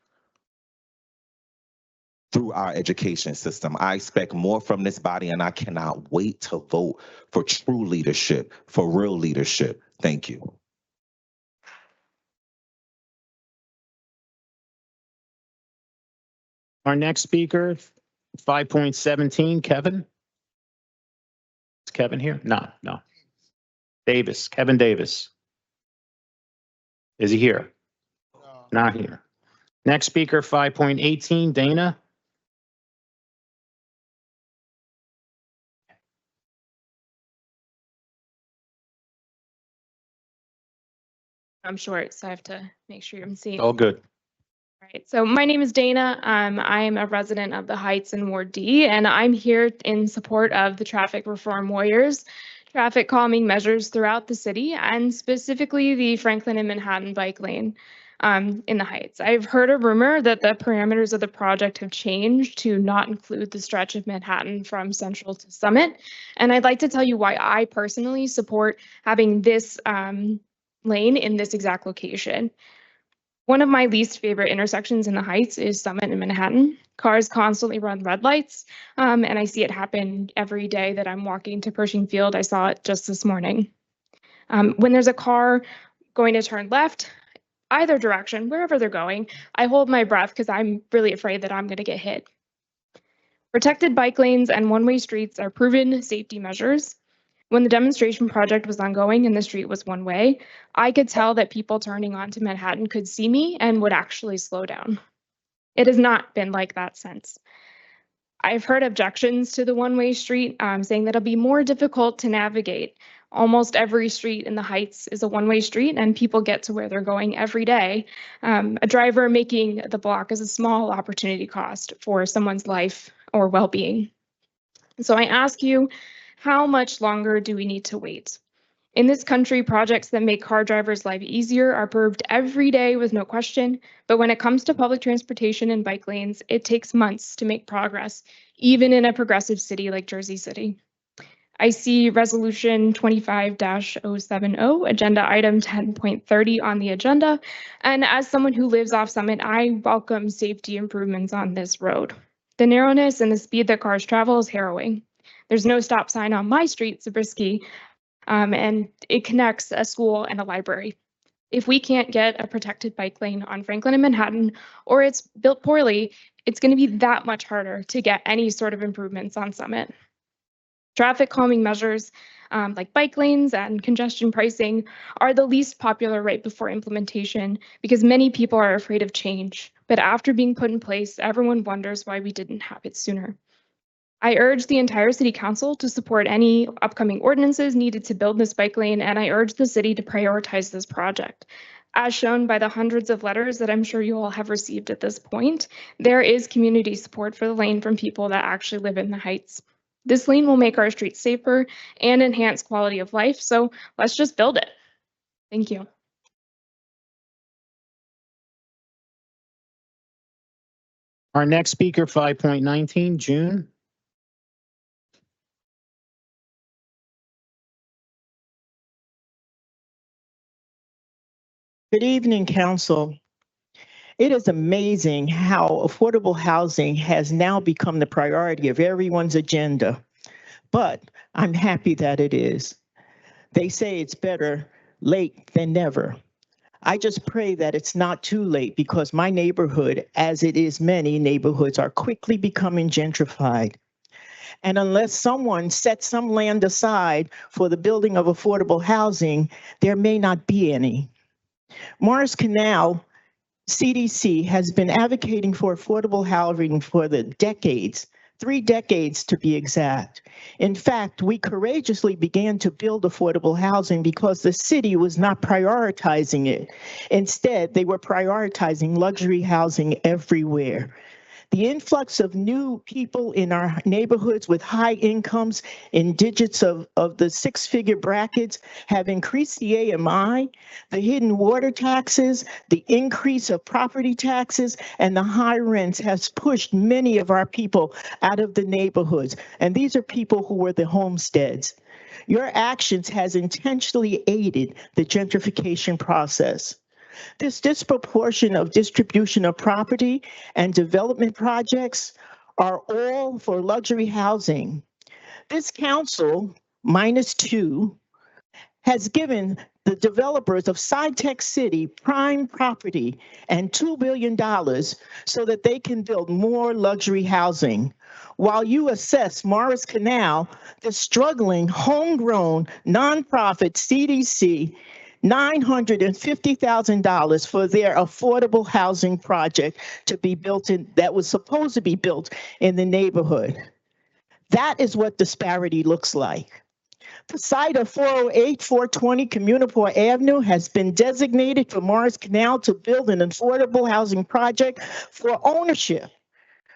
through our education system. I expect more from this body, and I cannot wait to vote for true leadership, for real leadership. Thank you. Our next speaker, 5.17, Kevin. Is Kevin here? No. Davis, Kevin Davis. Is he here? Not here. Next speaker, 5.18, Dana. I'm short, so I have to make sure I'm seen. All good. Right. So my name is Dana. I'm a resident of the Heights in Ward D, and I'm here in support of the Traffic Reform Warriors, traffic calming measures throughout the city, and specifically the Franklin and Manhattan bike lane in the Heights. I've heard a rumor that the parameters of the project have changed to not include the stretch of Manhattan from Central to Summit, and I'd like to tell you why I personally support having this lane in this exact location. One of my least favorite intersections in the Heights is Summit and Manhattan. Cars constantly run red lights, and I see it happen every day that I'm walking to Pershing Field. I saw it just this morning. When there's a car going to turn left, either direction, wherever they're going, I hold my breath because I'm really afraid that I'm going to get hit. Protected bike lanes and one-way streets are proven safety measures. When the demonstration project was ongoing and the street was one way, I could tell that people turning onto Manhattan could see me and would actually slow down. It has not been like that since. I've heard objections to the one-way street saying that it'll be more difficult to navigate. Almost every street in the Heights is a one-way street and people get to where they're going every day. A driver making the block is a small opportunity cost for someone's life or well-being. So I ask you, how much longer do we need to wait? In this country, projects that make car drivers' life easier are approved every day with no question, but when it comes to public transportation and bike lanes, it takes months to make progress, even in a progressive city like Jersey City. I see Resolution 25-070, Agenda Item 10.30 on the agenda, and as someone who lives off Summit, I welcome safety improvements on this road. The narrowness and the speed that cars travel is harrowing. There's no stop sign on my street, Zabriskie, and it connects a school and a library. If we can't get a protected bike lane on Franklin and Manhattan, or it's built poorly, it's going to be that much harder to get any sort of improvements on Summit. Traffic calming measures like bike lanes and congestion pricing are the least popular right before implementation because many people are afraid of change. But after being put in place, everyone wonders why we didn't have it sooner. I urge the entire City Council to support any upcoming ordinances needed to build this bike lane, and I urge the city to prioritize this project. As shown by the hundreds of letters that I'm sure you all have received at this point, there is community support for the lane from people that actually live in the Heights. This lane will make our streets safer and enhance quality of life, so let's just build it. Thank you. Our next speaker, 5.19, June. Good evening, Council. It is amazing how affordable housing has now become the priority of everyone's agenda. but I'm happy that it is. They say it's better late than never. I just pray that it's not too late because my neighborhood, as it is many neighborhoods, are quickly becoming gentrified. And unless someone sets some land aside for the building of affordable housing, there may not be any. Morris Canal CDC has been advocating for affordable housing for the decades, 3 decades to be exact. In fact, we courageously began to build affordable housing because the city was not prioritizing it. Instead, they were prioritizing luxury housing everywhere. The influx of new people in our neighborhoods with high incomes in digits of the 6-figure brackets have increased the AMI, the hidden water taxes, the increase of property taxes, and the high rents has pushed many of our people out of the neighborhoods. And these are people who were the homesteads. Your actions has intentionally aided the gentrification process. This disproportion of distribution of property and development projects are all for luxury housing. This council, -2, has given the developers of SciTech City prime property and $2 billion so that they can build more luxury housing. While you assess Morris Canal, the struggling, homegrown, nonprofit CDC, $950,000 for their affordable housing project to be built in, that was supposed to be built in the neighborhood. That is what disparity looks like. The site of 408, 420 Communipaw Avenue has been designated for Morris Canal to build an affordable housing project for ownership.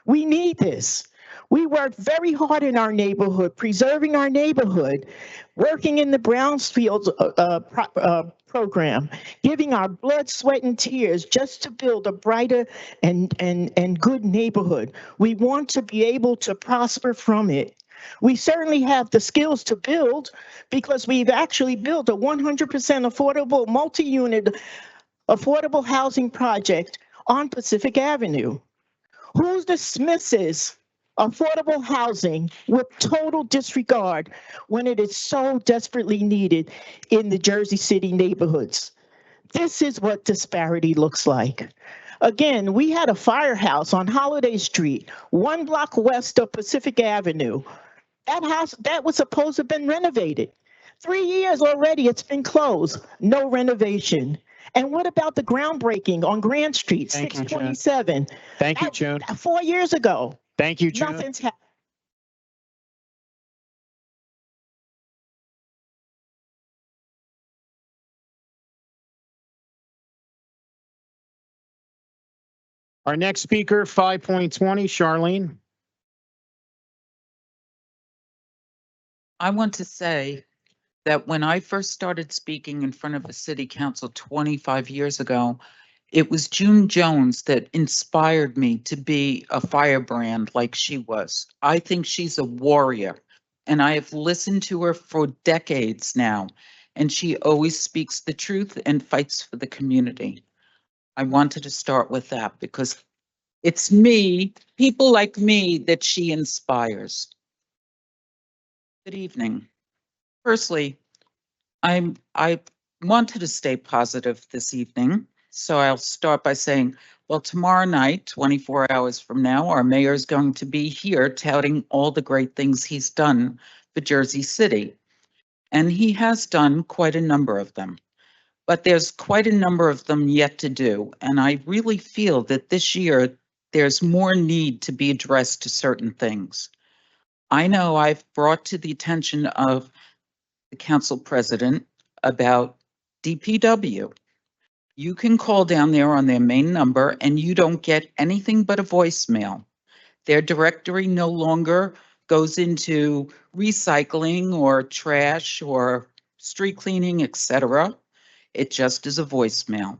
We need this. We worked very hard in our neighborhood, preserving our neighborhood, working in the Brownsfield program, giving our blood, sweat, and tears just to build a brighter and good neighborhood. We want to be able to prosper from it. We certainly have the skills to build because we've actually built a 100% affordable multi-unit affordable housing project on Pacific Avenue. Who dismisses affordable housing with total disregard when it is so desperately needed in the Jersey City neighborhoods? This is what disparity looks like. Again, we had a firehouse on Holiday Street, 1 block west of Pacific Avenue. That house, that was supposed to have been renovated. 3 years already, it's been closed, no renovation. And what about the groundbreaking on Grand Street, Thank you, June. 627? Thank you, June. 4 years ago. Thank you, June. Nothing's happened. Our next speaker, 5.20, Charlene. I want to say that when I first started speaking in front of the city council 25 years ago, it was June Jones that inspired me to be a firebrand like she was. I think she's a warrior, and I have listened to her for decades now, and she always speaks the truth and fights for the community. I wanted to start with that because it's me, people like me, that she inspires. Good evening. Firstly, I wanted to stay positive this evening, so I'll start by saying, well, tomorrow night, 24 hours from now, our mayor is going to be here touting all the great things he's done for Jersey City. And he has done quite a number of them, but there's quite a number of them yet to do. And I really feel that this year, there's more need to be addressed to certain things. I know I've brought to the attention of the council president about DPW. You can call down there on their main number and you don't get anything but a voicemail. Their directory no longer goes into recycling or trash or street cleaning, etc. It just is a voicemail.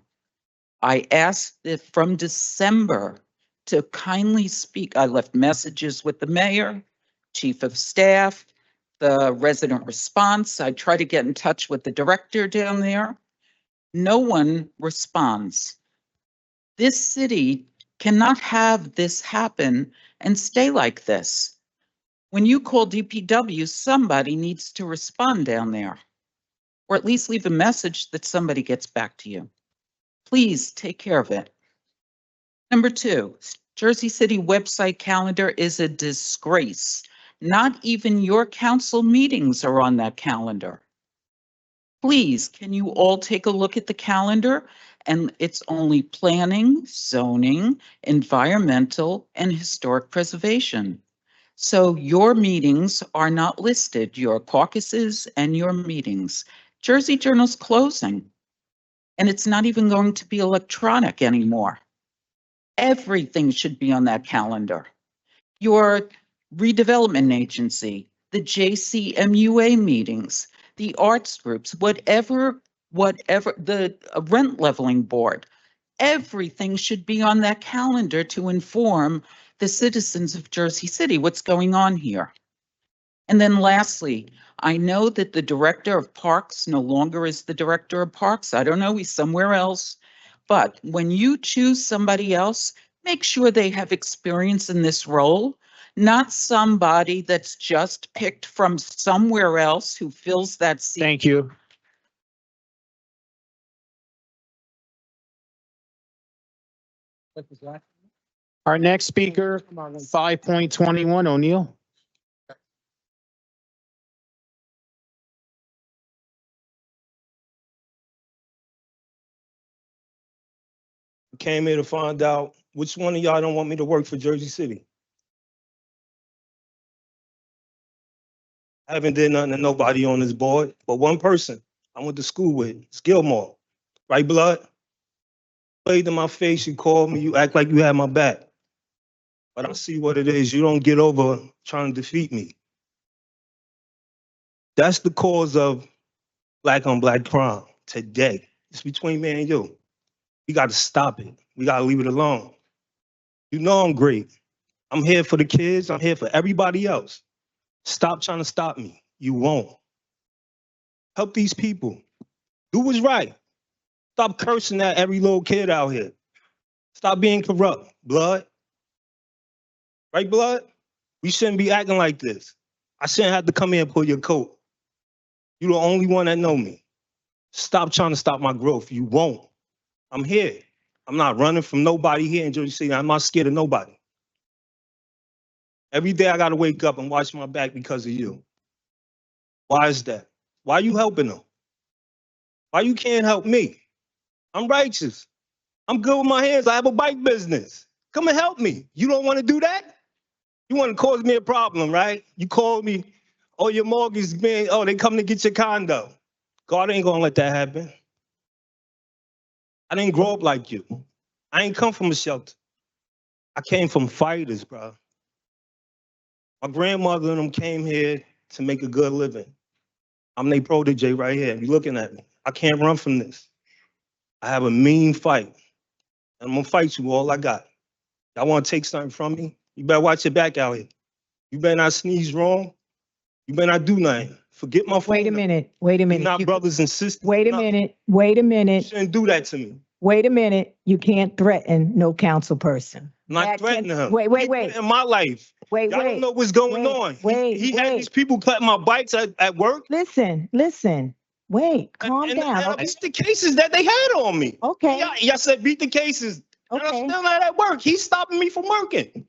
I asked if from December to kindly speak. I left messages with the mayor, chief of staff, the resident response. I try to get in touch with the director down there. No one responds. This city cannot have this happen and stay like this. When you call DPW, somebody needs to respond down there, or at least leave a message that somebody gets back to you. Please take care of it. Number 2, Jersey City website calendar is a disgrace. Not even your council meetings are on that calendar. Please, can you all take a look at the calendar? And it's only planning, zoning, environmental, and historic preservation. So your meetings are not listed, your caucuses and your meetings. Jersey Journal's closing, and it's not even going to be electronic anymore. Everything should be on that calendar. Your redevelopment agency, the JCMUA meetings, the arts groups, whatever, the rent leveling board, everything should be on that calendar to inform the citizens of Jersey City what's going on here. And then lastly, I know that the director of parks no longer is the director of parks. I don't know, he's somewhere else. But when you choose somebody else, make sure they have experience in this role, not somebody that's just picked from somewhere else who fills that seat. Thank you. Our next speaker, 5.21, O'Neill. Came here to find out which one of y'all don't want me to work for Jersey City. I haven't did nothing to nobody on this board, but one person I went to school with. It's Gilmore. Right, blood? Played in my face, you called me, you act like you had my back. But I see what it is. You don't get over trying to defeat me. That's the cause of black on black crime today. It's between me and you. We got to stop it. We got to leave it alone. You know I'm great. I'm here for the kids. I'm here for everybody else. Stop trying to stop me. You won't. Help these people. Do what's right. Stop cursing at every little kid out here. Stop being corrupt, blood. Right, blood? We shouldn't be acting like this. I shouldn't have to come here and pull your coat. You're the only one that know me. Stop trying to stop my growth. You won't. I'm here. I'm not running from nobody here in Jersey City. I'm not scared of nobody. Every day I gotta wake up and watch my back because of you. Why is that? Why you helping them? Why you can't help me? I'm righteous. I'm good with my hands. I have a bike business. Come and help me. You don't want to do that? You want to cause me a problem, right? You called me, oh, your mortgage, man, oh, they come to get your condo. God ain't gonna let that happen. I didn't grow up like you. I ain't come from a shelter. I came from fighters, bro. My grandmother and them came here to make a good living. I'm their protege right here. You looking at me. I can't run from this. I have a mean fight. And I'm gonna fight you all I got. Y'all wanna take something from me? You better watch your back out here. You better not sneeze wrong. You better not do nothing. Forget my phone. Wait a minute, wait a minute. We're not brothers and sisters. Wait a minute, wait a You minute, shouldn't do that to me. wait a minute. You can't threaten no council person. I'm not That threatening can- him. Wait, wait, wait. In my life. Wait, Y'all wait. don't know what's going on. He had these people cutting my bikes at work. Listen, wait, calm down. And I beat the cases that they had on me. Okay. Y'all said beat the cases. And I'm still not at work. He's stopping me from working.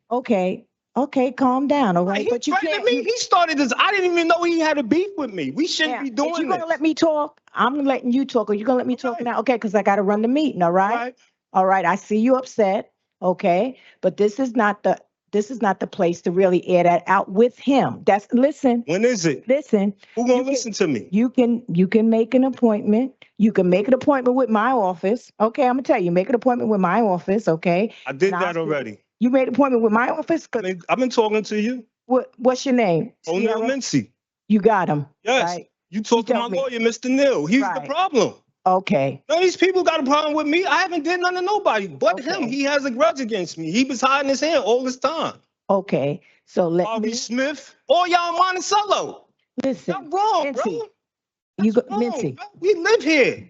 Okay, calm down, all right? He But you threatened can't. me. He started this. I didn't even know he had a beef with me. We shouldn't be If doing you're this. gonna let me talk, I'm letting you talk, or you're gonna let me talk now? Okay, because I gotta run the meeting, all right? All right, I see you upset, okay? But this is not the place to really air that out with him. Listen. When is it? Listen. Who gonna listen to me? You can make an appointment. You can make an appointment with my office. Okay, I'm gonna tell you, make an appointment with my office, okay? I did that already. You made an appointment with my office? I've been talking to you. What's your name? O'Neill Sierra? Mincy. You got him. Yes. Right? You talked to my lawyer, Mr. Neal. He's the problem. Okay. None of these people got a problem with me. I haven't did nothing to nobody but him. He has a grudge against me. He was hiding his hand all this time. Okay. So let Harvey Smith, all y'all Monticello. Listen. Y'all wrong, bro. Mincy. Mincy. We live here.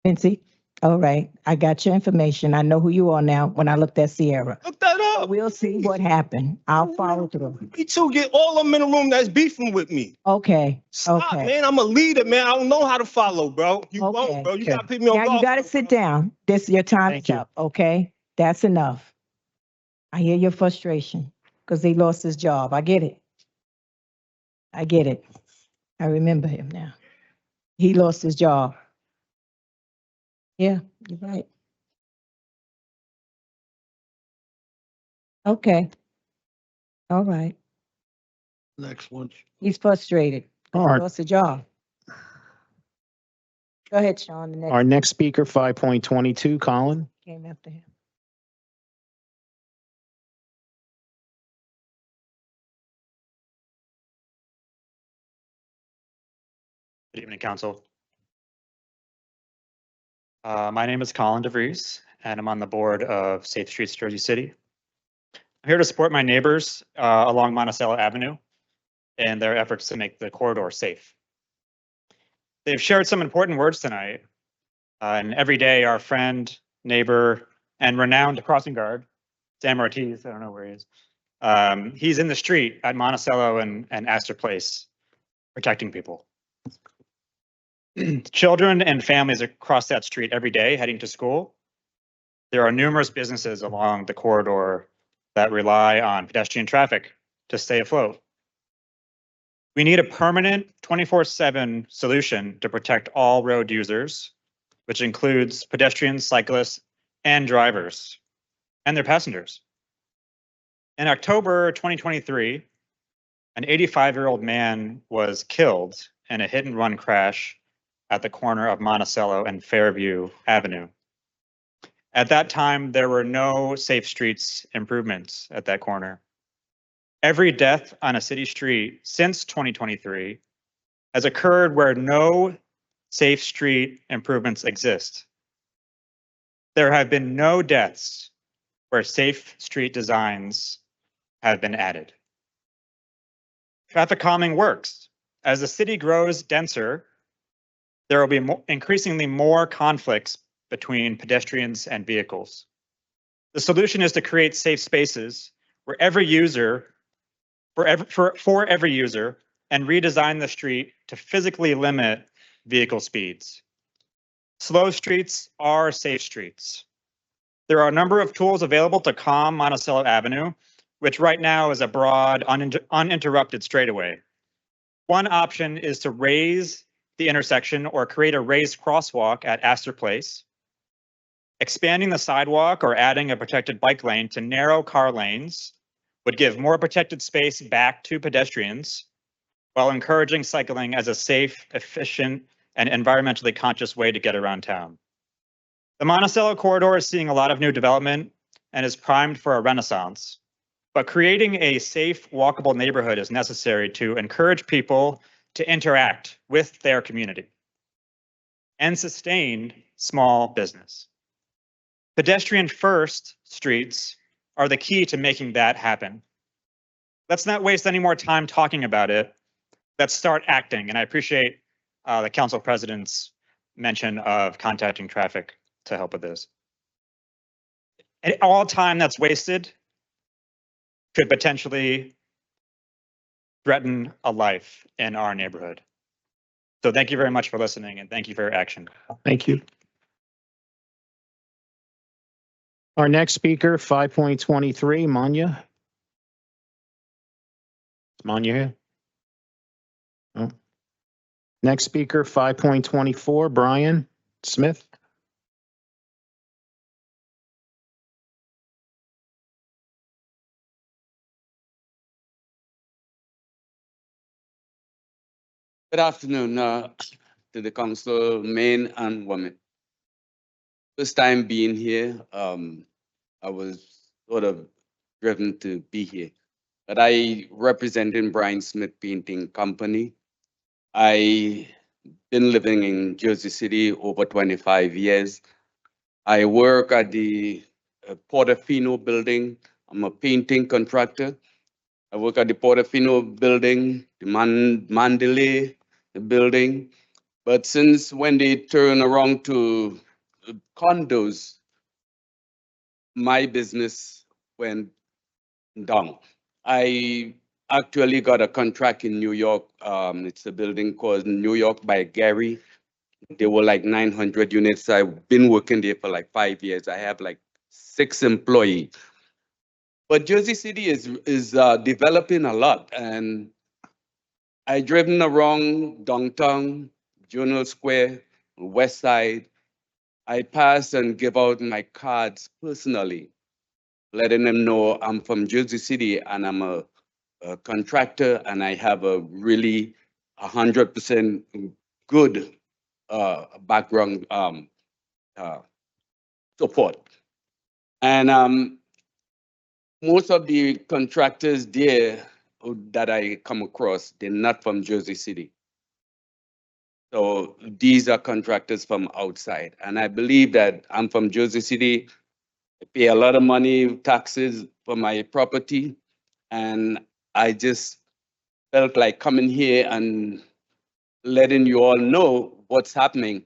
Mincy, All right, I got your information. I know who you are now when I looked at Sierra. Look that up. We'll see what happened. I'll follow through. Me too. Get all of them in the room that's beefing with me. Okay, Stop, okay. man. I'm a leader, man. I don't know how to follow, bro. You Okay, won't, bro. You okay. gotta pick me on Now you golf. gotta sit down. This, your time Thank is you. up, okay? That's enough. I hear your frustration because he lost his job. I get it. I get it. I remember him now. He lost his job. Yeah, you're right. Okay. All right. Next one. He's frustrated. He All right. lost a job. Go ahead, Sean. The Our next next speaker, 5.22, Colin. came after him. Good evening, Council. My name is Colin DeVries, and I'm on the board of Safe Streets Jersey City. I'm here to support my neighbors along Monticello Avenue in their efforts to make the corridor safe. They've shared some important words tonight, and every day our friend, neighbor, and renowned crossing guard, Sam Ortiz, I don't know where he is, he's in the street at Monticello and Astor Place, protecting people. Children and families across that street every day heading to school. There are numerous businesses along the corridor that rely on pedestrian traffic to stay afloat. We need a permanent 24/7 solution to protect all road users, which includes pedestrians, cyclists, and drivers, and their passengers. In October 2023, an 85-year-old man was killed in a hit and run crash at the corner of Monticello and Fairview Avenue. At that time, there were no safe streets improvements at that corner. Every death on a city street since 2023 has occurred where no safe street improvements exist. There have been no deaths where safe street designs have been added. Traffic calming works. As the city grows denser, there will be increasingly more conflicts between pedestrians and vehicles. The solution is to create safe spaces where every user, for every user, and redesign the street to physically limit vehicle speeds. Slow streets are safe streets. There are a number of tools available to calm Monticello Avenue, which right now is a broad, uninterrupted straightaway. One option is to raise the intersection or create a raised crosswalk at Astor Place. Expanding the sidewalk or adding a protected bike lane to narrow car lanes would give more protected space back to pedestrians while encouraging cycling as a safe, efficient, and environmentally conscious way to get around town. The Monticello corridor is seeing a lot of new development and is primed for a renaissance, but creating a safe, walkable neighborhood is necessary to encourage people to interact with their community and sustain small business. Pedestrian-first streets are the key to making that happen. Let's not waste any more time talking about it. Let's start acting, and I appreciate the council president's mention of contacting traffic to help with this. And all time that's wasted could potentially threaten a life in our neighborhood. So thank you very much for listening, and thank you for your action. Thank you. Our next speaker, 5.23, Manya. Manya here? No. Next speaker, 5.24, Brian Smith. Good afternoon to the council, men and women. First time being here, I was sort of driven to be here. But I representing Brian Smith Painting Company. I been living in Jersey City over 25 years. I work at the Portofino building. I'm a painting contractor. I work at the Portofino building, the Mandalay, the building. But since when they turn around to condos, my business went down. I actually got a contract in New York. It's a building called New York by Gary. There were like 900 units. I've been working there for like 5 years. I have like 6 employees. But Jersey City is developing a lot, and I driven around downtown, Journal Square, West Side. I pass and give out my cards personally, letting them know I'm from Jersey City and I'm a contractor, and I have a really 100% good background support. And most of the contractors there that I come across, they're not from Jersey City. So these are contractors from outside. And I believe that I'm from Jersey City. I pay a lot of money, taxes for my property. And I just felt like coming here and letting you all know what's happening.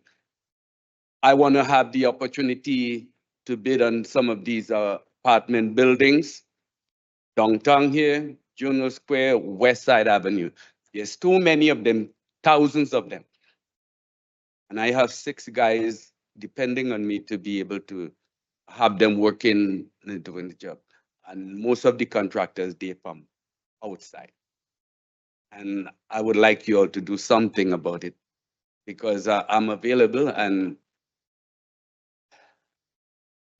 I want to have the opportunity to bid on some of these apartment buildings downtown here, Juno Square, West Side Avenue. There's too many of them, thousands of them. And I have 6 guys depending on me to be able to have them working and doing the job. And most of the contractors, they're from outside. And I would like you all to do something about it, because I'm available, and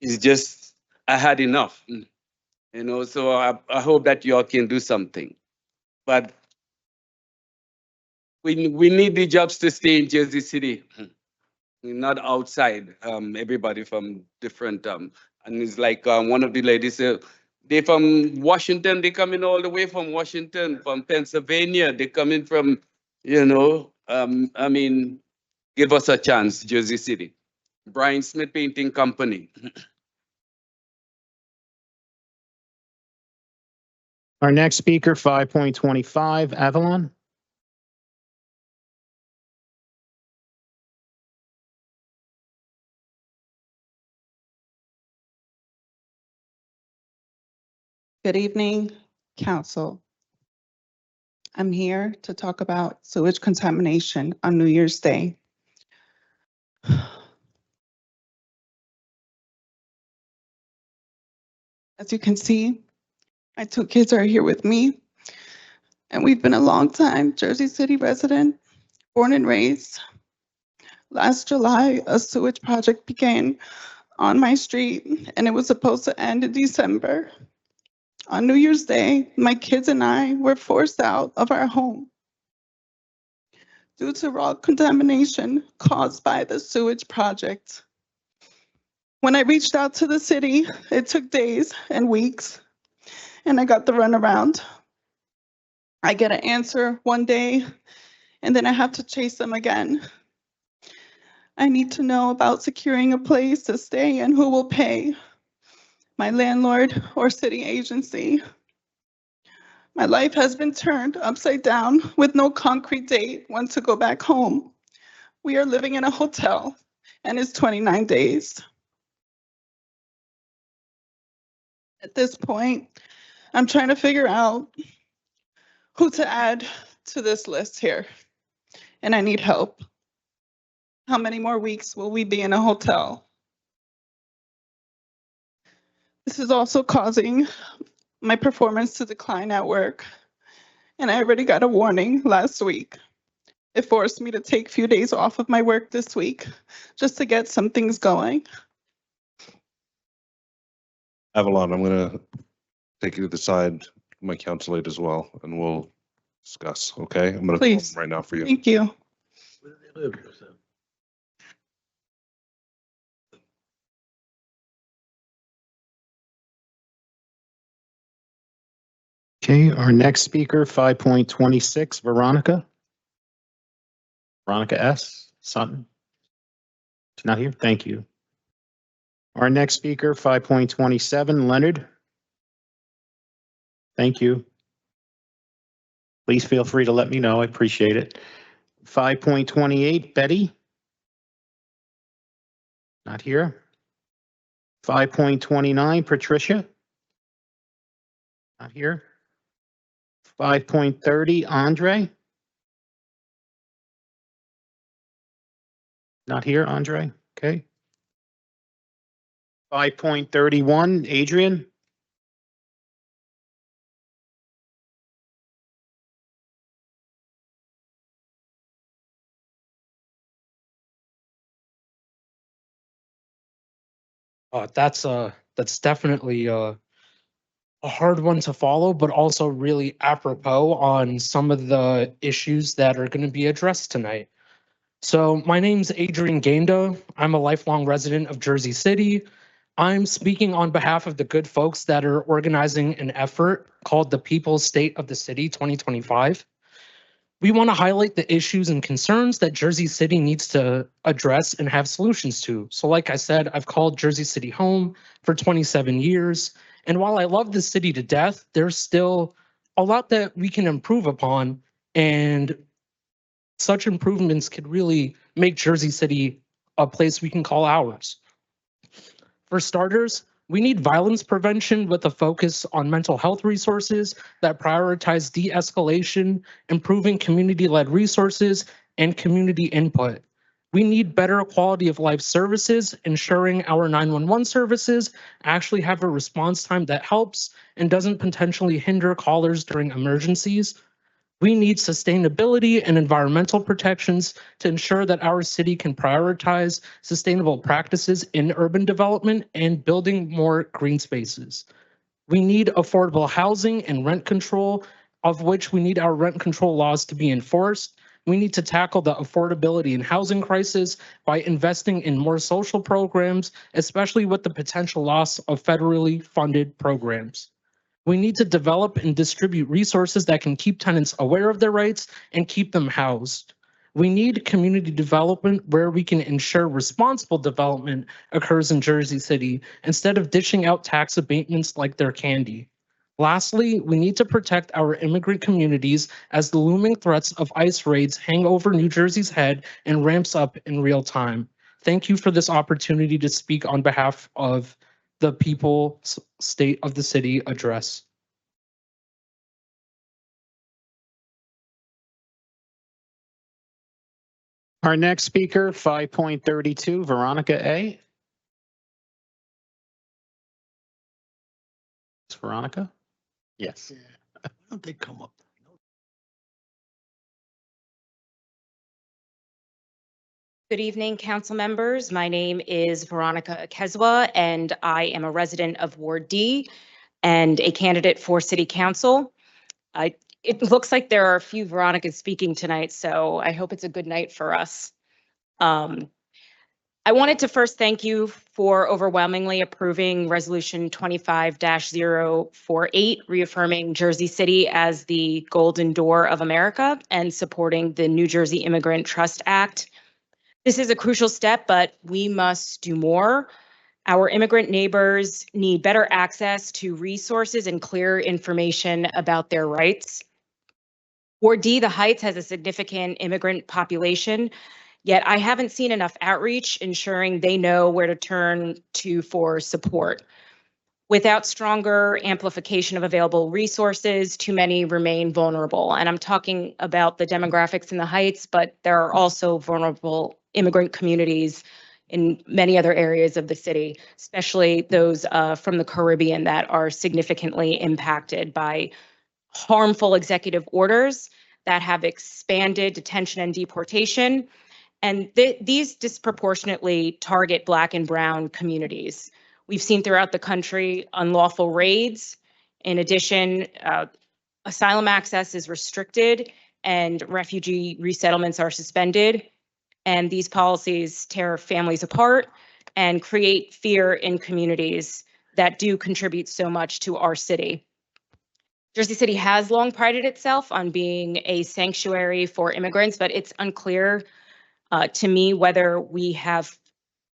it's just, I had enough, so I hope that you all can do something. But we need the jobs to stay in Jersey City, not outside. Everybody from different, and it's like one of the ladies said, they from Washington, they coming all the way from Washington, from Pennsylvania, they coming from, I mean, give us a chance, Jersey City. Brian Smith Painting Company. Our next speaker, 5.25, Avalon. Good evening, Council. I'm here to talk about sewage contamination on New Year's Day. As you can see, my 2 kids are here with me, and we've been a long time Jersey City resident, born and raised. Last July, a sewage project began on my street, and it was supposed to end in December. On New Year's Day, my kids and I were forced out of our home due to raw contamination caused by the sewage project. When I reached out to the city, it took days and weeks, and I got the runaround. I get an answer one day, and then I have to chase them again. I need to know about securing a place to stay and who will pay. My landlord or city agency. My life has been turned upside down with no concrete date when to go back home. We are living in a hotel, and it's 29 days. At this point, I'm trying to figure out who to add to this list here, and I need help. How many more weeks will we be in a hotel? This is also causing my performance to decline at work, and I already got a warning last week. It forced me to take a few days off of my work this week just to get some things going. Avalon, I'm gonna take you to the side, my council aide as well, and we'll discuss, okay? I'm gonna call Please. them right now for you. Thank you. Okay, our next speaker, 5.26, Veronica. Veronica S. Sutton. She's not here. Thank you. Our next speaker, 5.27, Leonard. Thank you. Please feel free to let me know. I appreciate it. 5.28, Betty. Not here. 5.29, Patricia. Not here. 5.30, Andre. Not here, Andre. Okay. 5.31, Adrian. That's definitely a hard one to follow, but also really apropos on some of the issues that are going to be addressed tonight. So my name's Adrian Gainda. I'm a lifelong resident of Jersey City. I'm speaking on behalf of the good folks that are organizing an effort called the People's State of the City 2025. We want to highlight the issues and concerns that Jersey City needs to address and have solutions to. So like I said, I've called Jersey City home for 27 years. And while I love the city to death, there's still a lot that we can improve upon. And such improvements could really make Jersey City a place we can call ours. For starters, we need violence prevention with a focus on mental health resources that prioritize de-escalation, improving community-led resources, and community input. We need better quality of life services, ensuring our 911 services actually have a response time that helps and doesn't potentially hinder callers during emergencies. We need sustainability and environmental protections to ensure that our city can prioritize sustainable practices in urban development and building more green spaces. We need affordable housing and rent control, of which we need our rent control laws to be enforced. We need to tackle the affordability and housing crisis by investing in more social programs, especially with the potential loss of federally funded programs. We need to develop and distribute resources that can keep tenants aware of their rights and keep them housed. We need community development where we can ensure responsible development occurs in Jersey City instead of dishing out tax abatements like they're candy. Lastly, we need to protect our immigrant communities as the looming threats of ICE raids hang over New Jersey's head and ramps up in real time. Thank you for this opportunity to speak on behalf of the People's State of the City address. Our next speaker, 5.32, Veronica A. Is Veronica? Yes. Why don't they come up? Good evening, council members. My name is Veronica Akezwa, and I am a resident of Ward D and a candidate for city council. It looks like there are a few Veronicas speaking tonight, so I hope it's a good night for us. I wanted to first thank you for overwhelmingly approving Resolution 25-048, reaffirming Jersey City as the golden door of America and supporting the New Jersey Immigrant Trust Act. This is a crucial step, but we must do more. Our immigrant neighbors need better access to resources and clear information about their rights. Ward D, the Heights, has a significant immigrant population, yet I haven't seen enough outreach ensuring they know where to turn to for support. Without stronger amplification of available resources, too many remain vulnerable. And I'm talking about the demographics in the Heights, but there are also vulnerable immigrant communities in many other areas of the city, especially those from the Caribbean that are significantly impacted by harmful executive orders that have expanded detention and deportation. And these disproportionately target Black and Brown communities. We've seen throughout the country unlawful raids. In addition, asylum access is restricted and refugee resettlements are suspended. And these policies tear families apart and create fear in communities that do contribute so much to our city. Jersey City has long prided itself on being a sanctuary for immigrants, but it's unclear to me whether we have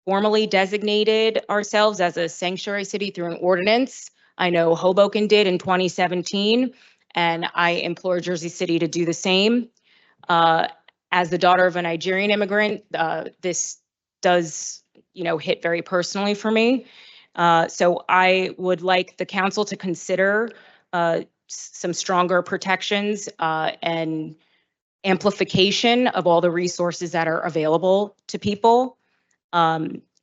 formally designated ourselves as a sanctuary city through an ordinance. I know Hoboken did in 2017, and I implore Jersey City to do the same. As the daughter of a Nigerian immigrant, this does, hit very personally for me. So I would like the council to consider some stronger protections and amplification of all the resources that are available to people.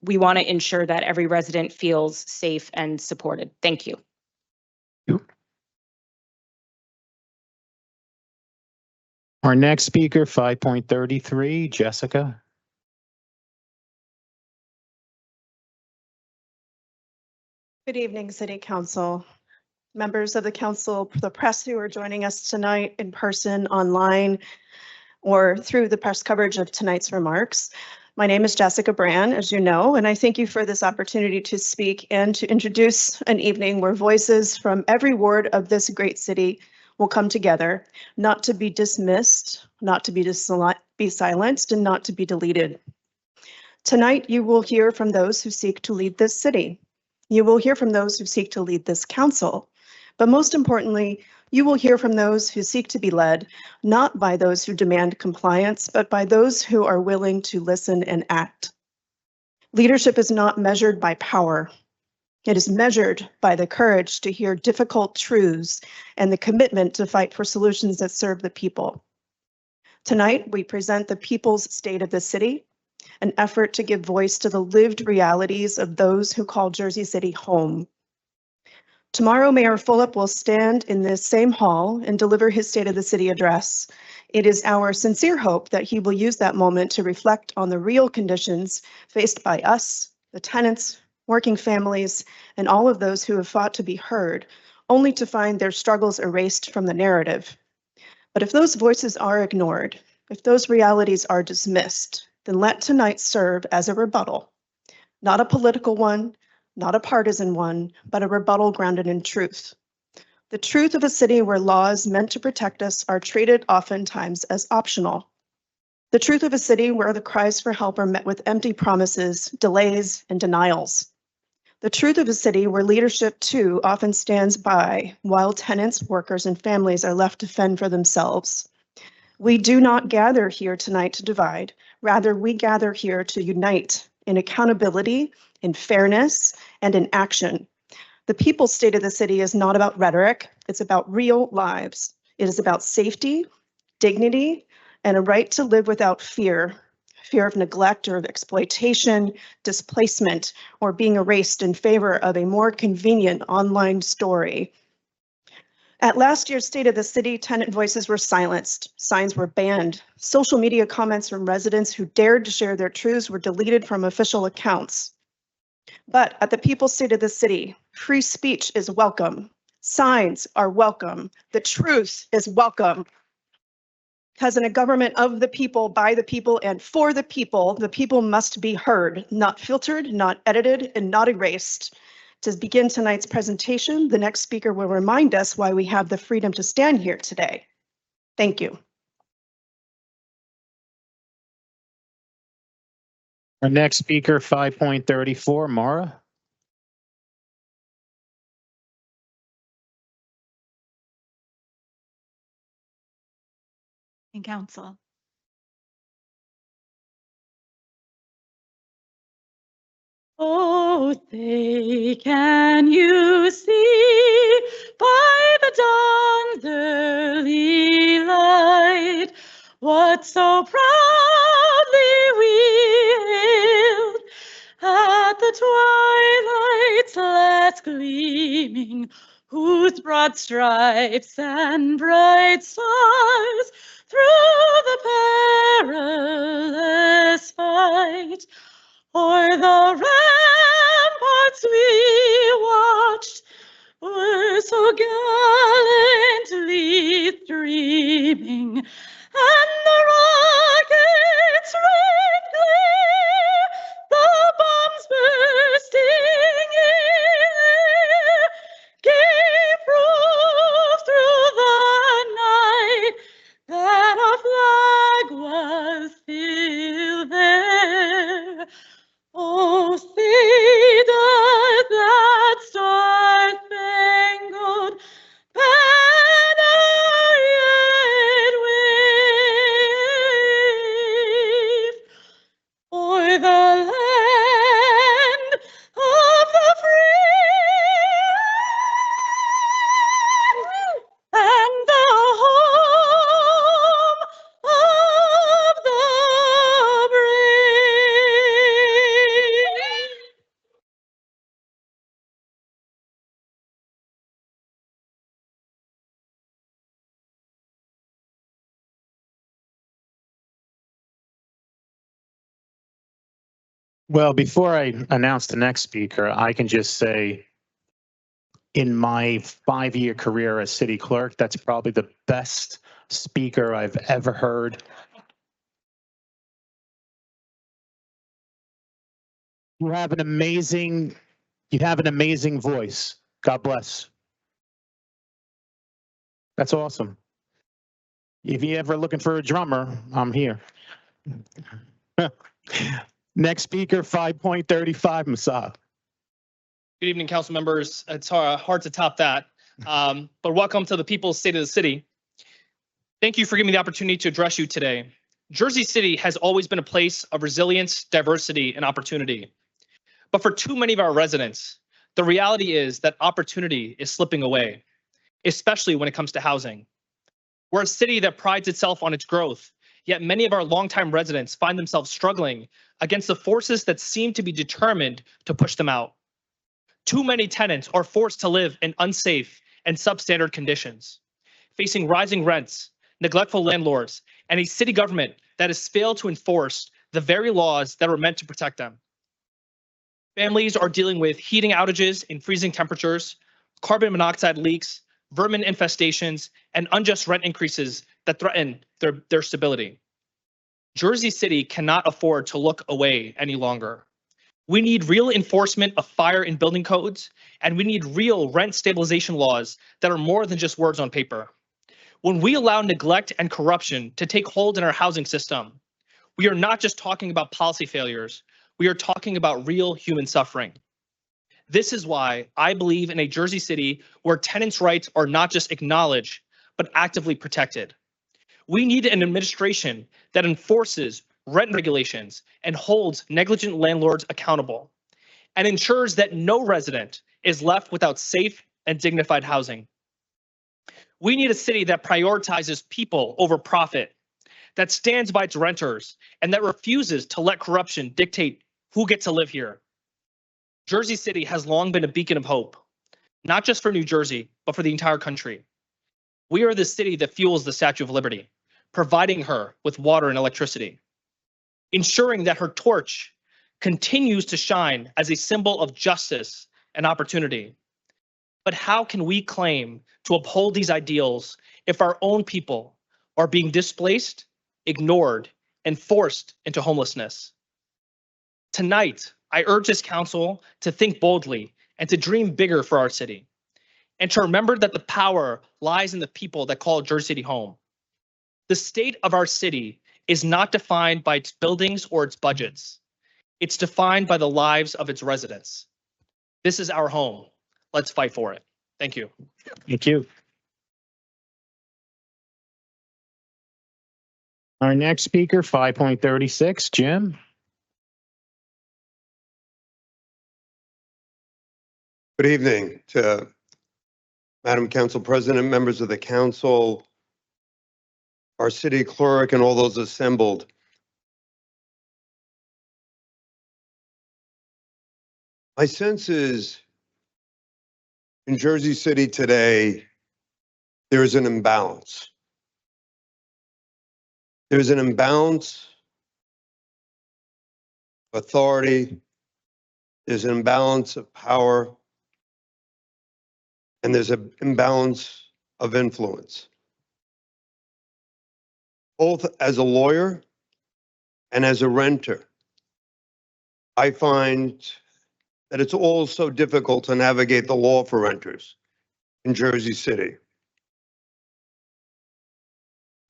We want to ensure that every resident feels safe and supported. Thank you. Our next speaker, 5.33, Jessica. Good evening, City Council. Members of the council, the press who are joining us tonight in person, online, or through the press coverage of tonight's remarks. My name is Jessica Brand, as you know, and I thank you for this opportunity to speak and to introduce an evening where voices from every ward of this great city will come together, not to be dismissed, not to be silenced, and not to be deleted. Tonight, you will hear from those who seek to lead this city. You will hear from those who seek to lead this council. But most importantly, you will hear from those who seek to be led, not by those who demand compliance, but by those who are willing to listen and act. Leadership is not measured by power. It is measured by the courage to hear difficult truths and the commitment to fight for solutions that serve the people. Tonight, we present the People's State of the City, an effort to give voice to the lived realities of those who call Jersey City home. Tomorrow, Mayor Fulop will stand in this same hall and deliver his State of the City address. It is our sincere hope that he will use that moment to reflect on the real conditions faced by us, the tenants, working families, and all of those who have fought to be heard, only to find their struggles erased from the narrative. But if those voices are ignored, if those realities are dismissed, then let tonight serve as a rebuttal, not a political one, not a partisan one, but a rebuttal grounded in truth. The truth of a city where laws meant to protect us are treated oftentimes as optional. The truth of a city where the cries for help are met with empty promises, delays, and denials. The truth of a city where leadership too often stands by while tenants, workers, and families are left to fend for themselves. We do not gather here tonight to divide. Rather, we gather here to unite in accountability, in fairness, and in action. The People's State of the City is not about rhetoric, it's about real lives. It is about safety, dignity, and a right to live without fear. Fear of neglect or of exploitation, displacement, or being erased in favor of a more convenient online story. At last year's State of the City, tenant voices were silenced, signs were banned, social media comments from residents who dared to share their truths were deleted from official accounts. But at the People's State of the City, free speech is welcome, signs are welcome, the truth is welcome. Because in a government of the people, by the people, and for the people must be heard, not filtered, not edited, and not erased. To begin tonight's presentation, the next speaker will remind us why we have the freedom to stand here today. Thank you. Our next speaker, 5.34, Mara. In council. Oh, say, can you see by the dawn's early light what so proudly we hailed at the twilight's last gleaming, whose broad stripes and bright stars through the perilous fight o'er the ramparts we watched were so gallantly streaming, and the rockets rained clear, the bombs bursting in air gave proof through the night that our flag was still there. Oh, say does that star Well, before I announce the next speaker, I can just say, in my 5-year career as city clerk, that's probably the best speaker I've ever heard. You have an amazing voice. God bless. That's awesome. If you're ever looking for a drummer, I'm here. Next speaker, 5.35, Masa. Good evening, council members. It's hard to top that. But welcome to the People's State of the City. Thank you for giving me the opportunity to address you today. Jersey City has always been a place of resilience, diversity, and opportunity. But for too many of our residents, the reality is that opportunity is slipping away, especially when it comes to housing. We're a city that prides itself on its growth, yet many of our longtime residents find themselves struggling against the forces that seem to be determined to push them out. Too many tenants are forced to live in unsafe and substandard conditions, facing rising rents, neglectful landlords, and a city government that has failed to enforce the very laws that were meant to protect them. Families are dealing with heating outages in freezing temperatures, carbon monoxide leaks, vermin infestations, and unjust rent increases that threaten their stability. Jersey City cannot afford to look away any longer. We need real enforcement of fire and building codes, and we need real rent stabilization laws that are more than just words on paper. When we allow neglect and corruption to take hold in our housing system, we are not just talking about policy failures, we are talking about real human suffering. This is why I believe in a Jersey City where tenants' rights are not just acknowledged, but actively protected. We need an administration that enforces rent regulations and holds negligent landlords accountable, and ensures that no resident is left without safe and dignified housing. We need a city that prioritizes people over profit, that stands by its renters, and that refuses to let corruption dictate who gets to live here. Jersey City has long been a beacon of hope, not just for New Jersey, but for the entire country. We are the city that fuels the Statue of Liberty, providing her with water and electricity, ensuring that her torch continues to shine as a symbol of justice and opportunity. But how can we claim to uphold these ideals if our own people are being displaced, ignored, and forced into homelessness? Tonight, I urge this council to think boldly and to dream bigger for our city, and to remember that the power lies in the people that call Jersey City home. The state of our city is not defined by its buildings or its budgets. It's defined by the lives of its residents. This is our home. Let's fight for it. Thank you. Thank you. Our next speaker, 5.36, Jim. Good evening to Madam Council President, members of the council, our city clerk, and all those assembled. My sense is in Jersey City today, there is an imbalance. There's an imbalance of authority, there's an imbalance of power, and there's an imbalance of influence. Both as a lawyer and as a renter, I find that it's all so difficult to navigate the law for renters in Jersey City.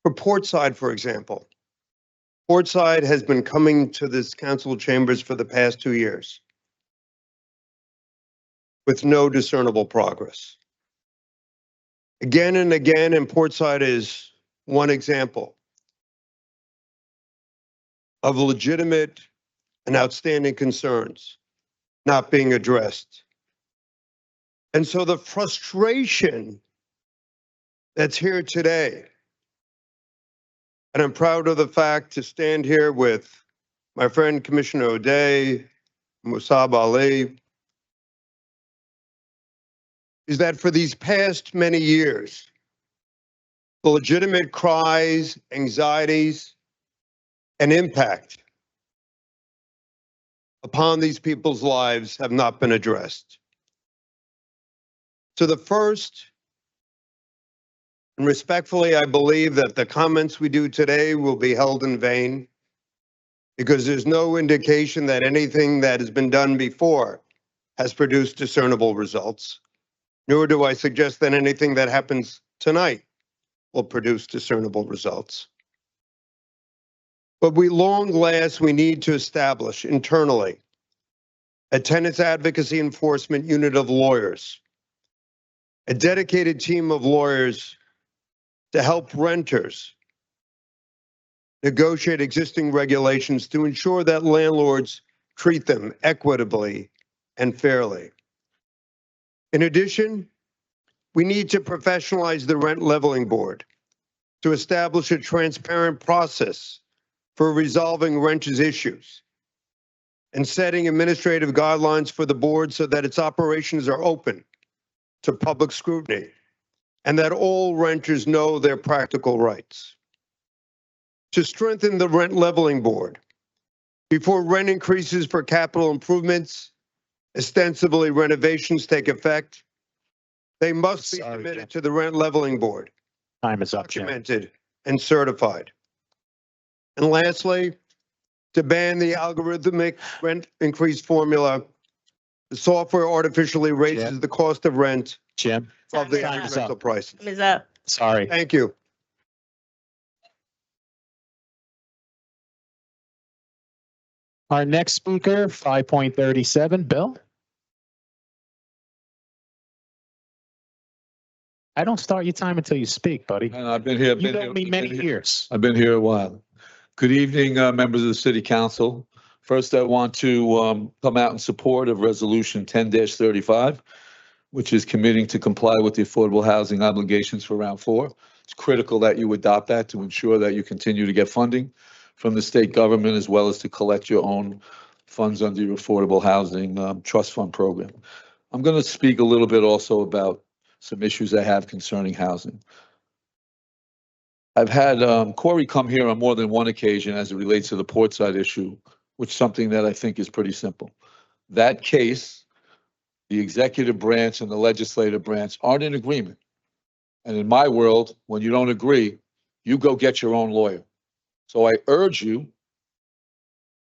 For Portside, for example, Portside has been coming to this council chambers for the past 2 years with no discernible progress. Again and again, and Portside is one example of legitimate and outstanding concerns not being addressed. And so the frustration that's here today, and I'm proud of the fact to stand here with my friend Commissioner O'Day, Musab Ali, is that for these past many years, the legitimate cries, anxieties, and impact upon these people's lives have not been addressed. So the first, and respectfully, I believe that the comments we do today will be held in vain because there's no indication that anything that has been done before has produced discernible results, nor do I suggest that anything that happens tonight will produce discernible results. But we need to establish internally a tenants advocacy enforcement unit of lawyers, a dedicated team of lawyers to help renters negotiate existing regulations to ensure that landlords treat them equitably and fairly. In addition, we need to professionalize the Rent Leveling Board to establish a transparent process for resolving renters' issues and setting administrative guidelines for the board so that its operations are open to public scrutiny and that all renters know their practical rights. To strengthen the Rent Leveling Board, before rent increases for capital improvements, ostensibly renovations, take effect, they must be submitted to the Rent Leveling Board, Time is up, Jim. documented and certified. And lastly, to ban the algorithmic rent increase formula. The software artificially raises the cost of rent Jim, above the Time average is up. rental prices. Is that? Sorry. Thank you. Our next speaker, 5.37, Bill. I don't start your time until you speak, buddy. And I've been here. You know me many years. I've been here a while. Good evening, members of the City Council. First, I want to come out in support of Resolution 10-35, which is committing to comply with the affordable housing obligations for Round 4. It's critical that you adopt that to ensure that you continue to get funding from the state government as well as to collect your own funds under your affordable housing trust fund program. I'm going to speak a little bit also about some issues I have concerning housing. I've had Corey come here on more than one occasion as it relates to the Portside issue, which is something that I think is pretty simple. That case, the executive branch and the legislative branch aren't in agreement. And in my world, when you don't agree, you go get your own lawyer. So I urge you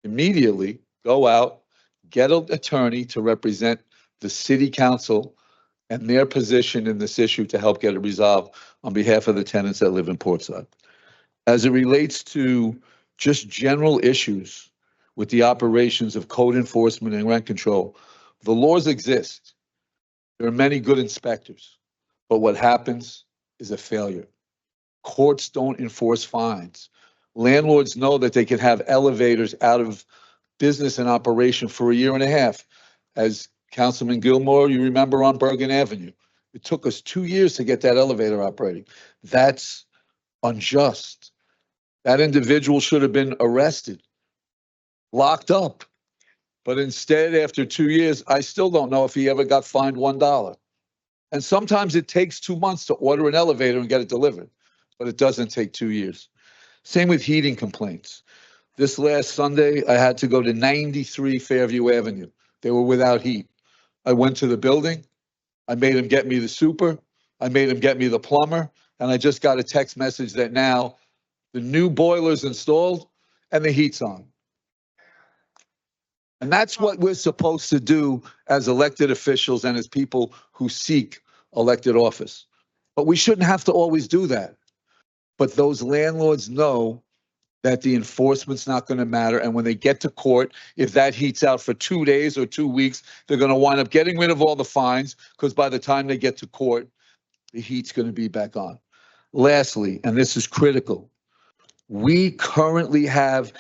immediately go out, get an attorney to represent the city council and their position in this issue to help get it resolved on behalf of the tenants that live in Portside. As it relates to just general issues with the operations of code enforcement and rent control, the laws exist. There are many good inspectors, but what happens is a failure. Courts don't enforce fines. Landlords know that they can have elevators out of business and operation for a year and a half. As Councilman Gilmore, you remember on Bergen Avenue, it took us 2 years to get that elevator operating. That's unjust. That individual should have been arrested, locked up. But instead, after 2 years, I still don't know if he ever got fined $1. And sometimes it takes 2 months to order an elevator and get it delivered, but it doesn't take 2 years. Same with heating complaints. This last Sunday, I had to go to 93 Fairview Avenue. They were without heat. I went to the building. I made him get me the super. I made him get me the plumber. And I just got a text message that now the new boiler's installed and the heat's on. And that's what we're supposed to do as elected officials and as people who seek elected office. But we shouldn't have to always do that. But those landlords know that the enforcement's not going to matter. And when they get to court, if that heat's out for 2 days or 2 weeks, they're going to wind up getting rid of all the fines because by the time they get to court, the heat's going to be back on. Lastly, and this is critical, we currently have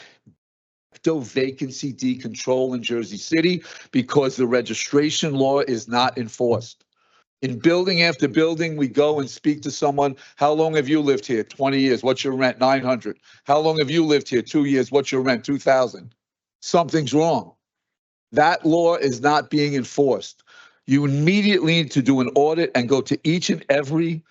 vacancy decontrol in Jersey City because the registration law is not enforced. In building after building, we go and speak to someone. How long have you lived here? 20 years. What's your rent? 900. How long have you lived here? 2 years. What's your rent? 2,000. Something's wrong. That law is not being enforced. You immediately need to do an audit and go to each and every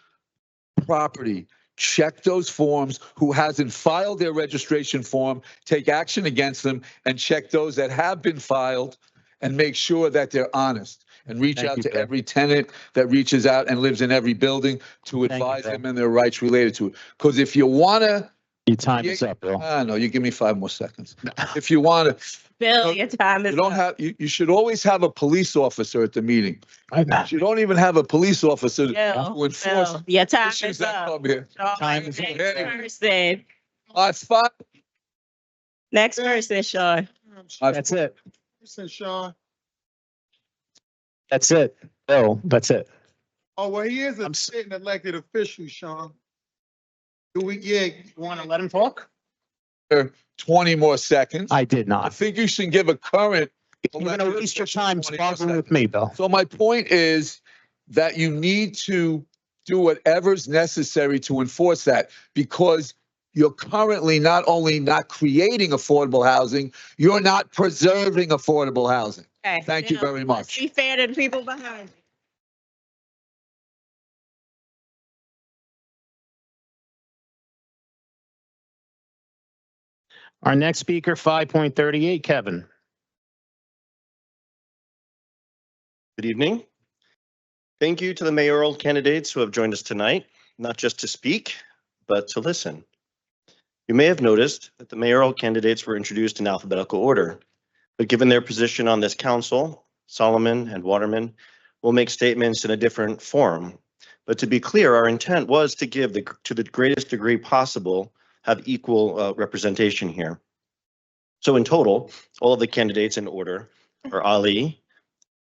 property, check those forms. Who hasn't filed their registration form, take action against them, and check those that have been filed and make sure that they're honest. And reach Thank out you, to Bill. every tenant that reaches out and lives in every building to Thank you, advise Bill. them and their rights related to it. Because if you want to, Your time is up, Bill. no, you give me 5 more seconds. If you want to, Bill, your time is you don't up. have, you should always have a police officer at the meeting. You don't even have a police officer to enforce Bill, your time issues is that up. come here. Time is Next up. person. It's fine. Next person, Sean. That's it. Sean. That's it. Bill, that's it. Oh, well, he is a sitting elected official, Sean. Do we, yeah, Want to let him talk? 20 more seconds. I did I not. think you should give a current. You're going to elected waste your official time 20 more sparking seconds. with me, Bill. So my point is that you need to do whatever's necessary to enforce that, because you're currently not only not creating affordable housing, you're not preserving affordable housing. Okay, Thank you Bill, very let's much. Be fair to the people behind you. Our next speaker, 5.38, Kevin. Good evening. Thank you to the mayoral candidates who have joined us tonight, not just to speak, but to listen. You may have noticed that the mayoral candidates were introduced in alphabetical order, but given their position on this council, Solomon and Waterman will make statements in a different form. But to be clear, our intent was to give to the greatest degree possible, have equal representation here. So in total, all of the candidates in order are Ali,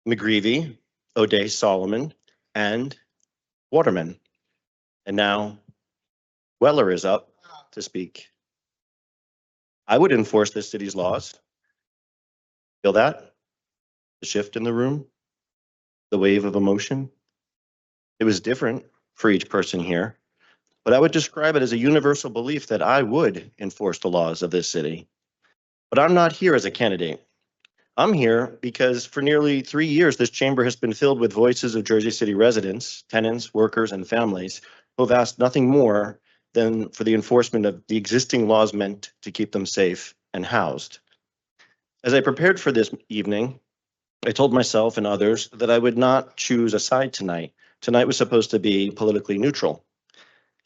McGreevy, O'Day Solomon, and Waterman. And now Weller is up to speak. I would enforce this city's laws. Feel that? The shift in the room? The wave of emotion? It was different for each person here, but I would describe it as a universal belief that I would enforce the laws of this city. But I'm not here as a candidate. I'm here because for nearly 3 years, this chamber has been filled with voices of Jersey City residents, tenants, workers, and families who have asked nothing more than for the enforcement of the existing laws meant to keep them safe and housed. As I prepared for this evening, I told myself and others that I would not choose a side tonight. Tonight was supposed to be politically neutral.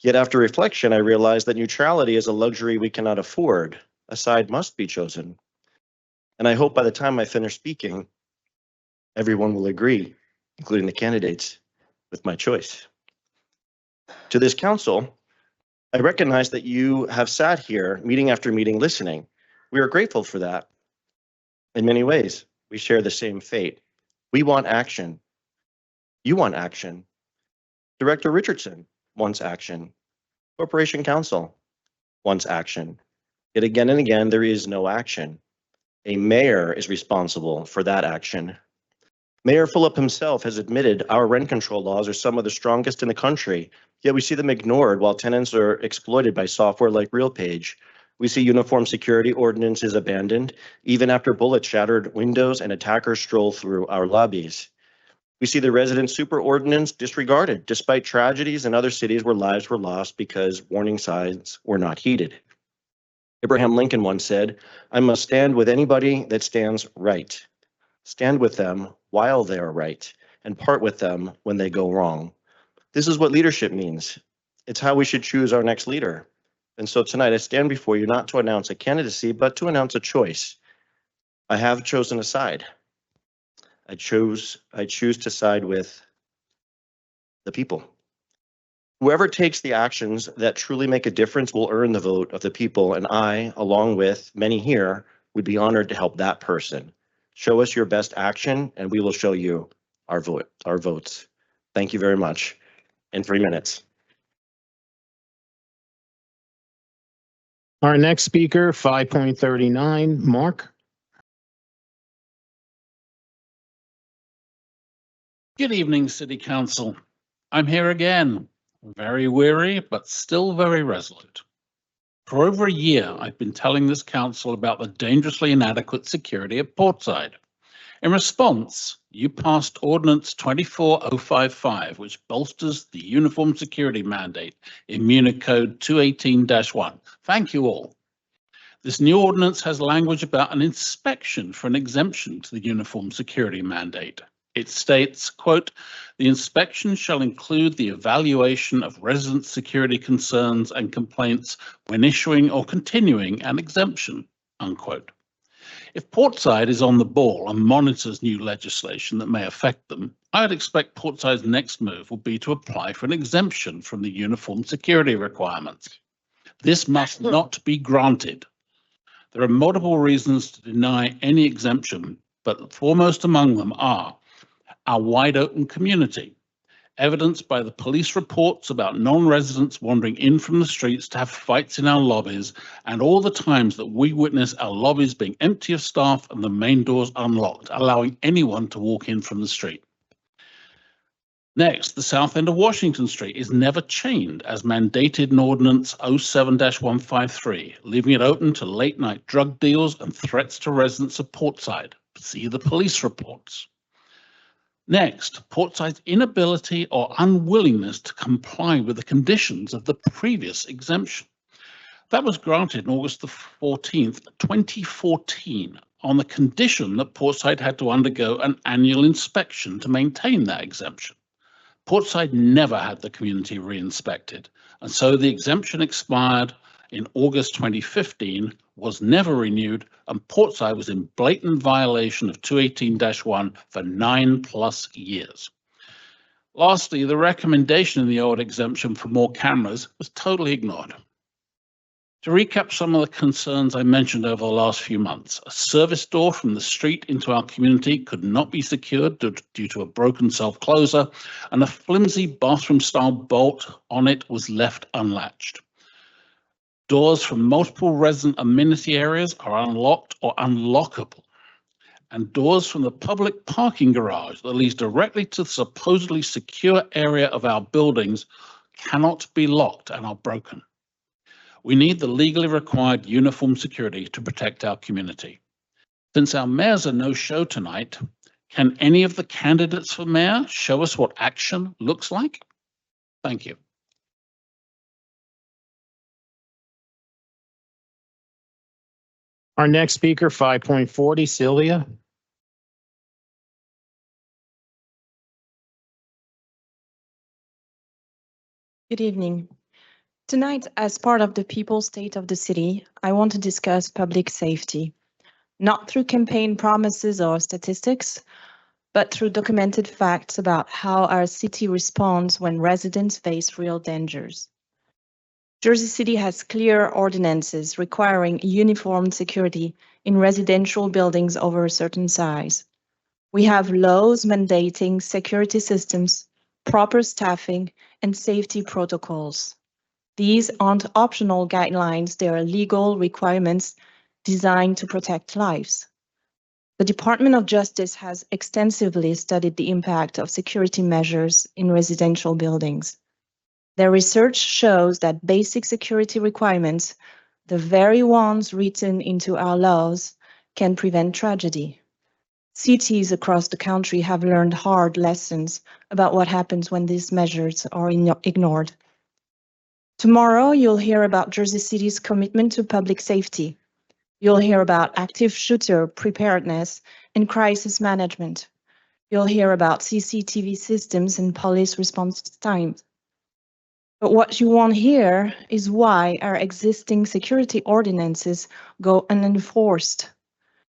Yet after reflection, I realized that neutrality is a luxury we cannot afford. A side must be chosen. And I hope by the time I finish speaking, everyone will agree, including the candidates, with my choice. To this council, I recognize that you have sat here meeting after meeting listening. We are grateful for that. In many ways, we share the same fate. We want action. You want action. Director Richardson wants action. Corporation Council wants action. Yet again and again, there is no action. A mayor is responsible for that action. Mayor Phillip himself has admitted our rent control laws are some of the strongest in the country, yet we see them ignored while tenants are exploited by software like RealPage. We see uniform security ordinances abandoned, even after bullets shattered windows and attackers stroll through our lobbies. We see the resident super ordinance disregarded, despite tragedies in other cities where lives were lost because warning signs were not heeded. Abraham Lincoln once said, "I must stand with anybody that stands right. Stand with them while they are right, and part with them when they go wrong." This is what leadership means. It's how we should choose our next leader. And so tonight I stand before you not to announce a candidacy, but to announce a choice. I have chosen a side. I choose to side with the people. Whoever takes the actions that truly make a difference will earn the vote of the people, and I, along with many here, would be honored to help that person. Show us your best action, and we will show you our votes. Thank you very much. In 3 minutes. Our next speaker, 5.39, Mark. Good evening, City Council. I'm here again, very weary, but still very resolute. For over a year, I've been telling this council about the dangerously inadequate security at Portside. In response, you passed Ordinance 24055, which bolsters the uniform security mandate in Munich Code 218-1. Thank you all. This new ordinance has language about an inspection for an exemption to the uniform security mandate. It states, quote, "The inspection shall include the evaluation of resident security concerns and complaints when issuing or continuing an exemption," unquote. If Portside is on the ball and monitors new legislation that may affect them, I would expect Portside's next move will be to apply for an exemption from the uniform security requirements. This must not be granted. There are multiple reasons to deny any exemption, but foremost among them are our wide open community, evidenced by the police reports about non-residents wandering in from the streets to have fights in our lobbies, and all the times that we witness our lobbies being empty of staff and the main doors unlocked, allowing anyone to walk in from the street. Next, the south end of Washington Street is never chained as mandated in Ordinance 07-153, leaving it open to late night drug deals and threats to residents of Portside. See the police reports. Next, Portside's inability or unwillingness to comply with the conditions of the previous exemption. That was granted on August the 14th, 2014, on the condition that Portside had to undergo an annual inspection to maintain that exemption. Portside never had the community re-inspected, and so the exemption expired in August 2015, was never renewed, and Portside was in blatant violation of 218-1 for 9+ years. Lastly, the recommendation in the old exemption for more cameras was totally ignored. To recap some of the concerns I mentioned over the last few months, a service door from the street into our community could not be secured due to a broken self-closer, and a flimsy bathroom-style bolt on it was left unlatched. Doors from multiple resident amenity areas are unlocked or unlockable, and doors from the public parking garage that leads directly to the supposedly secure area of our buildings cannot be locked and are broken. We need the legally required uniform security to protect our community. Since our mayor's a no-show tonight, can any of the candidates for mayor show us what action looks like? Thank you. Our next speaker, 5.40, Sylvia. Good evening. Tonight, as part of the People's State of the City, I want to discuss public safety, not through campaign promises or statistics, but through documented facts about how our city responds when residents face real dangers. Jersey City has clear ordinances requiring uniform security in residential buildings over a certain size. We have laws mandating security systems, proper staffing, and safety protocols. These aren't optional guidelines, they are legal requirements designed to protect lives. The Department of Justice has extensively studied the impact of security measures in residential buildings. Their research shows that basic security requirements, the very ones written into our laws, can prevent tragedy. Cities across the country have learned hard lessons about what happens when these measures are ignored. Tomorrow, you'll hear about Jersey City's commitment to public safety. You'll hear about active shooter preparedness and crisis management. You'll hear about CCTV systems and police response times. But what you won't hear is why our existing security ordinances go unenforced.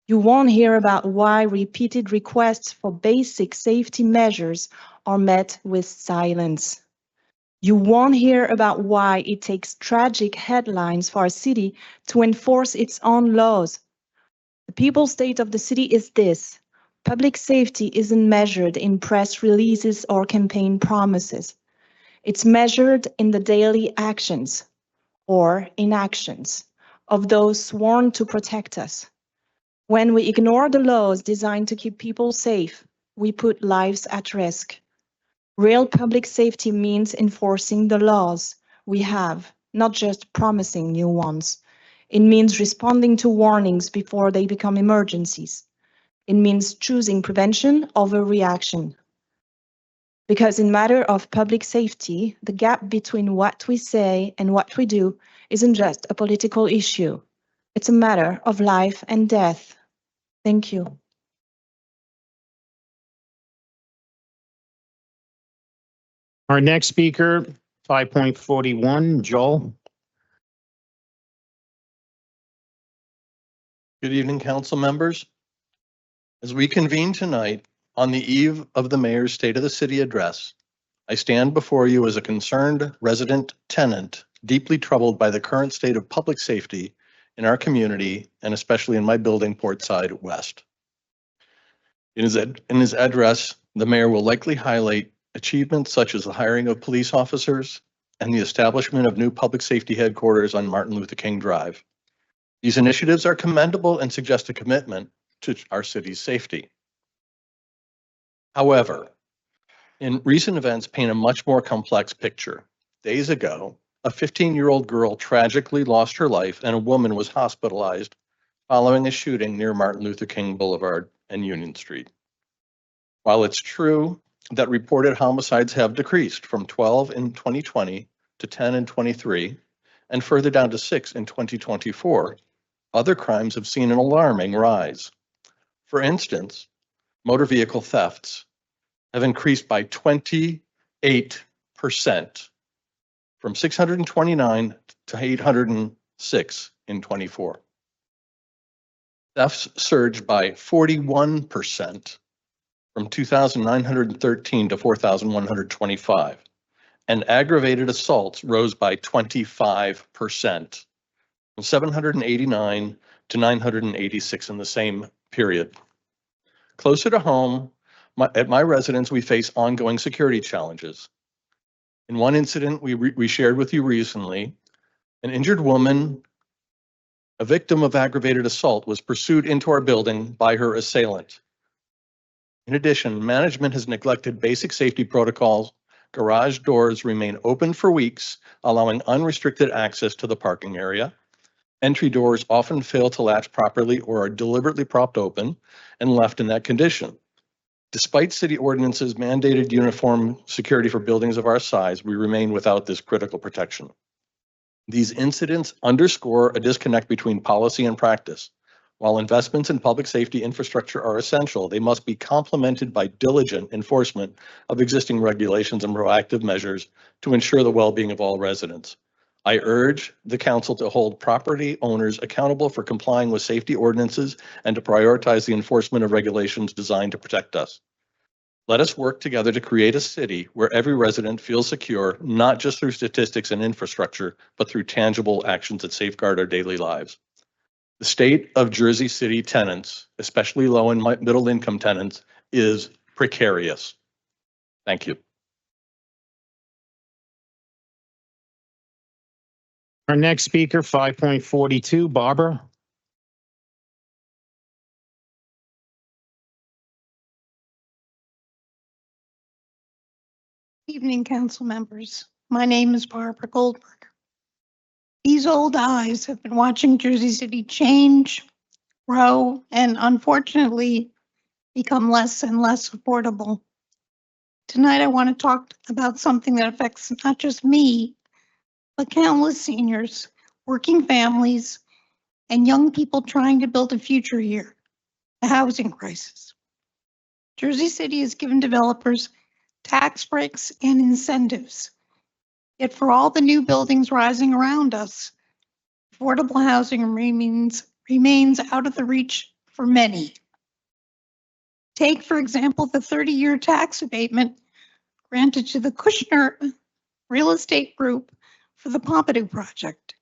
You won't hear about why repeated requests for basic safety measures are met with silence. You won't hear about why it takes tragic headlines for our city to enforce its own laws. The People's State of the City is this: public safety isn't measured in press releases or campaign promises. It's measured in the daily actions or inactions of those sworn to protect us. When we ignore the laws designed to keep people safe, we put lives at risk. Real public safety means enforcing the laws we have, not just promising new ones. It means responding to warnings before they become emergencies. It means choosing prevention over reaction. Because in matter of public safety, the gap between what we say and what we do isn't just a political issue. It's a matter of life and death. Thank you. Our next speaker, 5.41, Joel. Good evening, council members. As we convene tonight on the eve of the mayor's State of the City address, I stand before you as a concerned resident tenant, deeply troubled by the current state of public safety in our community and especially in my building, Portside West. In his address, the mayor will likely highlight achievements such as the hiring of police officers and the establishment of new public safety headquarters on Martin Luther King Drive. These initiatives are commendable and suggest a commitment to our city's safety. However, in recent events paint a much more complex picture. Days ago, a 15-year-old girl tragically lost her life and a woman was hospitalized following a shooting near Martin Luther King Boulevard and Union Street. While it's true that reported homicides have decreased from 12 in 2020 to 10 in 23 and further down to 6 in 2024, other crimes have seen an alarming rise. For instance, motor vehicle thefts have increased by 28% from 629 to 806 in 24. Thefts surged by 41% from 2,913 to 4,125, and aggravated assaults rose by 25%, from 789 to 986 in the same period. Closer to home, at my residence, we face ongoing security challenges. In one incident we shared with you recently, an injured woman, a victim of aggravated assault, was pursued into our building by her assailant. In addition, management has neglected basic safety protocols. Garage doors remain open for weeks, allowing unrestricted access to the parking area. Entry doors often fail to latch properly or are deliberately propped open and left in that condition. Despite city ordinances mandated uniform security for buildings of our size, we remain without this critical protection. These incidents underscore a disconnect between policy and practice. While investments in public safety infrastructure are essential, they must be complemented by diligent enforcement of existing regulations and proactive measures to ensure the well-being of all residents. I urge the council to hold property owners accountable for complying with safety ordinances and to prioritize the enforcement of regulations designed to protect us. Let us work together to create a city where every resident feels secure, not just through statistics and infrastructure, but through tangible actions that safeguard our daily lives. The state of Jersey City tenants, especially low and middle income tenants, is precarious. Thank you. Our next speaker, 5.42, Barbara. Evening, council members. My name is Barbara Goldberg. These old eyes have been watching Jersey City change, grow, and unfortunately become less and less affordable. Tonight, I want to talk about something that affects not just me, but countless seniors, working families, and young people trying to build a future here, the housing crisis. Jersey City has given developers tax breaks and incentives. Yet for all the new buildings rising around us, affordable housing remains out of the reach for many. Take, for example, the 30-year tax abatement granted to the Kushner Real Estate Group for the Pompidou project.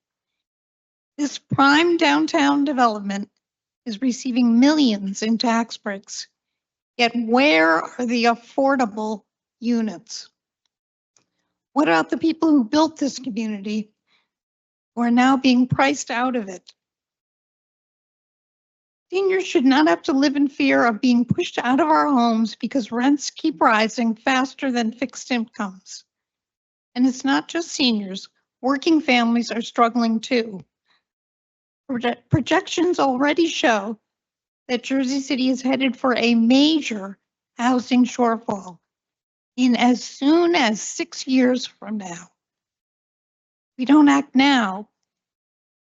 This prime downtown development is receiving millions in tax breaks. Yet where are the affordable units? What about the people who built this community who are now being priced out of it? Seniors should not have to live in fear of being pushed out of our homes because rents keep rising faster than fixed incomes. And it's not just seniors, working families are struggling too. Projections already show that Jersey City is headed for a major housing shortfall in as soon as 6 years from now. If we don't act now,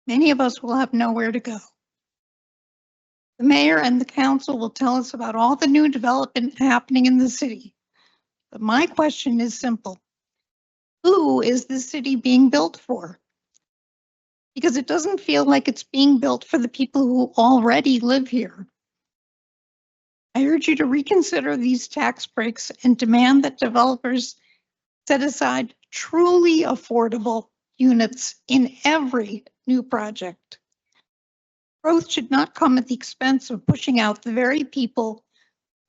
many of us will have nowhere to go. The mayor and the council will tell us about all the new development happening in the city. But my question is simple. Who is this city being built for? Because it doesn't feel like it's being built for the people who already live here. I urge you to reconsider these tax breaks and demand that developers set aside truly affordable units in every new project. Growth should not come at the expense of pushing out the very people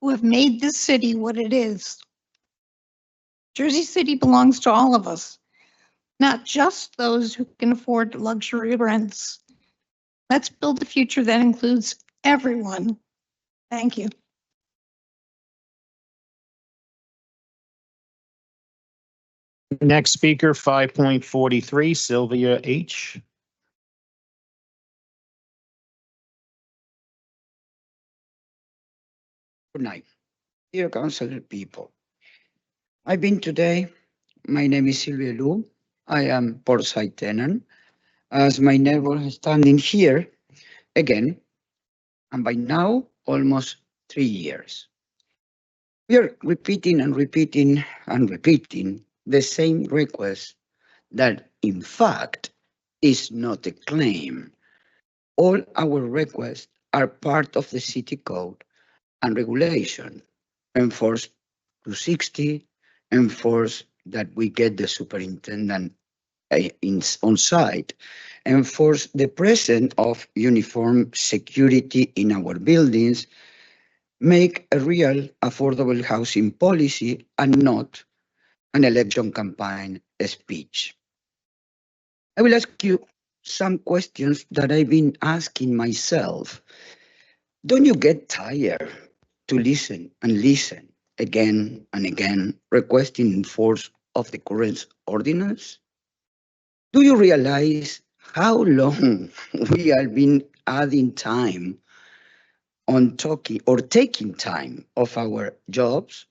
who have made this city what it is. Jersey City belongs to all of us, not just those who can afford luxury rents. Let's build a future that includes everyone. Thank you. Next speaker, 5.43, Sylvia H. Good night, dear council people. I've been today. My name is Sylvia Lu. I am Portside tenant. As my neighbor standing here again, and by now almost 3 years. We are repeating and repeating and repeating the same request that in fact is not a claim. All our requests are part of the city code and regulation. Enforce 260, enforce that we get the superintendent on site, enforce the presence of uniform security in our buildings, make a real affordable housing policy and not an election campaign speech. I will ask you some questions that I've been asking myself. Don't you get tired to listen and listen again and again, requesting enforce of the current ordinance? Do you realize how long we have been adding time on talking or taking time of our jobs,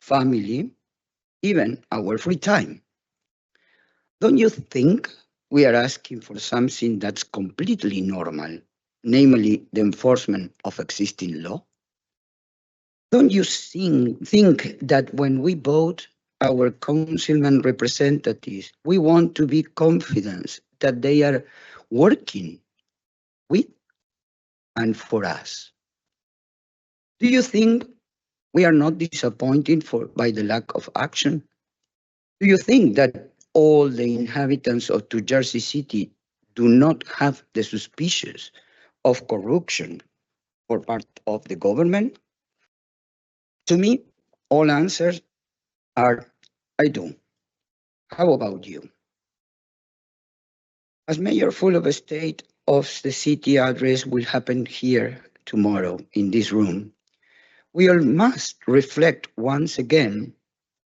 family, even our free time? Don't you think we are asking for something that's completely normal, namely the enforcement of existing law? Don't you think that when we vote our councilman representatives, we want to be confident that they are working with and for us? Do you think we are not disappointed by the lack of action? Do you think that all the inhabitants of New Jersey City do not have the suspicions of corruption for part of the government? To me, all answers are, I do. How about you? As mayor full of a state of the city address will happen here tomorrow in this room, we all must reflect once again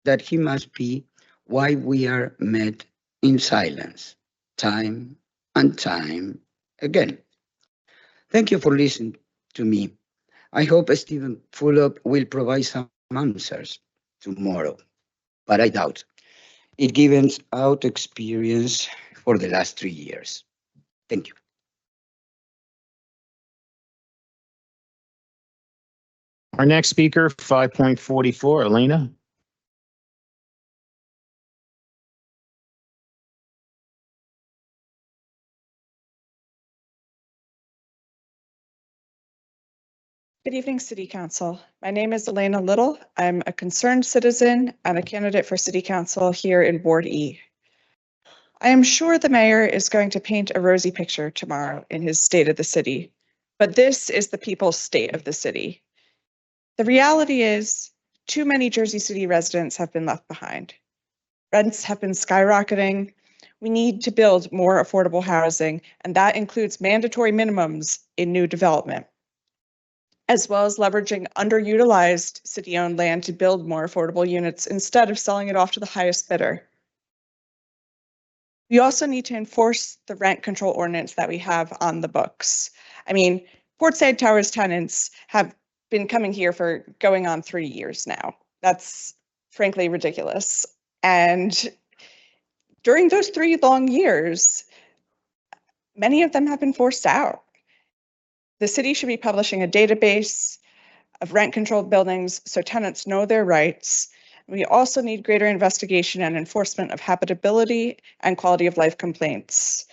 that he must be why we are met in silence, time and time again. Thank you for listening to me. I hope Stephen Fulop will provide some answers tomorrow, but I doubt it given out experience for the last 3 years. Thank you. Our next speaker, 5.44, Elena. Good evening, City Council. My name is Elena Little. I'm a concerned citizen and a candidate for City Council here in Ward E. I am sure the mayor is going to paint a rosy picture tomorrow in his State of the City, but this is the people's state of the city. The reality is, too many Jersey City residents have been left behind. Rents have been skyrocketing. We need to build more affordable housing, and that includes mandatory minimums in new development, as well as leveraging underutilized city-owned land to build more affordable units instead of selling it off to the highest bidder. We also need to enforce the rent control ordinance that we have on the books. I mean, Portside Towers tenants have been coming here for going on 3 years now. That's frankly ridiculous. And during those 3 long years, many of them have been forced out. The city should be publishing a database of rent-controlled buildings so tenants know their rights. We also need greater investigation and enforcement of habitability and quality of life complaints.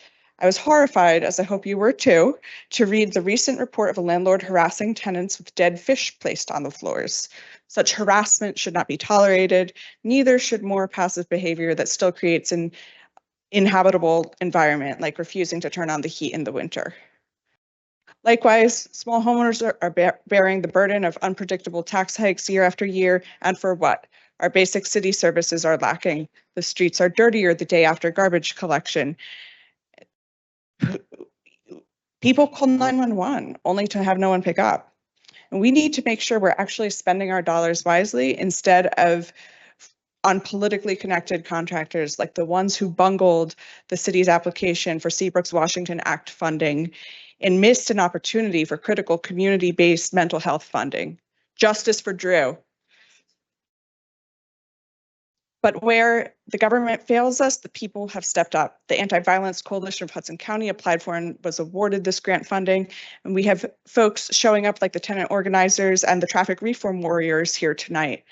I was horrified, as I hope you were too, to read the recent report of a landlord harassing tenants with dead fish placed on the floors. Such harassment should not be tolerated. Neither should more passive behavior that still creates an inhabitable environment, like refusing to turn on the heat in the winter. Likewise, small homeowners are bearing the burden of unpredictable tax hikes year after year, and for what? Our basic city services are lacking. The streets are dirtier the day after garbage collection. People call 911 only to have no one pick up. And we need to make sure we're actually spending our dollars wisely instead of on politically connected contractors like the ones who bungled the city's application for Seabrook's Washington Act funding and missed an opportunity for critical community-based mental health funding. Justice for Drew. But where the government fails us, the people have stepped up. The Anti-Violence Coalition of Hudson County applied for and was awarded this grant funding. And we have folks showing up like the tenant organizers and the traffic reform warriors here tonight.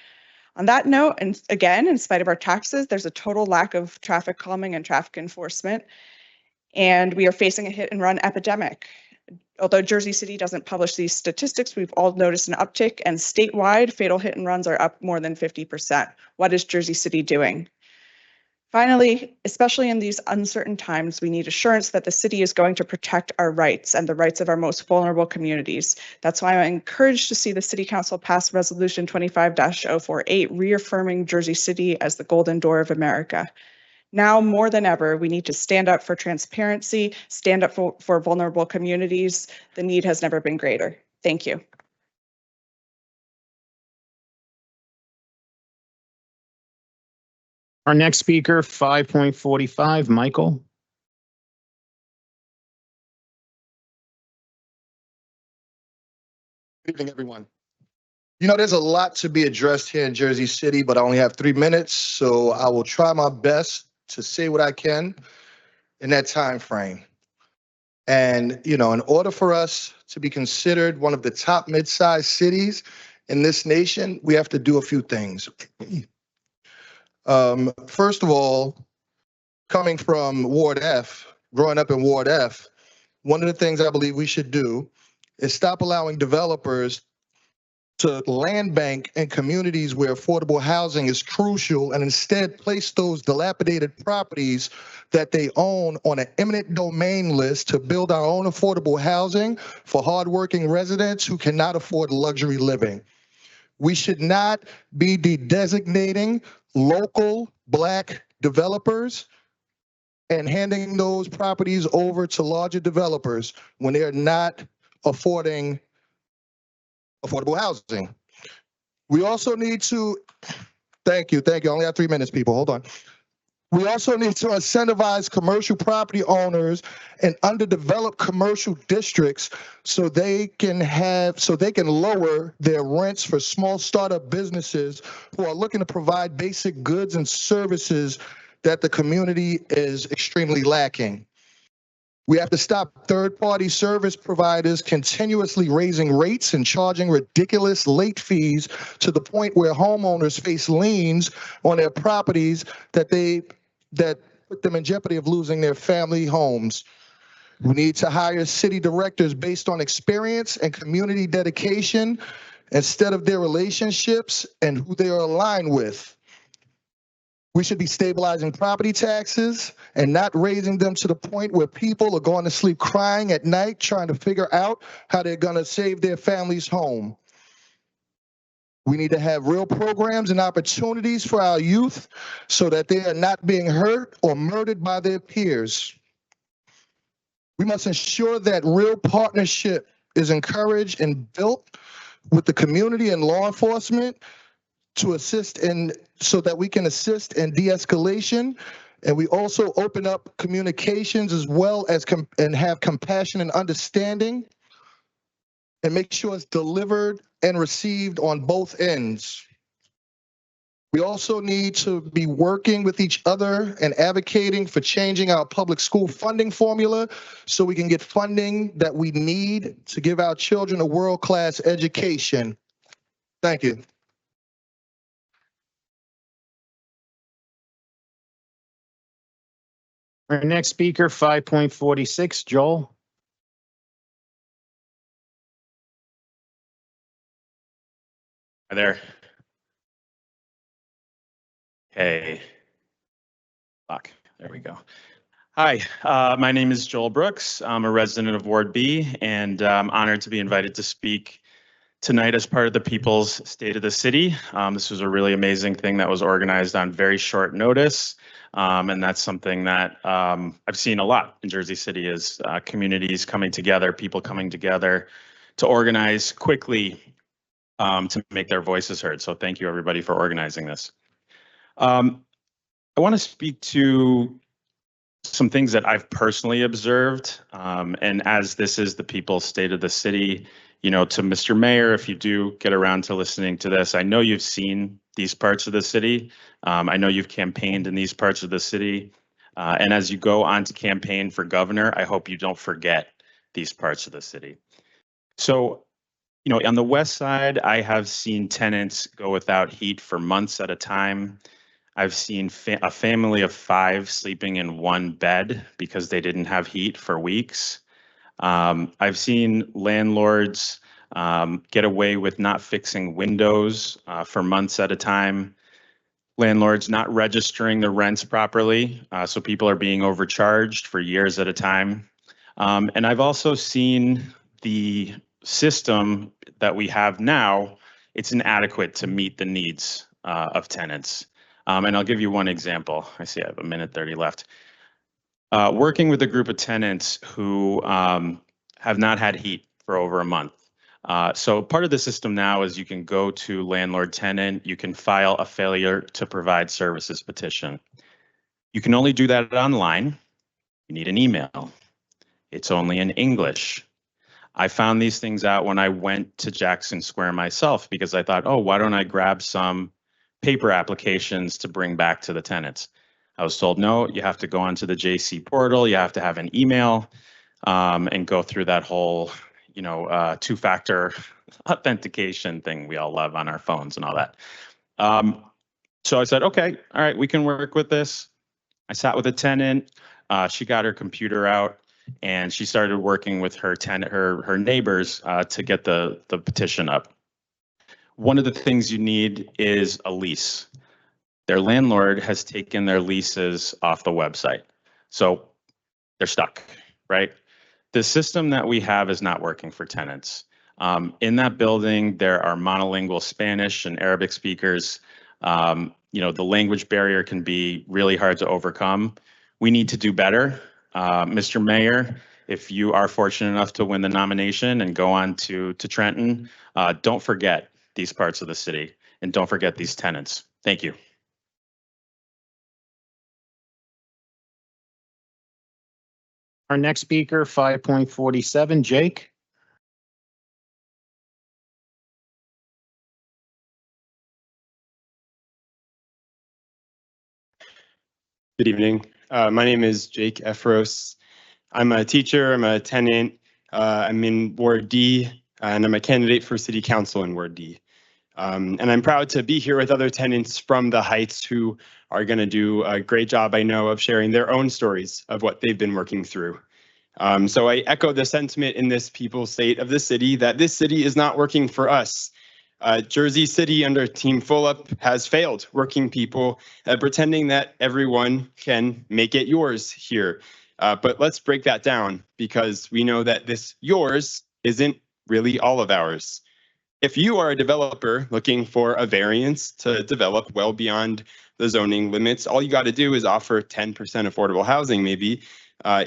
On that note, and again, in spite of our taxes, there's a total lack of traffic calming and traffic enforcement. And we are facing a hit and run epidemic. Although Jersey City doesn't publish these statistics, we've all noticed an uptick, and statewide fatal hit and runs are up more than 50%. What is Jersey City doing? Finally, especially in these uncertain times, we need assurance that the city is going to protect our rights and the rights of our most vulnerable communities. That's why I'm encouraged to see the City Council pass Resolution 25-048, reaffirming Jersey City as the golden door of America. Now more than ever, we need to stand up for transparency, stand up for vulnerable communities. The need has never been greater. Thank you. Our next speaker, 5.45, Michael. Good evening, everyone. You know, there's a lot to be addressed here in Jersey City, but I only have 3 minutes, so I will try my best to say what I can in that time frame. And, you know, in order for us to be considered one of the top mid-sized cities in this nation, we have to do a few things. First of all, coming from Ward F, growing up in Ward F, one of the things I believe we should do is stop allowing developers to land bank in communities where affordable housing is crucial and instead place those dilapidated properties that they own on an eminent domain list to build our own affordable housing for hardworking residents who cannot afford luxury living. We should not be designating local Black developers and handing those properties over to larger developers when they're not affording affordable housing. We also need to, thank you. I only have 3 minutes, people, hold on. We also need to incentivize commercial property owners in underdeveloped commercial districts so they can lower their rents for small startup businesses who are looking to provide basic goods and services that the community is extremely lacking. We have to stop third-party service providers continuously raising rates and charging ridiculous late fees to the point where homeowners face liens on their properties that put them in jeopardy of losing their family homes. We need to hire city directors based on experience and community dedication instead of their relationships and who they are aligned with. We should be stabilizing property taxes and not raising them to the point where people are going to sleep crying at night trying to figure out how they're going to save their family's home. We need to have real programs and opportunities for our youth so that they are not being hurt or murdered by their peers. We must ensure that real partnership is encouraged and built with the community and law enforcement to assist in, so that we can assist in de-escalation. And we also open up communications as well as and have compassion and understanding and make sure it's delivered and received on both ends. We also need to be working with each other and advocating for changing our public school funding formula so we can get funding that we need to give our children a world-class education. Thank you. Our next speaker, 5.46, Joel. Hi there. Hey. Fuck, there we go. Hi, my name is Joel Brooks. I'm a resident of Ward B, and I'm honored to be invited to speak tonight as part of the People's State of the City. This was a really amazing thing that was organized on very short notice. And that's something that I've seen a lot in Jersey City is communities coming together, people coming together to organize quickly to make their voices heard. So thank you everybody for organizing this. I want to speak to some things that I've personally observed. And as this is the People's State of the City, you know, to Mr. Mayor, if you do get around to listening to this, I know you've seen these parts of the city. I know you've campaigned in these parts of the city. And as you go on to campaign for governor, I hope you don't forget these parts of the city. So, you know, on the west side, I have seen tenants go without heat for months at a time. I've seen a family of 5 sleeping in one bed because they didn't have heat for weeks. I've seen landlords get away with not fixing windows for months at a time. Landlords not registering the rents properly, so people are being overcharged for years at a time. And I've also seen the system that we have now, it's inadequate to meet the needs of tenants. And I'll give you one example. I see I have 1:30 left. Working with a group of tenants who have not had heat for over a month. So part of the system now is you can go to landlord tenant, you can file a failure to provide services petition. You can only do that online. You need an email. It's only in English. I found these things out when I went to Jackson Square myself because I thought, oh, why don't I grab some paper applications to bring back to the tenants? I was told, no, you have to go onto the JC portal, you have to have an email and go through that whole, you know, 2-factor authentication thing we all love on our phones and all that. So I said, okay, all right, we can work with this. I sat with a tenant, she got her computer out and she started working with her tenant, her neighbors to get the petition up. One of the things you need is a lease. Their landlord has taken their leases off the website. So they're stuck, right? The system that we have is not working for tenants. In that building, there are monolingual Spanish and Arabic speakers. You know, the language barrier can be really hard to overcome. We need to do better. Mr. Mayor, if you are fortunate enough to win the nomination and go on to Trenton, don't forget these parts of the city and don't forget these tenants. Thank you. Our next speaker, 5.47, Jake. Good evening. My name is Jake Efros. I'm a teacher, I'm a tenant, I'm in Ward D, and I'm a candidate for City Council in Ward D. And I'm proud to be here with other tenants from the Heights who are going to do a great job, I know, of sharing their own stories of what they've been working through. So I echo the sentiment in this People's State of the City that this city is not working for us. Jersey City under Team Fulop has failed working people, pretending that everyone can make it yours here. But let's break that down because we know that this yours isn't really all of ours. If you are a developer looking for a variance to develop well beyond the zoning limits, all you got to do is offer 10% affordable housing maybe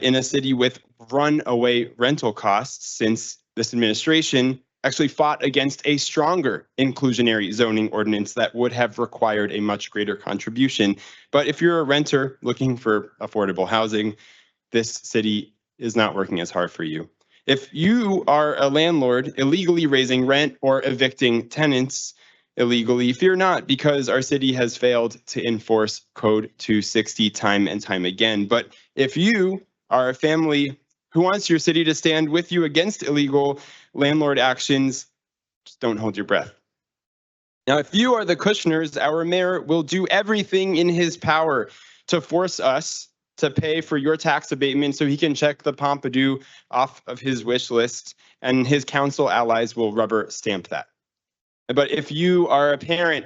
in a city with runaway rental costs, since this administration actually fought against a stronger inclusionary zoning ordinance that would have required a much greater contribution. But if you're a renter looking for affordable housing, this city is not working as hard for you. If you are a landlord illegally raising rent or evicting tenants illegally, fear not, because our city has failed to enforce Code 260 time and time again. But if you are a family who wants your city to stand with you against illegal landlord actions, just don't hold your breath. Now, if you are the Kushners, our mayor will do everything in his power to force us to pay for your tax abatement so he can check the Pompidou off of his wish list, and his council allies will rubber stamp that. But if you are a parent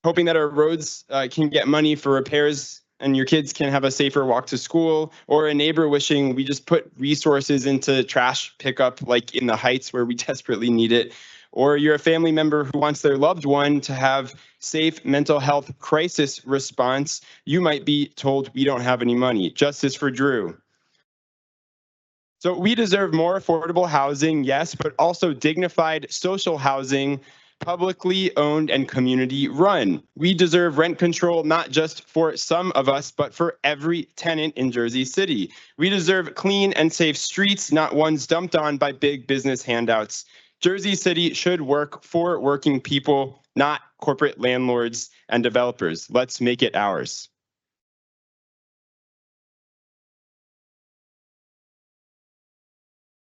hoping that our roads can get money for repairs and your kids can have a safer walk to school, or a neighbor wishing we just put resources into trash pickup like in the Heights where we desperately need it, or you're a family member who wants their loved one to have safe mental health crisis response, you might be told we don't have any money. Justice for Drew. So we deserve more affordable housing, yes, but also dignified social housing, publicly owned and community run. We deserve rent control, not just for some of us, but for every tenant in Jersey City. We deserve clean and safe streets, not ones dumped on by big business handouts. Jersey City should work for working people, not corporate landlords and developers. Let's make it ours.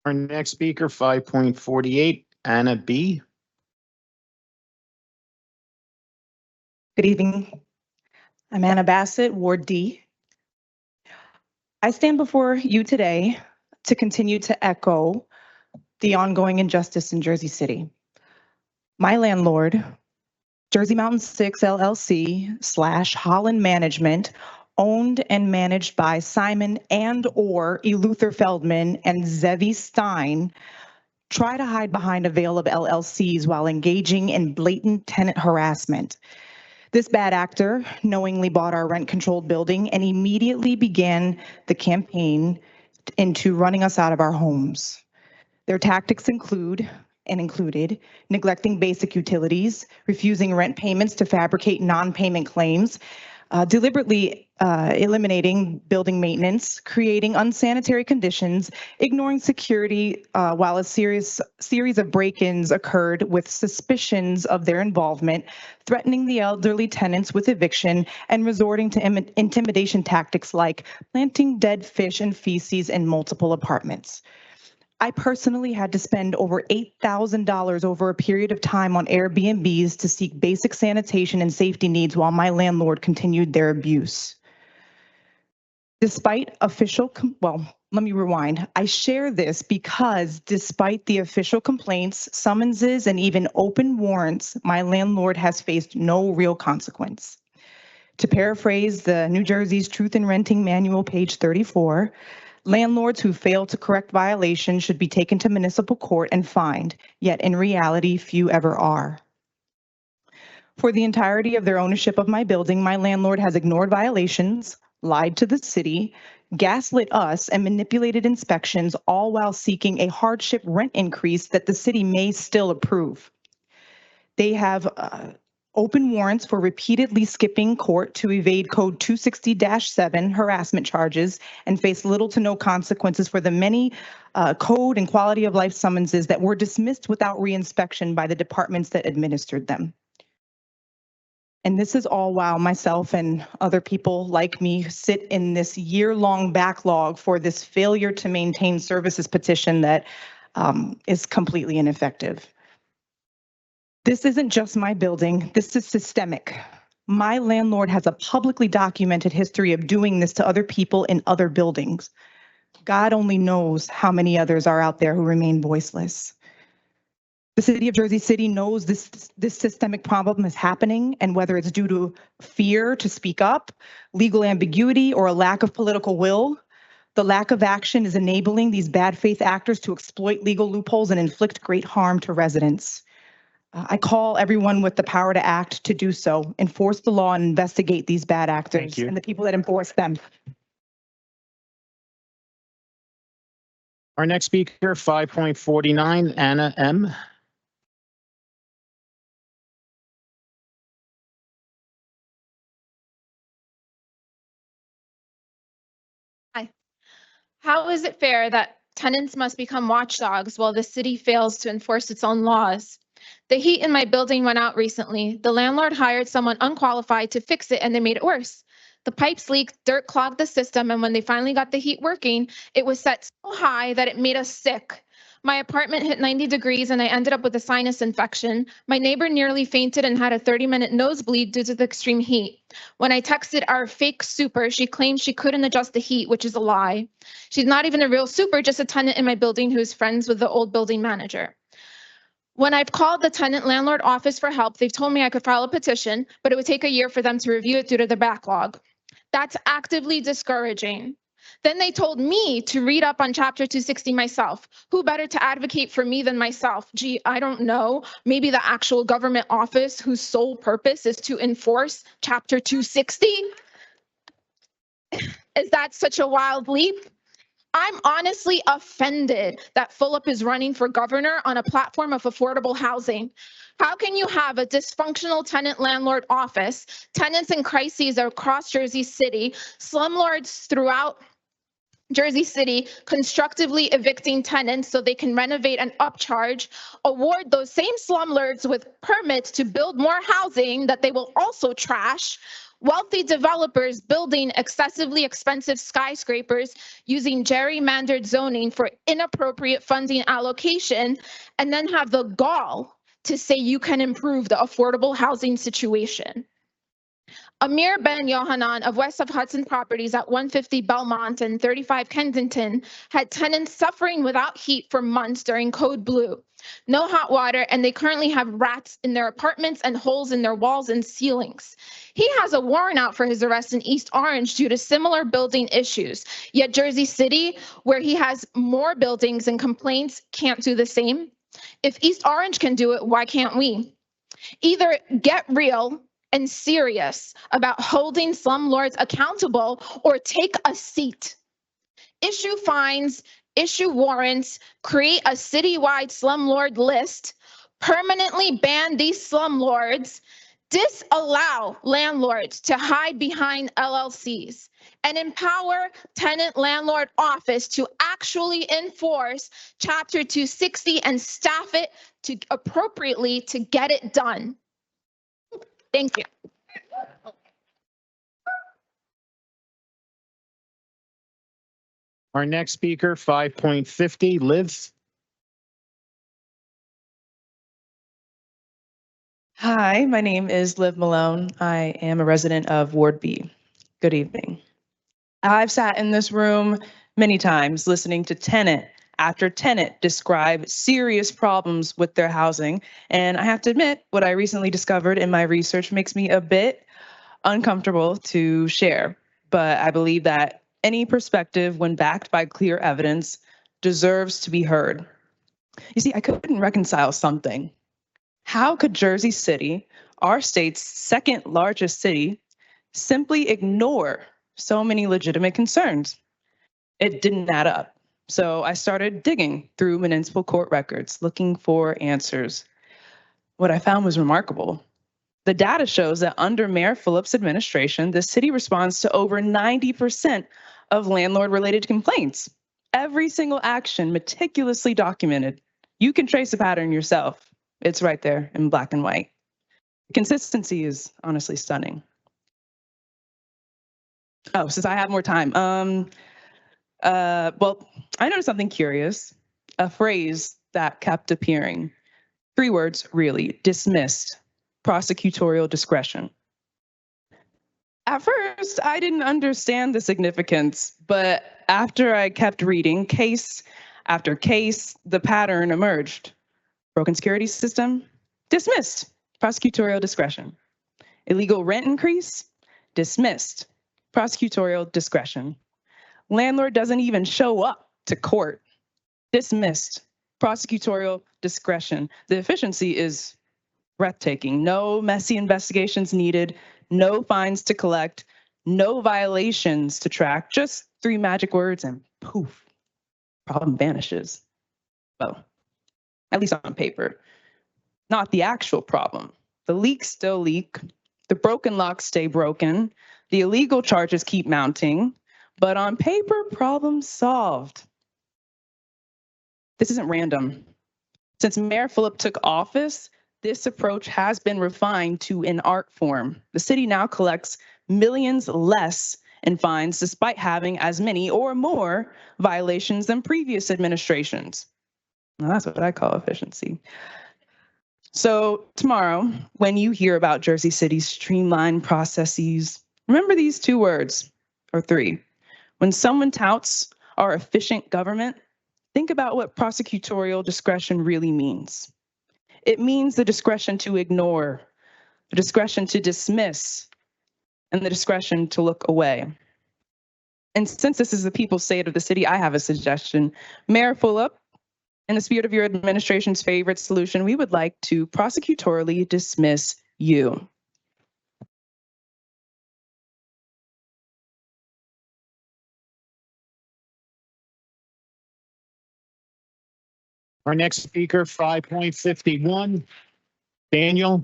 Our next speaker, 5.48, Anna B. Good evening. I'm Anna Bassett, Ward D. I stand before you today to continue to echo the ongoing injustice in Jersey City. My landlord, Jersey Mountain 6 LLC / Holland Management, owned and managed by Simon and/or Eluther Feldman and Zevi Stein, try to hide behind a veil of LLCs while engaging in blatant tenant harassment. This bad actor knowingly bought our rent-controlled building and immediately began the campaign into running us out of our homes. Their tactics included neglecting basic utilities, refusing rent payments to fabricate non-payment claims, deliberately eliminating building maintenance, creating unsanitary conditions, ignoring security while a series of break-ins occurred with suspicions of their involvement, threatening the elderly tenants with eviction, and resorting to intimidation tactics like planting dead fish and feces in multiple apartments. I personally had to spend over $8,000 over a period of time on Airbnbs to seek basic sanitation and safety needs while my landlord continued their abuse. Despite official, let me rewind. I share this because despite the official complaints, summonses, and even open warrants, my landlord has faced no real consequence. To paraphrase the New Jersey's Truth in Renting Manual, page 34, landlords who fail to correct violations should be taken to municipal court and fined, yet in reality, few ever are. For the entirety of their ownership of my building, my landlord has ignored violations, lied to the city, gaslit us, and manipulated inspections, all while seeking a hardship rent increase that the city may still approve. They have open warrants for repeatedly skipping court to evade Code 260-7 harassment charges and face little to no consequences for the many code and quality of life summonses that were dismissed without reinspection by the departments that administered them. And this is all while myself and other people like me sit in this year-long backlog for this failure to maintain services petition that is completely ineffective. This isn't just my building, this is systemic. My landlord has a publicly documented history of doing this to other people in other buildings. God only knows how many others are out there who remain voiceless. The city of Jersey City knows this systemic problem is happening, and whether it's due to fear to speak up, legal ambiguity, or a lack of political will, the lack of action is enabling these bad faith actors to exploit legal loopholes and inflict great harm to residents. I call everyone with the power to act to do so, enforce the law and investigate these bad actors and the people that enforce them. Our next speaker, 5.49, Anna M. Hi. How is it fair that tenants must become watchdogs while the city fails to enforce its own laws. The heat in my building went out recently. The landlord hired someone unqualified to fix it and they made it worse. The pipes leaked, dirt clogged the system, and when they finally got the heat working, it was set so high that it made us sick. My apartment hit 90 degrees and I ended up with a sinus infection. My neighbor nearly fainted and had a 30-minute nosebleed due to the extreme heat. When I texted our fake super, she claimed she couldn't adjust the heat, which is a lie. She's not even a real super, just a tenant in my building who's friends with the old building manager. When I've called the tenant landlord office for help, they've told me I could file a petition, but it would take a year for them to review it due to the backlog. That's actively discouraging. Then they told me to read up on Chapter 260 myself. Who better to advocate for me than myself? Gee, I don't know. Maybe the actual government office whose sole purpose is to enforce Chapter 260? Is that such a wild leap? I'm honestly offended that Fulop is running for governor on a platform of affordable housing. How can you have a dysfunctional tenant landlord office, tenants in crises across Jersey City, slumlords throughout Jersey City constructively evicting tenants so they can renovate and upcharge, award those same slumlords with permits to build more housing that they will also trash, wealthy developers building excessively expensive skyscrapers using gerrymandered zoning for inappropriate funding allocation, and then have the gall to say you can improve the affordable housing situation. Amir Ben Yohanan of West of Hudson Properties at 150 Belmont and 35 Kensington had tenants suffering without heat for months during Code Blue. No hot water, and they currently have rats in their apartments and holes in their walls and ceilings. He has a warrant out for his arrest in East Orange due to similar building issues. Yet Jersey City, where he has more buildings and complaints, can't do the same. If East Orange can do it, why can't we? Either get real and serious about holding slumlords accountable or take a seat. Issue fines, issue warrants, create a citywide slumlord list, permanently ban these slumlords, disallow landlords to hide behind LLCs, and empower tenant landlord office to actually enforce Chapter 260 and staff it to appropriately to get it done. Thank you. Our next speaker, 5.50, Liz. Hi, my name is Liv Malone. I am a resident of Ward B. Good evening. I've sat in this room many times listening to tenant after tenant describe serious problems with their housing, and I have to admit, what I recently discovered in my research makes me a bit uncomfortable to share, but I believe that any perspective, when backed by clear evidence, deserves to be heard. You see, I couldn't reconcile something. How could Jersey City, our state's second largest city, simply ignore so many legitimate concerns? It didn't add up. So I started digging through municipal court records, looking for answers. What I found was remarkable. The data shows that under Mayor Fulop's administration, the city responds to over 90% of landlord-related complaints. Every single action meticulously documented. You can trace a pattern yourself. It's right there in black and white. Consistency is honestly stunning. Oh, since I have more time. Well, I noticed something curious, a phrase that kept appearing. 3 words, really, dismissed, prosecutorial discretion. At first, I didn't understand the significance, but after I kept reading case after case, the pattern emerged. Broken security system, dismissed, prosecutorial discretion. Illegal rent increase, dismissed, prosecutorial discretion. Landlord doesn't even show up to court, dismissed, prosecutorial discretion. The efficiency is breathtaking. No messy investigations needed, no fines to collect, no violations to track, just 3 magic words and poof, problem vanishes. Well, at least on paper. Not the actual problem. The leaks still leak, the broken locks stay broken, the illegal charges keep mounting, but on paper, problem solved. This isn't random. Since Mayor Phillip took office, this approach has been refined to an art form. The city now collects millions less in fines despite having as many or more violations than previous administrations. Now, that's what I call efficiency. So tomorrow, when you hear about Jersey City's streamlined processes, remember these 2 words, or 3. When someone touts our efficient government, think about what prosecutorial discretion really means. It means the discretion to ignore, the discretion to dismiss, and the discretion to look away. And since this is the people's state of the city, I have a suggestion. Mayor Fulop, in the spirit of your administration's favorite solution, we would like to prosecutorially dismiss you. Our next speaker, 5.51, Daniel.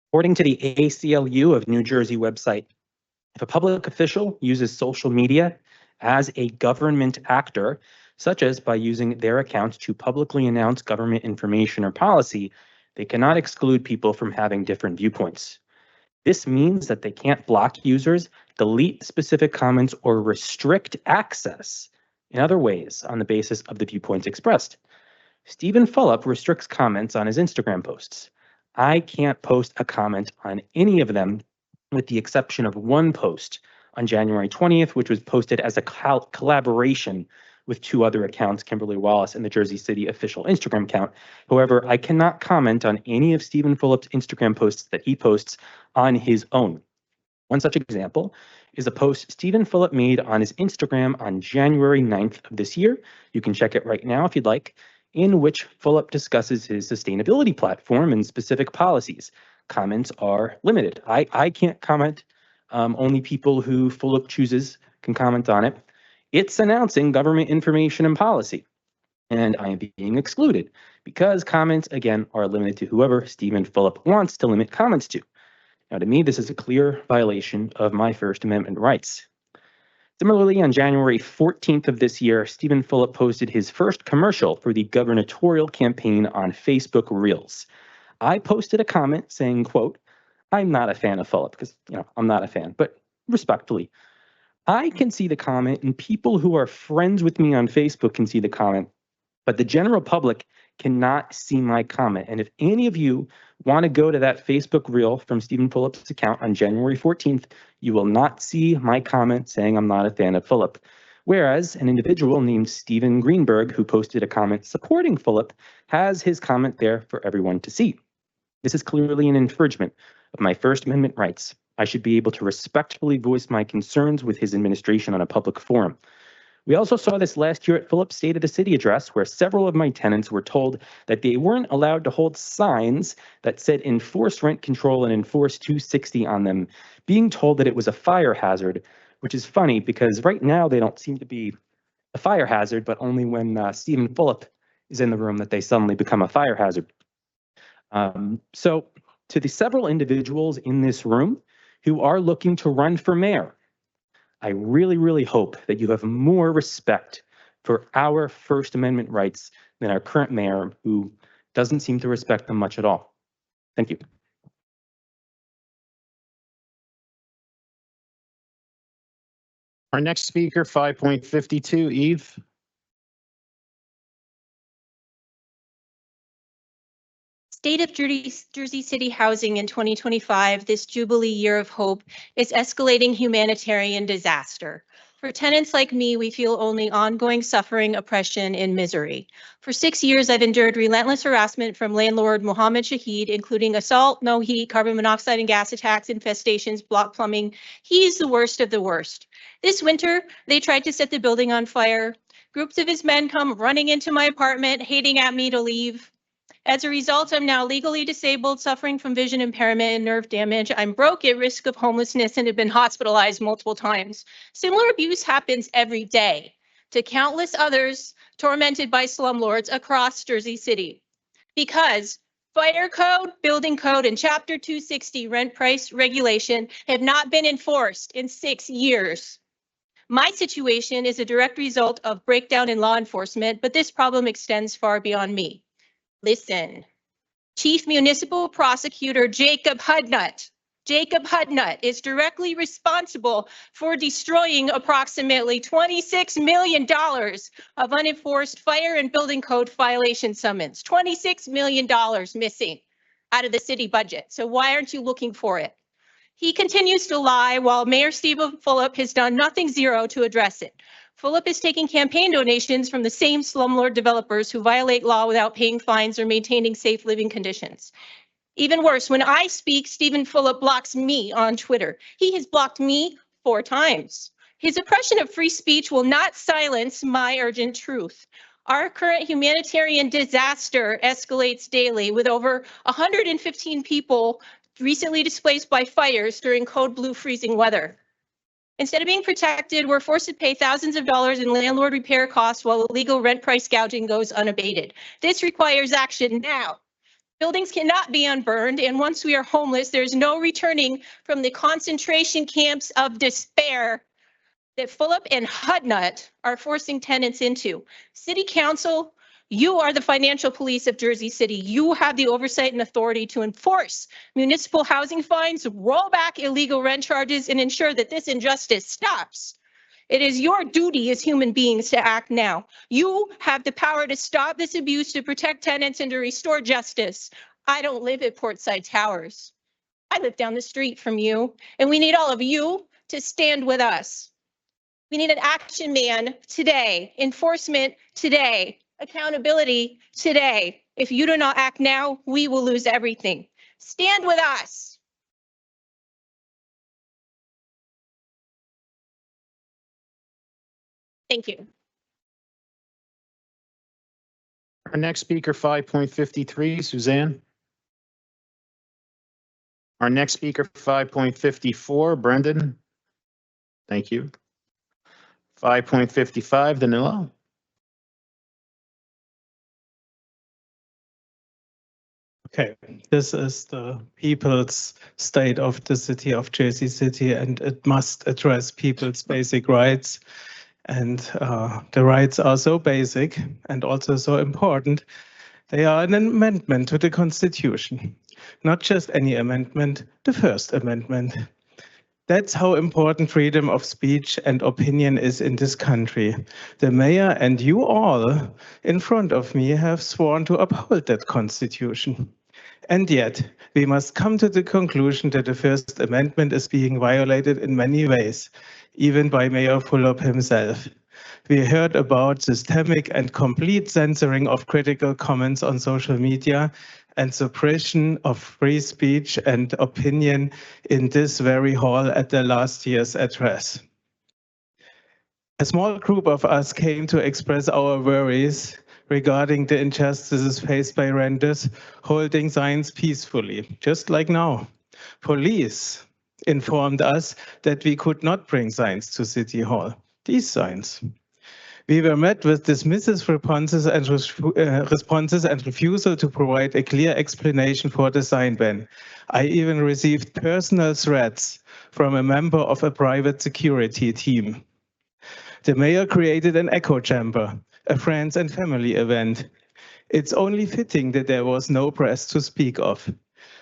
According to the ACLU of New Jersey website, if a public official uses social media as a government actor, such as by using their account to publicly announce government information or policy, they cannot exclude people from having different viewpoints. This means that they can't block users, delete specific comments, or restrict access in other ways on the basis of the viewpoints expressed. Stephen Fulop restricts comments on his Instagram posts. I can't post a comment on any of them with the exception of one post on January 20th, which was posted as a collaboration with 2 other accounts, Kimberly Wallace and the Jersey City official Instagram account. However, I cannot comment on any of Stephen Fulop's Instagram posts that he posts on his own. One such example is a post Stephen Fulop made on his Instagram on January 9th of this year. You can check it right now if you'd like, in which Fulop discusses his sustainability platform and specific policies. Comments are limited. I can't comment. Only people who Fulop chooses can comment on it. It's announcing government information and policy, and I am being excluded because comments, again, are limited to whoever Stephen Fulop wants to limit comments to. Now, to me, this is a clear violation of my First Amendment rights. Similarly, on January 14th of this year, Stephen Fulop posted his first commercial for the gubernatorial campaign on Facebook Reels. I posted a comment saying, quote, I'm not a fan of Fulop because, I'm not a fan, but respectfully, I can see the comment and people who are friends with me on Facebook can see the comment, but the general public cannot see my comment. And if any of you want to go to that Facebook reel from Stephen Fulop's account on January 14th, you will not see my comment saying I'm not a fan of Fulop. Whereas an individual named Stephen Greenberg, who posted a comment supporting Fulop, has his comment there for everyone to see. This is clearly an infringement of my First Amendment rights. I should be able to respectfully voice my concerns with his administration on a public forum. We also saw this last year at Fulop's State of the City address, where several of my tenants were told that they weren't allowed to hold signs that said enforce rent control and enforce 260 on them, being told that it was a fire hazard, which is funny because right now they don't seem to be a fire hazard, but only when Stephen Fulop is in the room that they suddenly become a fire hazard. So to the several individuals in this room who are looking to run for mayor, I really, really hope that you have more respect for our First Amendment rights than our current mayor, who doesn't seem to respect them much at all. Thank you. Our next speaker, 5.52, Eve. State of Jersey City housing in 2025, this Jubilee year of hope, is escalating humanitarian disaster. For tenants like me, we feel only ongoing suffering, oppression, and misery. For 6 years, I've endured relentless harassment from landlord Mohammed Shahid, including assault, no heat, carbon monoxide and gas attacks, infestations, block plumbing. He's the worst of the worst. This winter, they tried to set the building on fire. Groups of his men come running into my apartment, hating at me to leave. As a result, I'm now legally disabled, suffering from vision impairment and nerve damage. I'm broke, at risk of homelessness, and have been hospitalized multiple times. Similar abuse happens every day to countless others tormented by slumlords across Jersey City. Because fire code, building code, and Chapter 260 rent price regulation have not been enforced in 6 years. My situation is a direct result of breakdown in law enforcement, but this problem extends far beyond me. Listen, Chief Municipal Prosecutor Jacob Hudnut. Jacob Hudnut is directly responsible for destroying approximately $26 million of unenforced fire and building code violation summons. $26 million missing out of the city budget. So why aren't you looking for it? He continues to lie while Mayor Stephen Fulop has done nothing zero to address it. Fulop is taking campaign donations from the same slumlord developers who violate law without paying fines or maintaining safe living conditions. Even worse, when I speak, Stephen Fulop blocks me on Twitter. He has blocked me 4 times. His oppression of free speech will not silence my urgent truth. Our current humanitarian disaster escalates daily, with over 115 people recently displaced by fires during code blue freezing weather. Instead of being protected, we're forced to pay thousands of dollars in landlord repair costs while illegal rent price gouging goes unabated. This requires action now. Buildings cannot be unburned, and once we are homeless, there's no returning from the concentration camps of despair that Fulop and Hudnut are forcing tenants into. City Council, you are the financial police of Jersey City. You have the oversight and authority to enforce municipal housing fines, roll back illegal rent charges, and ensure that this injustice stops. It is your duty as human beings to act now. You have the power to stop this abuse, to protect tenants, and to restore justice. I don't live at Portside Towers. I live down the street from you, and we need all of you to stand with us. We need an action man today, enforcement today, accountability today. If you do not act now, we will lose everything. Stand with us. Thank you. Our next speaker, 5.53, Suzanne. Our next speaker, 5.54, Brendan. Thank you. 5.55, Danilo. Okay, this is the people's state of the city of Jersey City, and it must address people's basic rights. And the rights are so basic and also so important. They are an amendment to the Constitution, not just any amendment, the First Amendment. That's how important freedom of speech and opinion is in this country. The mayor and you all in front of me have sworn to uphold that Constitution. And yet, we must come to the conclusion that the First Amendment is being violated in many ways, even by Mayor Fulop himself. We heard about systemic and complete censoring of critical comments on social media and suppression of free speech and opinion in this very hall at the last year's address. A small group of us came to express our worries regarding the injustices faced by renters holding signs peacefully, just like now. Police informed us that we could not bring signs to City Hall, these signs. We were met with dismissive responses and refusal to provide a clear explanation for the sign ban. I even received personal threats from a member of a private security team. The mayor created an echo chamber, a friends and family event. It's only fitting that there was no press to speak of.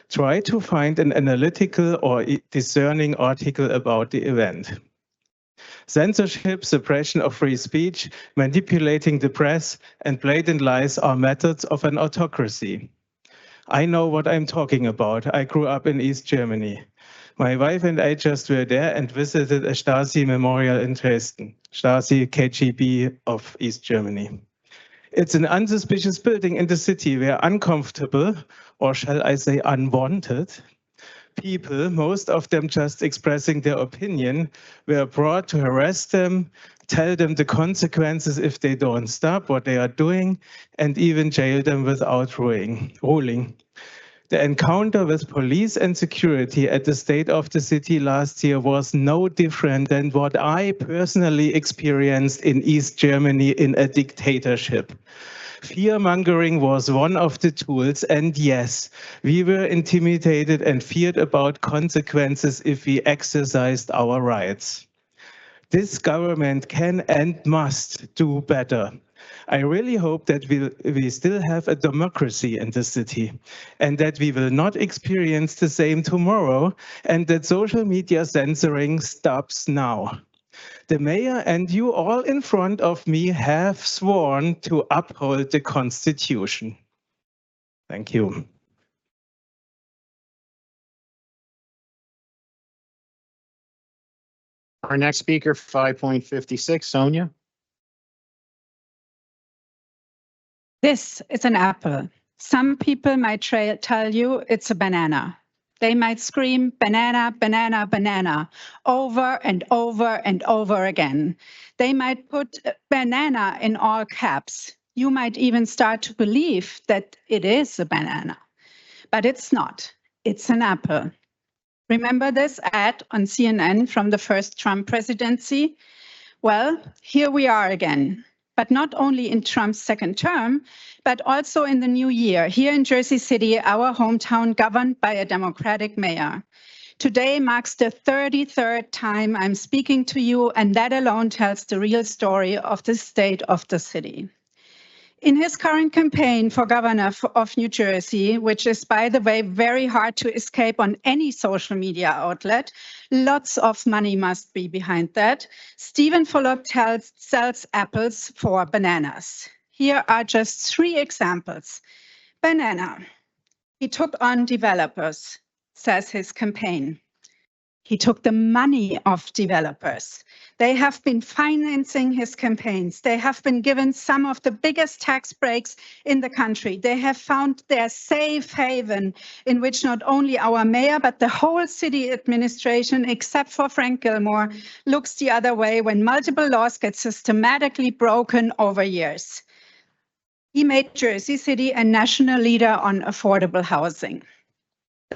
Try to find an analytical or discerning article about the event. Censorship, suppression of free speech, manipulating the press, and blatant lies are methods of an autocracy. I know what I'm talking about. I grew up in East Germany. My wife and I just were there and visited a Stasi memorial in Dresden, Stasi KGB of East Germany. It's an unsuspicious building in the city where uncomfortable, or shall I say unwanted, people, most of them just expressing their opinion, were brought to harass them, tell them the consequences if they don't stop what they are doing, and even jail them without ruling. The encounter with police and security at the State of the City last year was no different than what I personally experienced in East Germany in a dictatorship. Fear-mongering was one of the tools, and yes, we were intimidated and feared about consequences if we exercised our rights. This government can and must do better. I really hope that we still have a democracy in the city and that we will not experience the same tomorrow and that social media censoring stops now. The mayor and you all in front of me have sworn to uphold the Constitution. Thank you. Our next speaker, 5.56, Sonia. This is an apple. Some people might tell you it's a banana. They might scream banana, banana, banana over and over and over again. They might put banana in all caps. You might even start to believe that it is a banana, but it's not. It's an apple. Remember this ad on CNN from the first Trump presidency? Well, here we are again. But not only in Trump's second term, but also in the new year, here in Jersey City, our hometown governed by a Democratic mayor. Today marks the 33rd time I'm speaking to you, and that alone tells the real story of the state of the city. In his current campaign for governor of New Jersey, which is, by the way, very hard to escape on any social media outlet, lots of money must be behind that, Stephen Fulop sells apples for bananas. Here are just 3 examples. Banana. He took on developers, says his campaign. He took the money of developers. They have been financing his campaigns. They have been given some of the biggest tax breaks in the country. They have found their safe haven in which not only our mayor, but the whole city administration, except for Frank Gilmore, looks the other way when multiple laws get systematically broken over years. He made Jersey City a national leader on affordable housing.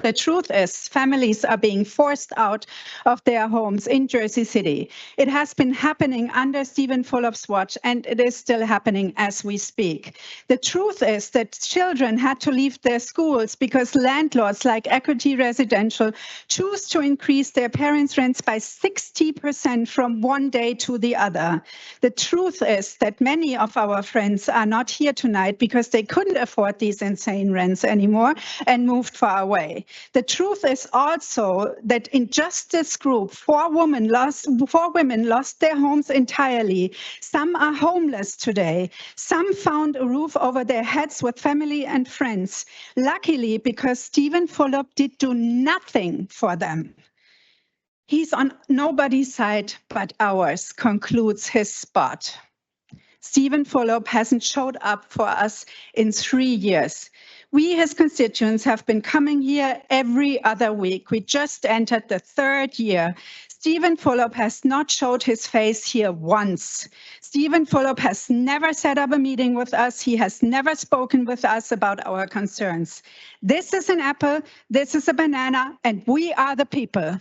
The truth is, families are being forced out of their homes in Jersey City. It has been happening under Stephen Fulop's watch, and it is still happening as we speak. The truth is that children had to leave their schools because landlords like Equity Residential choose to increase their parents' rents by 60% from one day to the other. The truth is that many of our friends are not here tonight because they couldn't afford these insane rents anymore and moved far away. The truth is also that in just this group, 4 women lost their homes entirely. Some are homeless today. Some found a roof over their heads with family and friends. Luckily, because Stephen Fulop did do nothing for them. He's on nobody's side but ours, concludes his spot. Stephen Fulop hasn't showed up for us in 3 years. We, his constituents, have been coming here every other week. We just entered the 3rd year. Stephen Fulop has not showed his face here once. Stephen Fulop has never set up a meeting with us. He has never spoken with us about our concerns. This is an apple, this is a banana, and we are the people.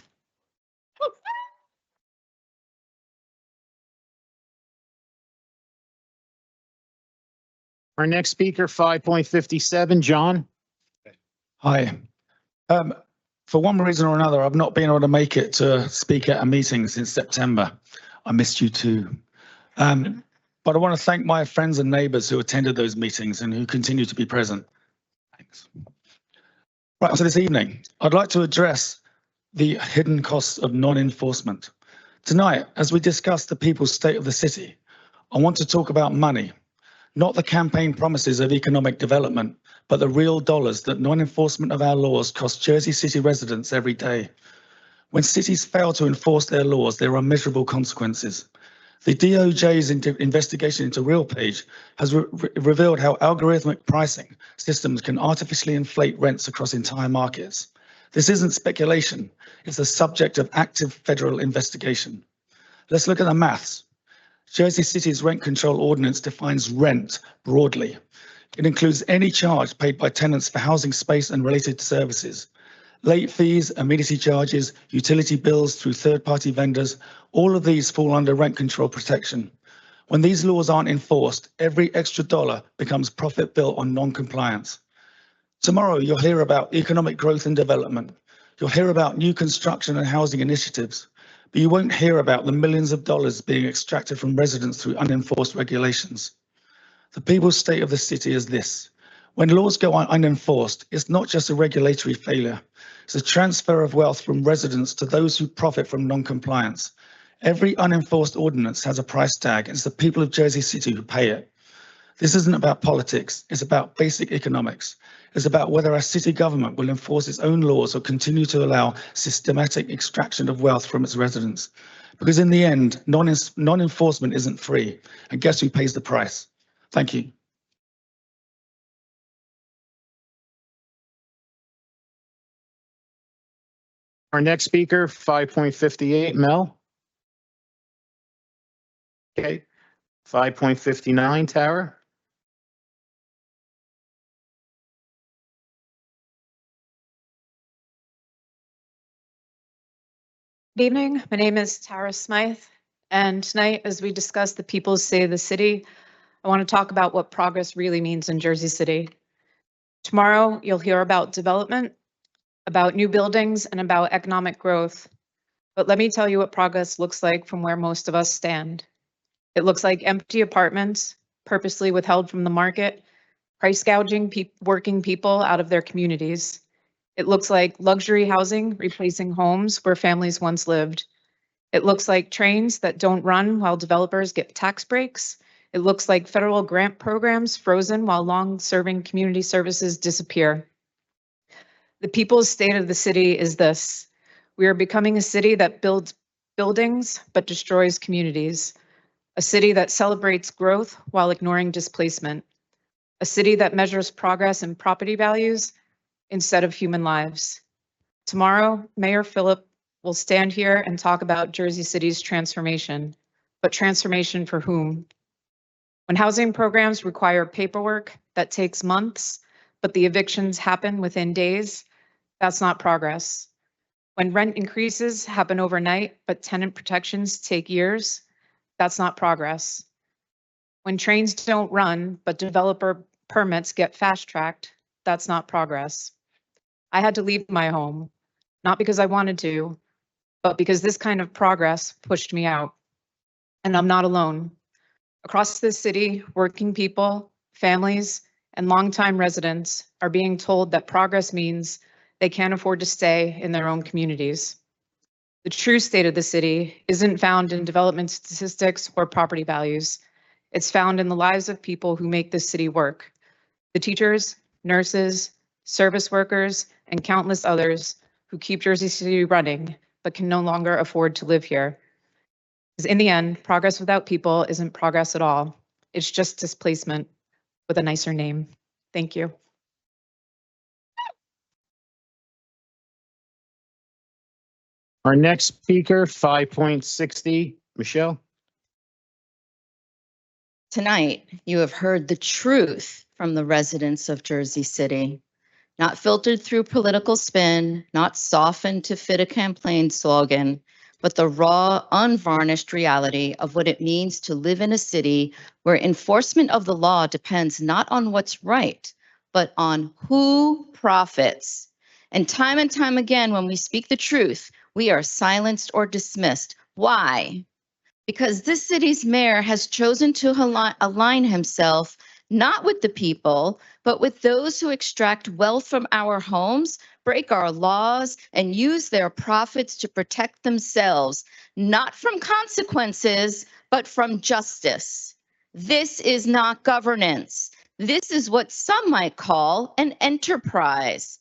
Our next speaker, 5.57, John. Hi. For one reason or another, I've not been able to make it to speak at a meeting since September. I missed you too. But I want to thank my friends and neighbors who attended those meetings and who continue to be present. Thanks. Right, so this evening, I'd like to address the hidden costs of non-enforcement. Tonight, as we discuss the people's state of the city, I want to talk about money. Not the campaign promises of economic development, but the real dollars that non-enforcement of our laws cost Jersey City residents every day. When cities fail to enforce their laws, there are miserable consequences. The DOJ's investigation into RealPage has revealed how algorithmic pricing systems can artificially inflate rents across entire markets. This isn't speculation, it's the subject of active federal investigation. Let's look at the maths. Jersey City's rent control ordinance defines rent broadly. It includes any charge paid by tenants for housing space and related services. Late fees, amenity charges, utility bills through third-party vendors, all of these fall under rent control protection. When these laws aren't enforced, every extra dollar becomes profit built on non-compliance. Tomorrow, you'll hear about economic growth and development. You'll hear about new construction and housing initiatives. but you won't hear about the millions of dollars being extracted from residents through unenforced regulations. The people's state of the city is this. When laws go unenforced, it's not just a regulatory failure. It's a transfer of wealth from residents to those who profit from non-compliance. Every unenforced ordinance has a price tag, and it's the people of Jersey City who pay it. This isn't about politics, it's about basic economics. It's about whether our city government will enforce its own laws or continue to allow systematic extraction of wealth from its residents. Because in the end, non-enforcement isn't free, and guess who pays the price? Thank you. Our next speaker, 5.58, Mel. Okay, 5.59, Tara. Good evening. My name is Tara Smythe, and tonight, as we discuss the people's state of the city, I want to talk about what progress really means in Jersey City. Tomorrow, you'll hear about development, about new buildings, and about economic growth. But let me tell you what progress looks like from where most of us stand. It looks like empty apartments, purposely withheld from the market, price gouging working people out of their communities. It looks like luxury housing replacing homes where families once lived. It looks like trains that don't run while developers get tax breaks. It looks like federal grant programs frozen while long-serving community services disappear. The people's state of the city is this. We are becoming a city that builds buildings but destroys communities. A city that celebrates growth while ignoring displacement. A city that measures progress in property values instead of human lives. Tomorrow, Mayor Phillip will stand here and talk about Jersey City's transformation, but transformation for whom? When housing programs require paperwork that takes months, but the evictions happen within days, that's not progress. When rent increases happen overnight, but tenant protections take years, that's not progress. When trains don't run, but developer permits get fast-tracked, that's not progress. I had to leave my home, not because I wanted to, but because this kind of progress pushed me out. And I'm not alone. Across this city, working people, families, and longtime residents are being told that progress means they can't afford to stay in their own communities. The true state of the city isn't found in development statistics or property values. It's found in the lives of people who make this city work. The teachers, nurses, service workers, and countless others who keep Jersey City running, but can no longer afford to live here. Because in the end, progress without people isn't progress at all. It's just displacement with a nicer name. Thank you. Our next speaker, 5.60, Michelle. Tonight, you have heard the truth from the residents of Jersey City, not filtered through political spin, not softened to fit a campaign slogan, but the raw, unvarnished reality of what it means to live in a city where enforcement of the law depends not on what's right, but on who profits. And time again, when we speak the truth, we are silenced or dismissed. Why? Because this city's mayor has chosen to align himself not with the people, but with those who extract wealth from our homes, break our laws, and use their profits to protect themselves, not from consequences, but from justice. This is not governance. This is what some might call an enterprise.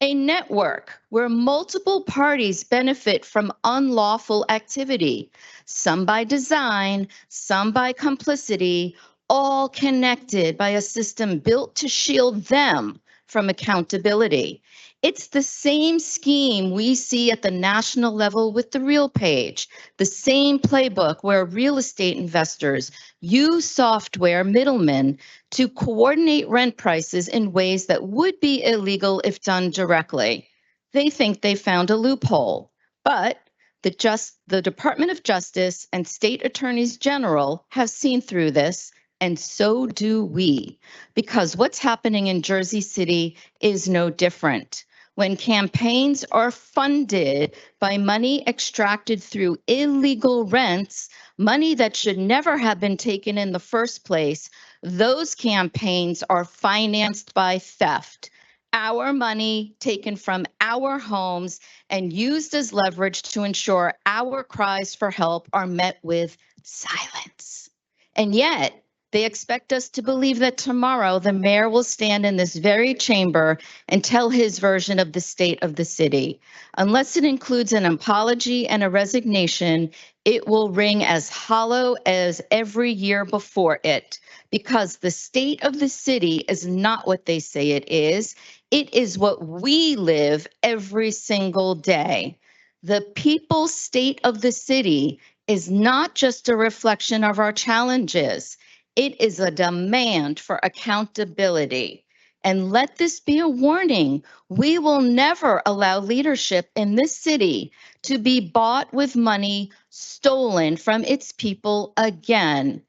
A network where multiple parties benefit from unlawful activity, some by design, some by complicity, all connected by a system built to shield them from accountability. It's the same scheme we see at the national level with the Real Page, the same playbook where real estate investors use software middlemen to coordinate rent prices in ways that would be illegal if done directly. They think they found a loophole, but the Department of Justice and state attorneys general have seen through this, and so do we, because what's happening in Jersey City is no different. when campaigns are funded by money extracted through illegal rents, money that should never have been taken in the first place, those campaigns are financed by theft. Our money taken from our homes and used as leverage to ensure our cries for help are met with silence. And yet, they expect us to believe that tomorrow the mayor will stand in this very chamber and tell his version of the state of the city. Unless it includes an apology and a resignation, it will ring as hollow as every year before it, because the state of the city is not what they say it is. It is what we live every single day. The people's state of the city is not just a reflection of our challenges. It is a demand for accountability. And let this be a warning. We will never allow leadership in this city to be bought with money stolen from its people again.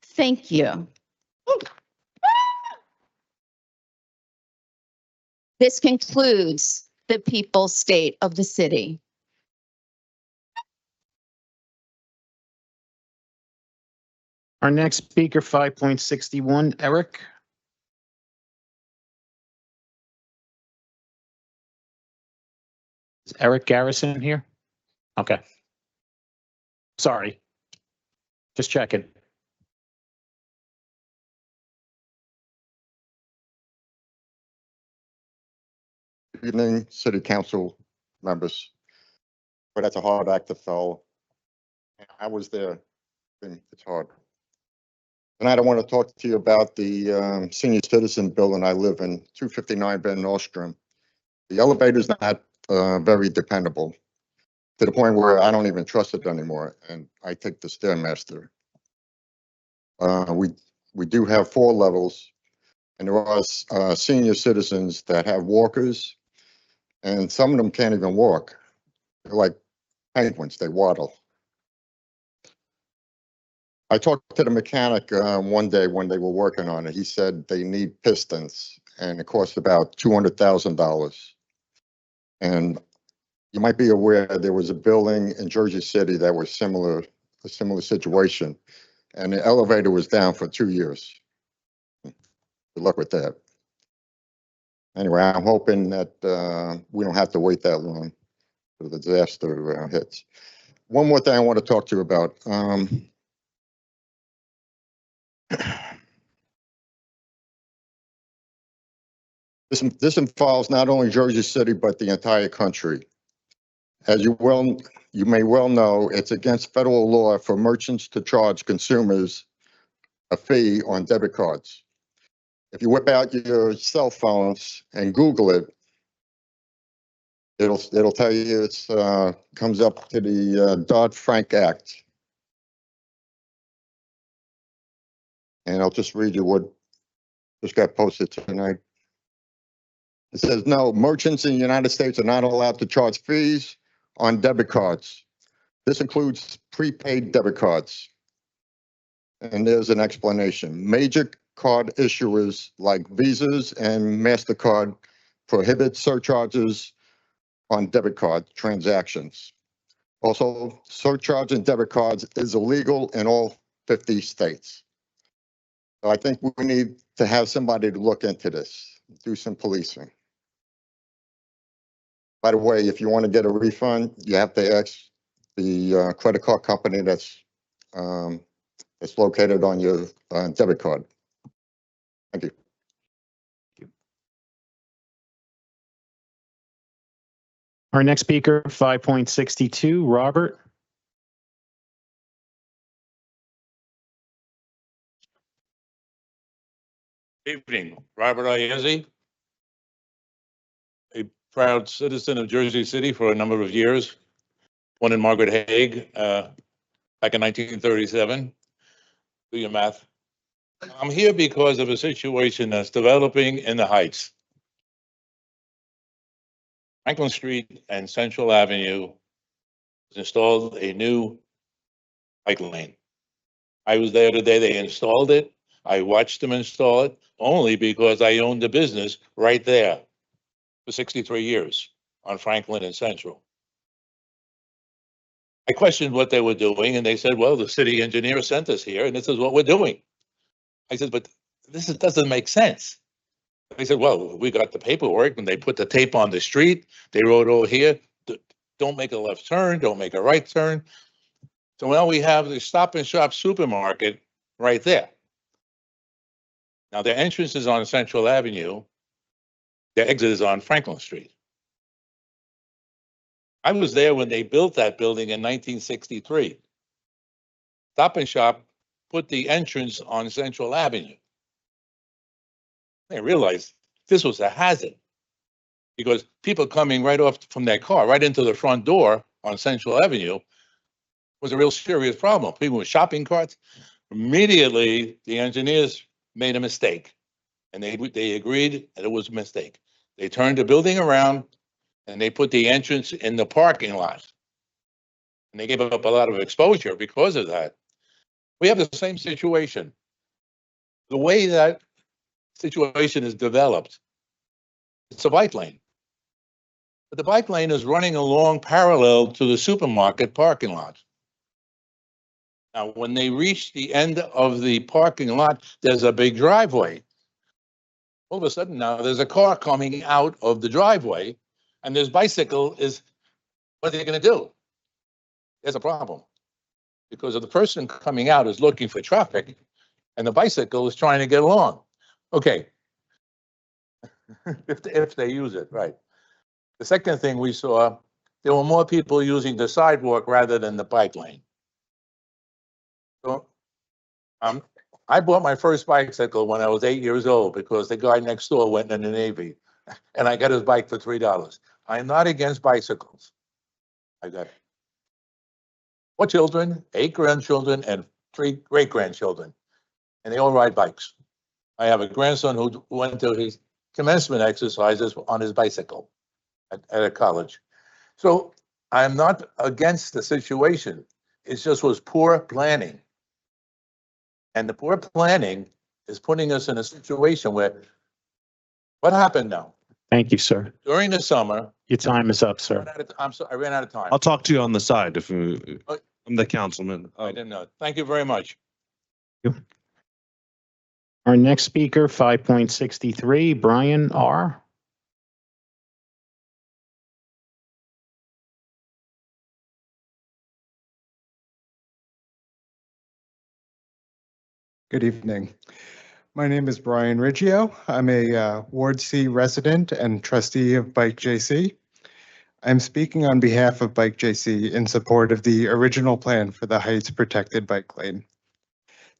Thank you. This concludes the people's state of the city. Our next speaker, 5.61, Eric. Is Eric Garrison here? Okay. Sorry. Just checking. Good evening, City Council members. But that's a hard act to fill. I was there, and it's hard. Tonight, I want to talk to you about the senior citizen building I live in, 259 Van Nostrand. The elevator's not very dependable, to the point where I don't even trust it anymore, and I take the Stairmaster. We do have 4 levels, and there are senior citizens that have walkers, and some of them can't even walk. They're like penguins, they waddle. I talked to the mechanic one day when they were working on it. He said they need pistons, and it costs about $200,000. And you might be aware there was a building in Jersey City that was a similar situation, and the elevator was down for 2 years. Good luck with that. Anyway, I'm hoping that we don't have to wait that long for the disaster hits. One more thing I want to talk to you about. This involves not only Jersey City, but the entire country. As you may well know, it's against federal law for merchants to charge consumers a fee on debit cards. If you whip out your cell phones and Google it, it'll tell you it's comes up to the Dodd-Frank Act. And I'll just read you what just got posted tonight. It says, no, merchants in the United States are not allowed to charge fees on debit cards. This includes prepaid debit cards. And there's an explanation. Major card issuers like Visas and MasterCard prohibit surcharges on debit card transactions. Also, surcharging debit cards is illegal in all 50 states. So I think we need to have somebody to look into this, do some policing. By the way, if you want to get a refund, you have to ask the credit card company that's located on your debit card. Thank you. Our next speaker, 5.62, Robert. Evening, Robert Iezzi, a proud citizen of Jersey City for a number of years, born in Margaret Hague back in 1937. Do your math. I'm here because of a situation that's developing in the Heights. Franklin Street and Central Avenue installed a new bike lane. I was there the day they installed it. I watched them install it only because I owned a business right there. for 63 years on Franklin and Central. I questioned what they were doing, and they said, well, the city engineer sent us here, and this is what we're doing. I said, but doesn't make sense. They said, well, we got the paperwork, and they put the tape on the street. They wrote over here, don't make a left turn, don't make a right turn. So now we have the Stop and Shop supermarket right there. Now their entrance is on Central Avenue. Their exit is on Franklin Street. I was there when they built that building in 1963. Stop and Shop put the entrance on Central Avenue. They realized this was a hazard because people coming right off from their car, right into the front door on Central Avenue was a real serious problem. People with shopping carts. Immediately, the engineers made a mistake, and they agreed that it was a mistake. They turned the building around, and they put the entrance in the parking lot. And they gave up a lot of exposure because of that. We have the same situation. The way that situation is developed, it's a bike lane. But the bike lane is running along parallel to the supermarket parking lot. Now, when they reach the end of the parking lot, there's a big driveway. All of a sudden now, there's a car coming out of the driveway, and this bicycle is, what are they going to do? There's a problem. Because the person coming out is looking for traffic, and the bicycle is trying to get along. Okay. if they use it, right. The second thing we saw, there were more people using the sidewalk rather than the bike lane. So, I bought my first bicycle when I was 8 years old because the guy next door went in the Navy, and I got his bike for $3. I'm not against bicycles. I got 4 children, 8 grandchildren, and 3 great-grandchildren, and they all ride bikes. I have a grandson who went to his commencement exercises on his bicycle at a college. So I'm not against the situation. It just was poor planning. And the poor planning is putting us in a situation where, what happened now? Thank you, sir. During the summer. Your time is up, sir. I'm sorry, I ran out of time. I'll talk to you on the side if I'm the councilman. I didn't know. Thank you very much. Our next speaker, 5.63, Brian R. Good evening. My name is Brian Riggio. I'm a Ward C resident and trustee of Bike JC. I'm speaking on behalf of Bike JC in support of the original plan for the Heights Protected Bike Lane.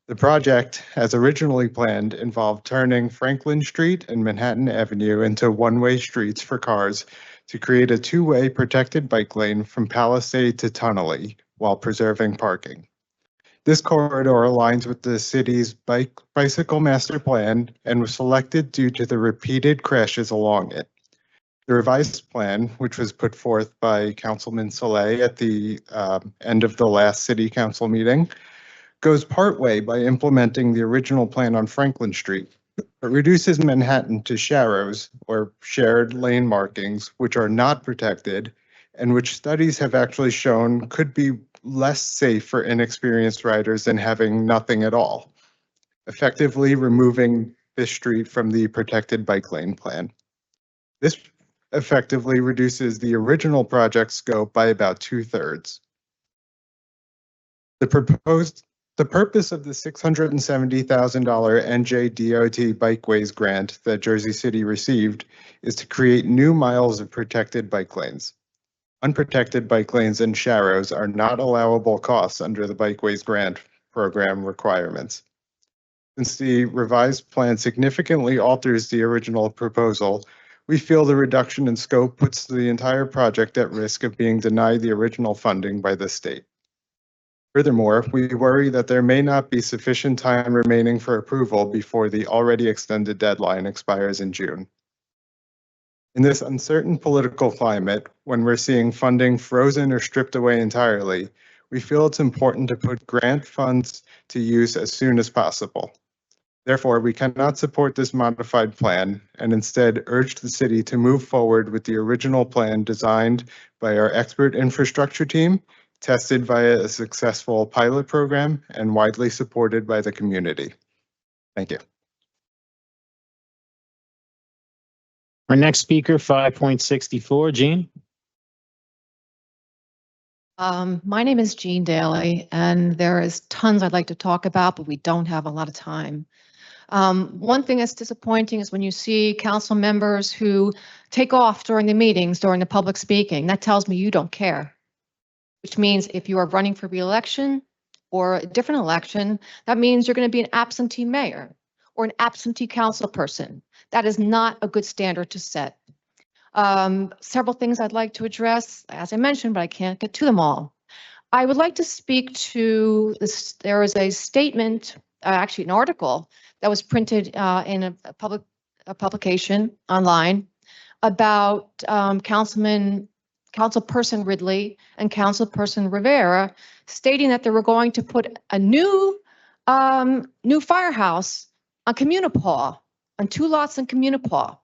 The project, as originally planned, involved turning Franklin Street and Manhattan Avenue into one-way streets for cars to create a two-way protected bike lane from Palisade to Tunnelly while preserving parking. This corridor aligns with the city's bicycle master plan and was selected due to the repeated crashes along it. The revised plan, which was put forth by Councilman Saleh at the end of the last city council meeting, goes partway by implementing the original plan on Franklin Street, but reduces Manhattan to sharrows or shared lane markings, which are not protected and which studies have actually shown could be less safe for inexperienced riders than having nothing at all, effectively removing this street from the protected bike lane plan. This effectively reduces the original project scope by about 2/3. The purpose of the $670,000 NJDOT Bikeways grant that Jersey City received is to create new miles of protected bike lanes. Unprotected bike lanes and sharrows are not allowable costs under the Bikeways grant program requirements. Since the revised plan significantly alters the original proposal, we feel the reduction in scope puts the entire project at risk of being denied the original funding by the state. Furthermore, we worry that there may not be sufficient time remaining for approval before the already extended deadline expires in June. In this uncertain political climate, when we're seeing funding frozen or stripped away entirely, we feel it's important to put grant funds to use as soon as possible. Therefore, we cannot support this modified plan and instead urge the city to move forward with the original plan designed by our expert infrastructure team, tested via a successful pilot program, and widely supported by the community. Thank you. Our next speaker, 5.64, Jean. My name is Jean Daly, and there is tons I'd like to talk about, but we don't have a lot of time. One thing that's disappointing is when you see council members who take off during the meetings, during the public speaking. That tells me you don't care, which means if you are running for re-election or a different election, that means you're going to be an absentee mayor or an absentee council person. That is not a good standard to set. Several things I'd like to address, as I mentioned, but I can't get to them all. I would like to speak to this. There is a statement, actually an article that was printed in a publication online about Councilperson Ridley and Councilperson Rivera stating that they were going to put a new firehouse on Communipaw, on 2 lots in Communipaw.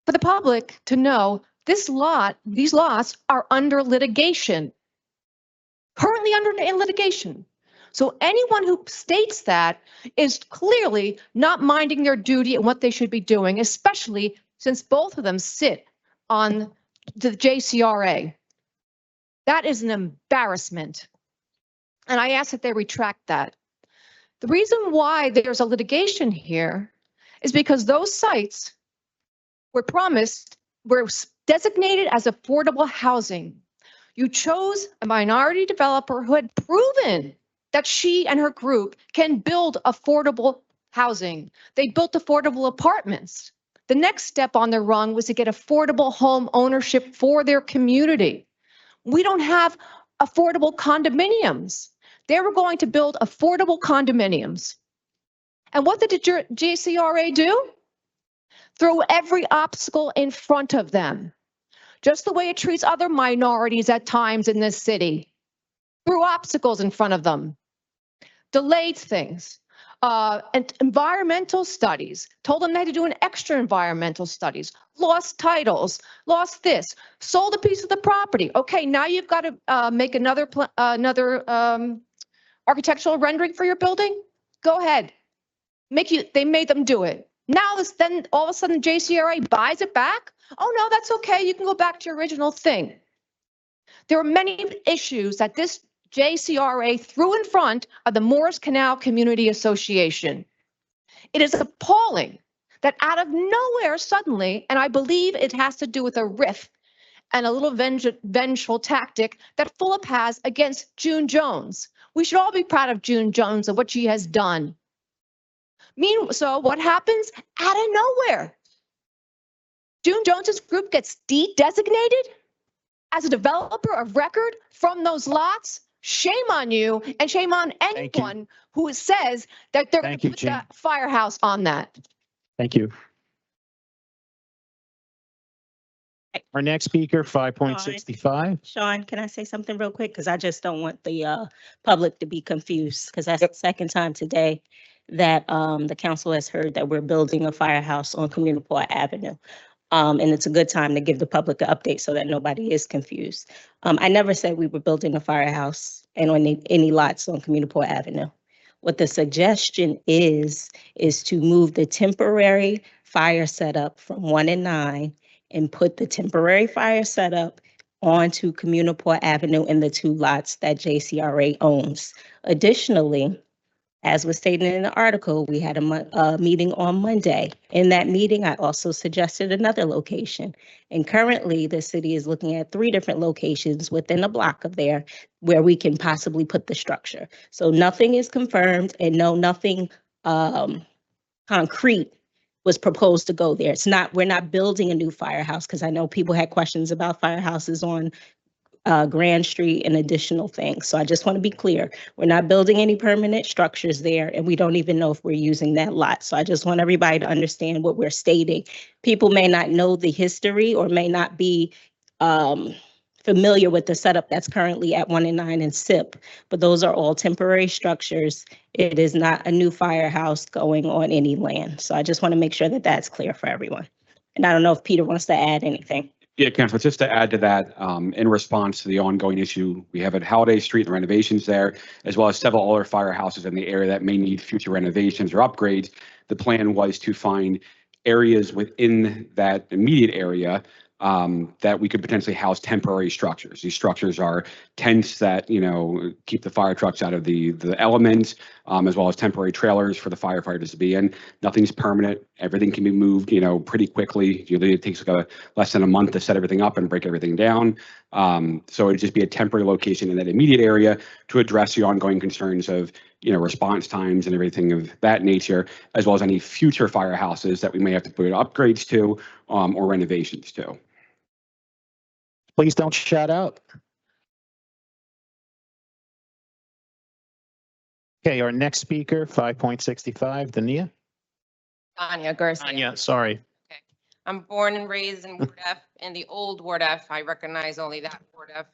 For the public to know, these lots are under litigation, currently in litigation. So anyone who states that is clearly not minding their duty and what they should be doing, especially since both of them sit on the JCRA. That is an embarrassment. And I ask that they retract that. The reason why there's a litigation here is because those sites were designated as affordable housing. You chose a minority developer who had proven that she and her group can build affordable housing. They built affordable apartments. The next step on their rung was to get affordable home ownership for their community. We don't have affordable condominiums. They were going to build affordable condominiums. And what did the JCRA do? Throw every obstacle in front of them, just the way it treats other minorities at times in this city. Threw obstacles in front of them, delayed things, and environmental studies, told them they had to do an extra environmental studies, lost titles, lost this, sold a piece of the property. Okay, now you've got to make another architectural rendering for your building. Go ahead, they made them do it. Now then all of a sudden JCRA buys it back. Oh no, that's okay. You can go back to your original thing. There are many issues that this JCRA threw in front of the Morris Canal Community Association. It is appalling that out of nowhere suddenly, and I believe it has to do with a riff and a little vengeful tactic that Fulop has against June Jones. We should all be proud of June Jones and what she has done. So what happens? Out of nowhere, June Jones's group gets de-designated as a developer of record from those lots. Shame on you, and shame on anyone who says that they're going to put the firehouse on that. Thank you. Our next speaker, 5.65. Sean, can I say something real quick? Because I just don't want the public to be confused, because that's the second time today that the council has heard that we're building a firehouse on Communipaw Avenue. And it's a good time to give the public an update so that nobody is confused. I never said we were building a firehouse and on any lots on Communipaw Avenue. What the suggestion is to move the temporary fire setup from 1 and 9 and put the temporary fire setup onto Communipaw Avenue in the 2 lots that JCRA owns. Additionally, as was stated in the article, we had a meeting on Monday. In that meeting, I also suggested another location. And currently, the city is looking at 3 different locations within a block of there where we can possibly put the structure. So nothing is confirmed, and nothing concrete was proposed to go there. We're not building a new firehouse, because I know people had questions about firehouses on Grand Street and additional things. So I just want to be clear. We're not building any permanent structures there, and we don't even know if we're using that lot. So I just want everybody to understand what we're stating. People may not know the history or may not be familiar with the setup that's currently at 1 and 9 and SIP, but those are all temporary structures. It is not a new firehouse going on any land. So I just want to make sure that that's clear for everyone. And I don't know if Peter wants to add anything. Yeah, Councilor, just to add to that, in response to the ongoing issue we have at Holiday Street and renovations there, as well as several other firehouses in the area that may need future renovations or upgrades, the plan was to find areas within that immediate area that we could potentially house temporary structures. These structures are tents that, you know, keep the fire trucks out of the elements, as well as temporary trailers for the firefighters to be in. Nothing's permanent. Everything can be moved, you know, pretty quickly. Usually it takes like less than a month to set everything up and break everything down. So it'd just be a temporary location in that immediate area to address the ongoing concerns of, you know, response times and everything of that nature, as well as any future firehouses that we may have to put upgrades to or renovations to. Please don't shout out. Okay, our next speaker, 5.65, Dania. Anya Garcia. Anya, sorry. I'm born and raised in Ward F, in the old Ward F. I recognize only that Ward F.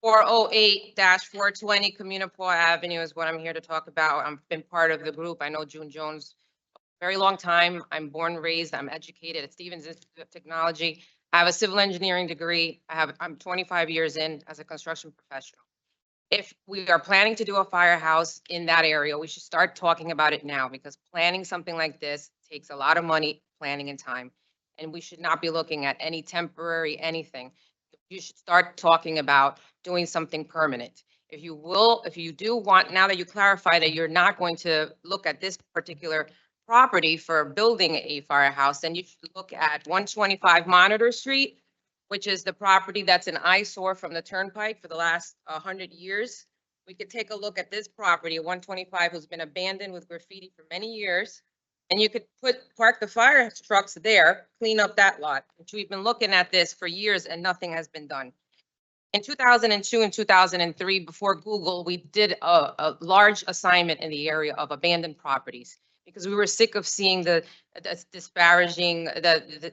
408-420 Communipaw Avenue is what I'm here to talk about. I've been part of the group. I know June Jones a very long time. I'm born and raised. I'm educated at Stevens Institute of Technology. I have a civil engineering degree. I'm 25 years in as a construction professional. If we are planning to do a firehouse in that area, we should start talking about it now, because planning something like this takes a lot of money, planning and time. And we should not be looking at any temporary anything. You should start talking about doing something permanent. If you do want, now that you clarify that you're not going to look at this particular property for building a firehouse, then you should look at 125 Monitor Street, which is the property that's an eyesore from the turnpike for the last 100 years. We could take a look at this property, 125, who's been abandoned with graffiti for many years. And you could park the fire trucks there, clean up that lot, which we've been looking at this for years and nothing has been done. In 2002 and 2003, before Google, we did a large assignment in the area of abandoned properties, because we were sick of seeing the disparaging, the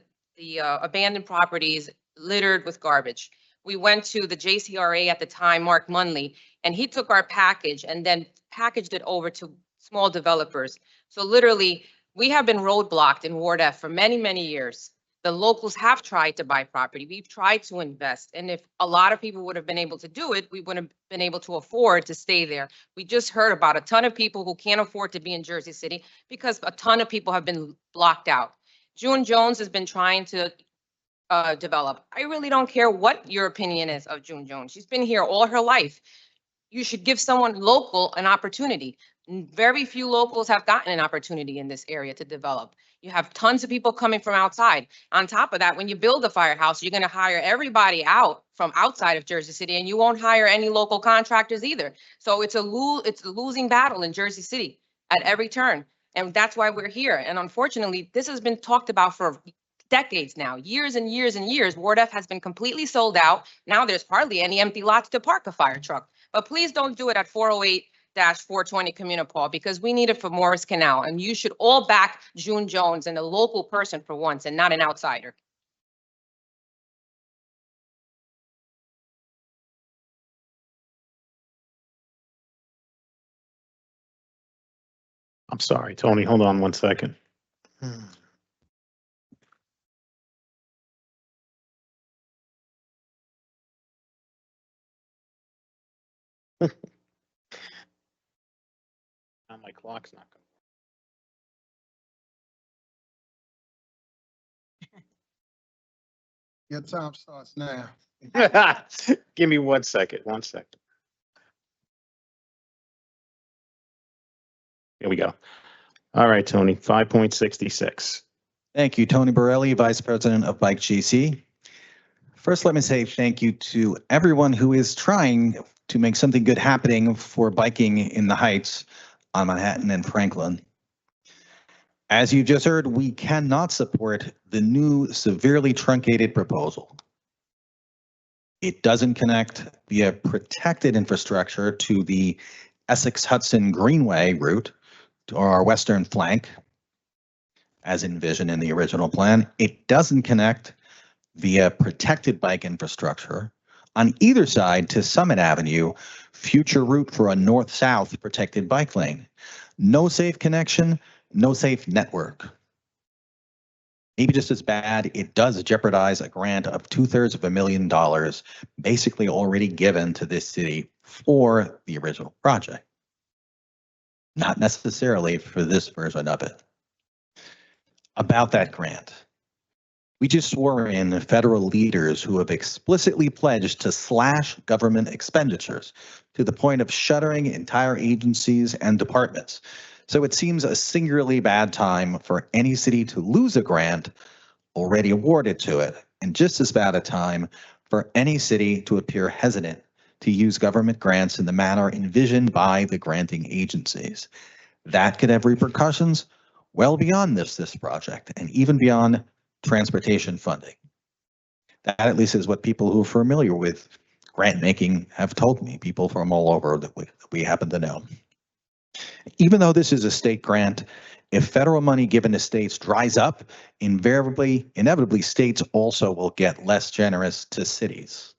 abandoned properties littered with garbage. We went to the JCRA at the time, Mark Munley, and he took our package and then packaged it over to small developers. So literally, we have been roadblocked in Ward F for many, many years. The locals have tried to buy property. We've tried to invest. And if a lot of people would have been able to do it, we wouldn't have been able to afford to stay there. We just heard about a ton of people who can't afford to be in Jersey City because a ton of people have been blocked out. June Jones has been trying to develop. I really don't care what your opinion is of June Jones. She's been here all her life. You should give someone local an opportunity. Very few locals have gotten an opportunity in this area to develop. You have tons of people coming from outside. On top of that, when you build a firehouse, you're going to hire everybody out from outside of Jersey City, and you won't hire any local contractors either. So it's a losing battle in Jersey City at every turn. And that's why we're here. And unfortunately, this has been talked about for decades now, years and years and years. Ward F has been completely sold out. Now there's hardly any empty lots to park a fire truck. But please don't do it at 408-420 Communipaw, because we need it for Morris Canal. And you should all back June Jones and a local person for once and not an outsider. I'm sorry, Tony, hold on one second. Now my clock's not going. Your time starts now. Give me 1 second, 1 second. Here we go. All right, Tony, 5.66. Thank you, Tony Borelli, Vice President of Bike GC. First, let me say thank you to everyone who is trying to make something good happening for biking in the Heights on Manhattan and Franklin. As you just heard, we cannot support the new severely truncated proposal. It doesn't connect via protected infrastructure to the Essex-Hudson Greenway route to our western flank, as envisioned in the original plan. It doesn't connect via protected bike infrastructure On either side to Summit Avenue, future route for a north-south protected bike lane. No safe connection, no safe network. Maybe just as bad, it does jeopardize a grant of $250,000, basically already given to this city for the original project. Not necessarily for this version of it. About that grant. We just swore in federal leaders who have explicitly pledged to slash government expenditures to the point of shuttering entire agencies and departments. So it seems a singularly bad time for any city to lose a grant already awarded to it, and just as bad a time for any city to appear hesitant to use government grants in the manner envisioned by the granting agencies. That could have repercussions well beyond this project and even beyond transportation funding. That at least is what people who are familiar with grant making have told me, people from all over that we happen to know. Even though this is a state grant, if federal money given to states dries up, inevitably states also will get less generous to cities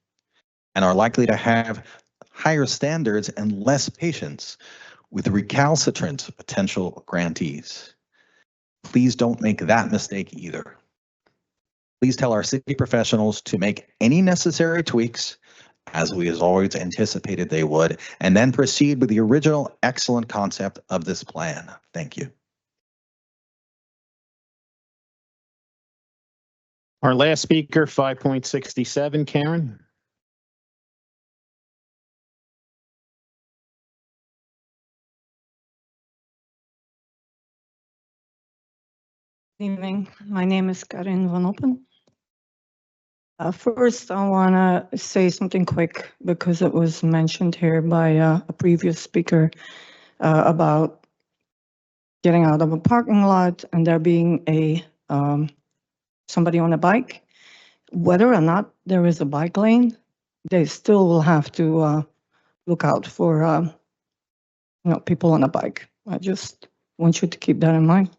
and are likely to have higher standards and less patience with recalcitrant potential grantees. Please don't make that mistake either. Please tell our city professionals to make any necessary tweaks, as we as always anticipated they would, and then proceed with the original excellent concept of this plan. Thank you. Our last speaker, 5.67, Karen. Good evening. My name is Karin Van Oppen. First, I want to say something quick because it was mentioned here by a previous speaker about getting out of a parking lot and there being a somebody on a bike. Whether or not there is a bike lane, they still will have to look out for people on a bike. I just want you to keep that in mind.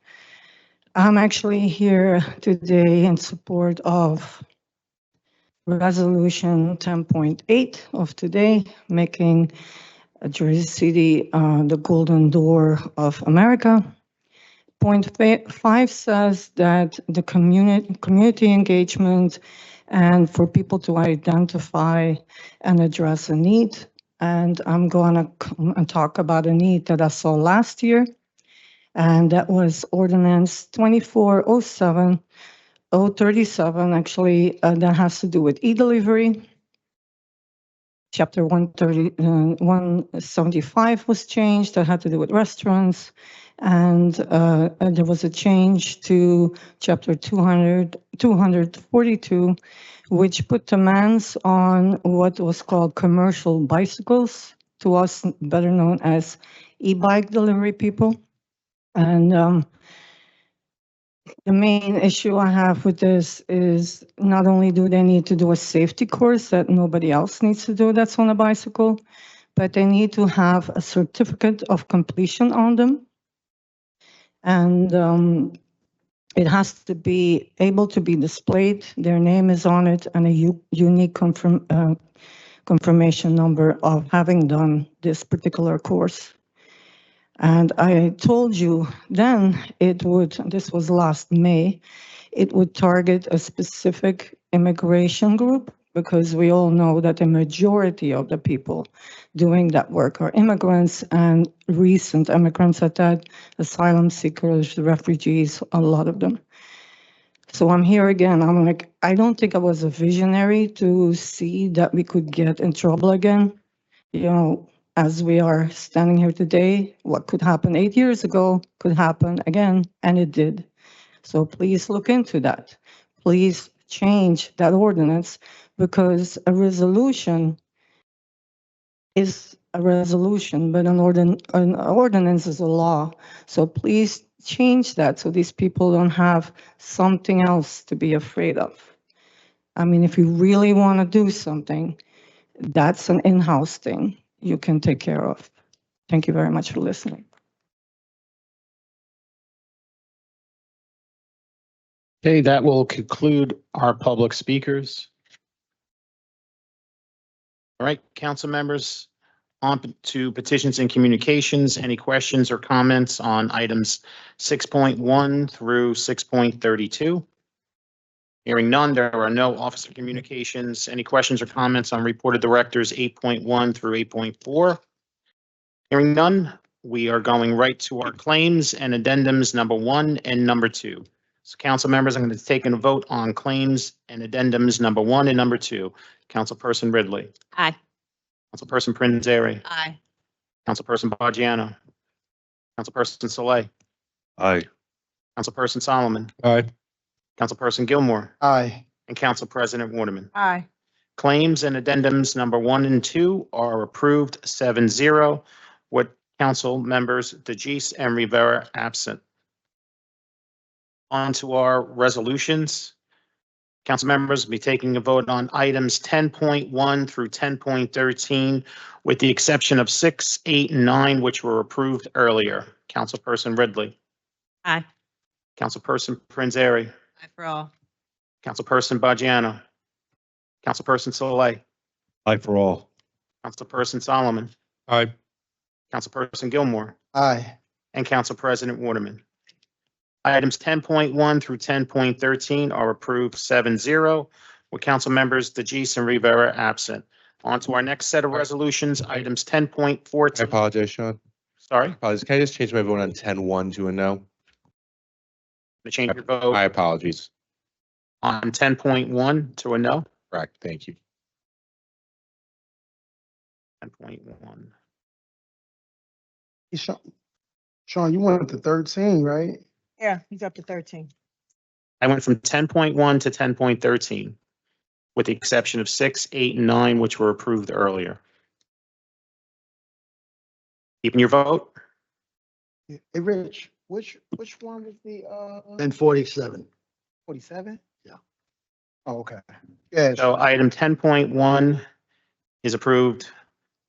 I'm actually here today in support of Resolution 10.8 of today, making Jersey City the golden door of America. Point 5 says that the community engagement and for people to identify and address a need. And I'm going to come and talk about a need that I saw last year. And that was Ordinance 2407 037, actually, that has to do with e-delivery. Chapter 175 was changed, that had to do with restaurants. And there was a change to chapter 242, which put demands on what was called commercial bicycles, to us better known as e-bike delivery people. And the main issue I have with this is not only do they need to do a safety course that nobody else needs to do that's on a bicycle, but they need to have a certificate of completion on them. And it has to be able to be displayed. Their name is on it and a unique confirmation number of having done this particular course. And I told you then this was last May, it would target a specific immigration group because we all know that the majority of the people doing that work are immigrants and recent immigrants at that, asylum seekers, refugees, a lot of them. So I'm here again, I'm like, I don't think I was a visionary to see that we could get in trouble again. As we are standing here today, what could happen 8 years ago could happen again, and it did. So please look into that. Please change that ordinance because a resolution is a resolution, but an ordinance is a law. So please change that so these people don't have something else to be afraid of. I mean, if you really want to do something, that's an in-house thing you can take care of. Thank you very much for listening. Okay, that will conclude our public speakers. All right, council members, on to petitions and communications. Any questions or comments on items 6.1 through 6.32? Hearing none, there are no officer communications. Any questions or comments on reported directors 8.1 through 8.4? Hearing none, we are going right to our claims and addendums number 1 and number 2. So council members, I'm going to take a vote on claims and addendums number 1 and number 2. Councilperson Ridley. Aye. Councilperson Prinzary. Aye. Councilperson Bargiano. Councilperson Saleh. Aye. Councilperson Solomon. Aye. Councilperson Gilmore. Aye. And Council President Waterman. Aye. Claims and addendums number 1 and 2 are approved 7-0 with council members DeGise and Rivera absent. On to our resolutions. Council members will be taking a vote on items 10.1 through 10.13 with the exception of 6, 8, and 9, which were approved earlier. Councilperson Ridley. Aye. Councilperson Prinzary. Aye for all. Councilperson Bargiano. Councilperson Saleh. Aye for all. Councilperson Solomon. Aye. Councilperson Gilmore. Aye. And Council President Waterman. Items 10.1 through 10.13 are approved 7-0 with council members DeGise and Rivera absent. On to our next set of resolutions, items 10.14. I apologize, Sean. Sorry, Apologies. Can I just change my vote on 10-1 to a no? to change your vote My apologies. on 10.1 to a no. Correct. Thank you. 10.1. Sean, you wanted the 13, right? Yeah, he's up to 13. I went from 10.1 to 10.13 with the exception of 6, 8, and 9, which were approved earlier. Keeping your vote? Hey, Rich, which one was the, 1047. 47? Yeah. Oh, okay. Yeah. So item 10.1 is approved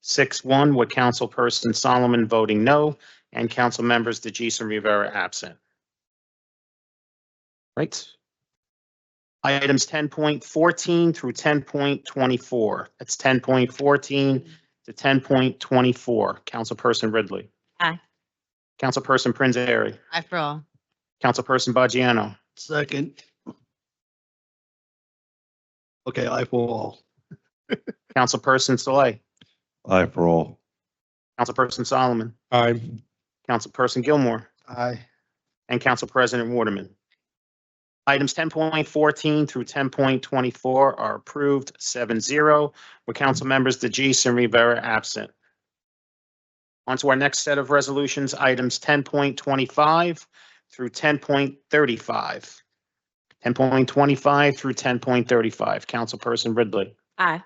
6-1 with Councilperson Solomon voting no and council members DeGise and Rivera absent. Right. Items 10.14 through 10.24. That's 10.14 to 10.24. Councilperson Ridley. Aye. Councilperson Prinzary. Aye for all. Councilperson Bargiano. Second. Okay, I for all. Councilperson Saleh. Aye for all. Councilperson Solomon. Aye. Councilperson Gilmore. Aye. And Council President Waterman. Items 10.14 through 10.24 are approved 7-0 with council members DeGise and Rivera absent. On to our next set of resolutions, items 10.25 through 10.35. 10.25 through 10.35. Councilperson Ridley. Aye.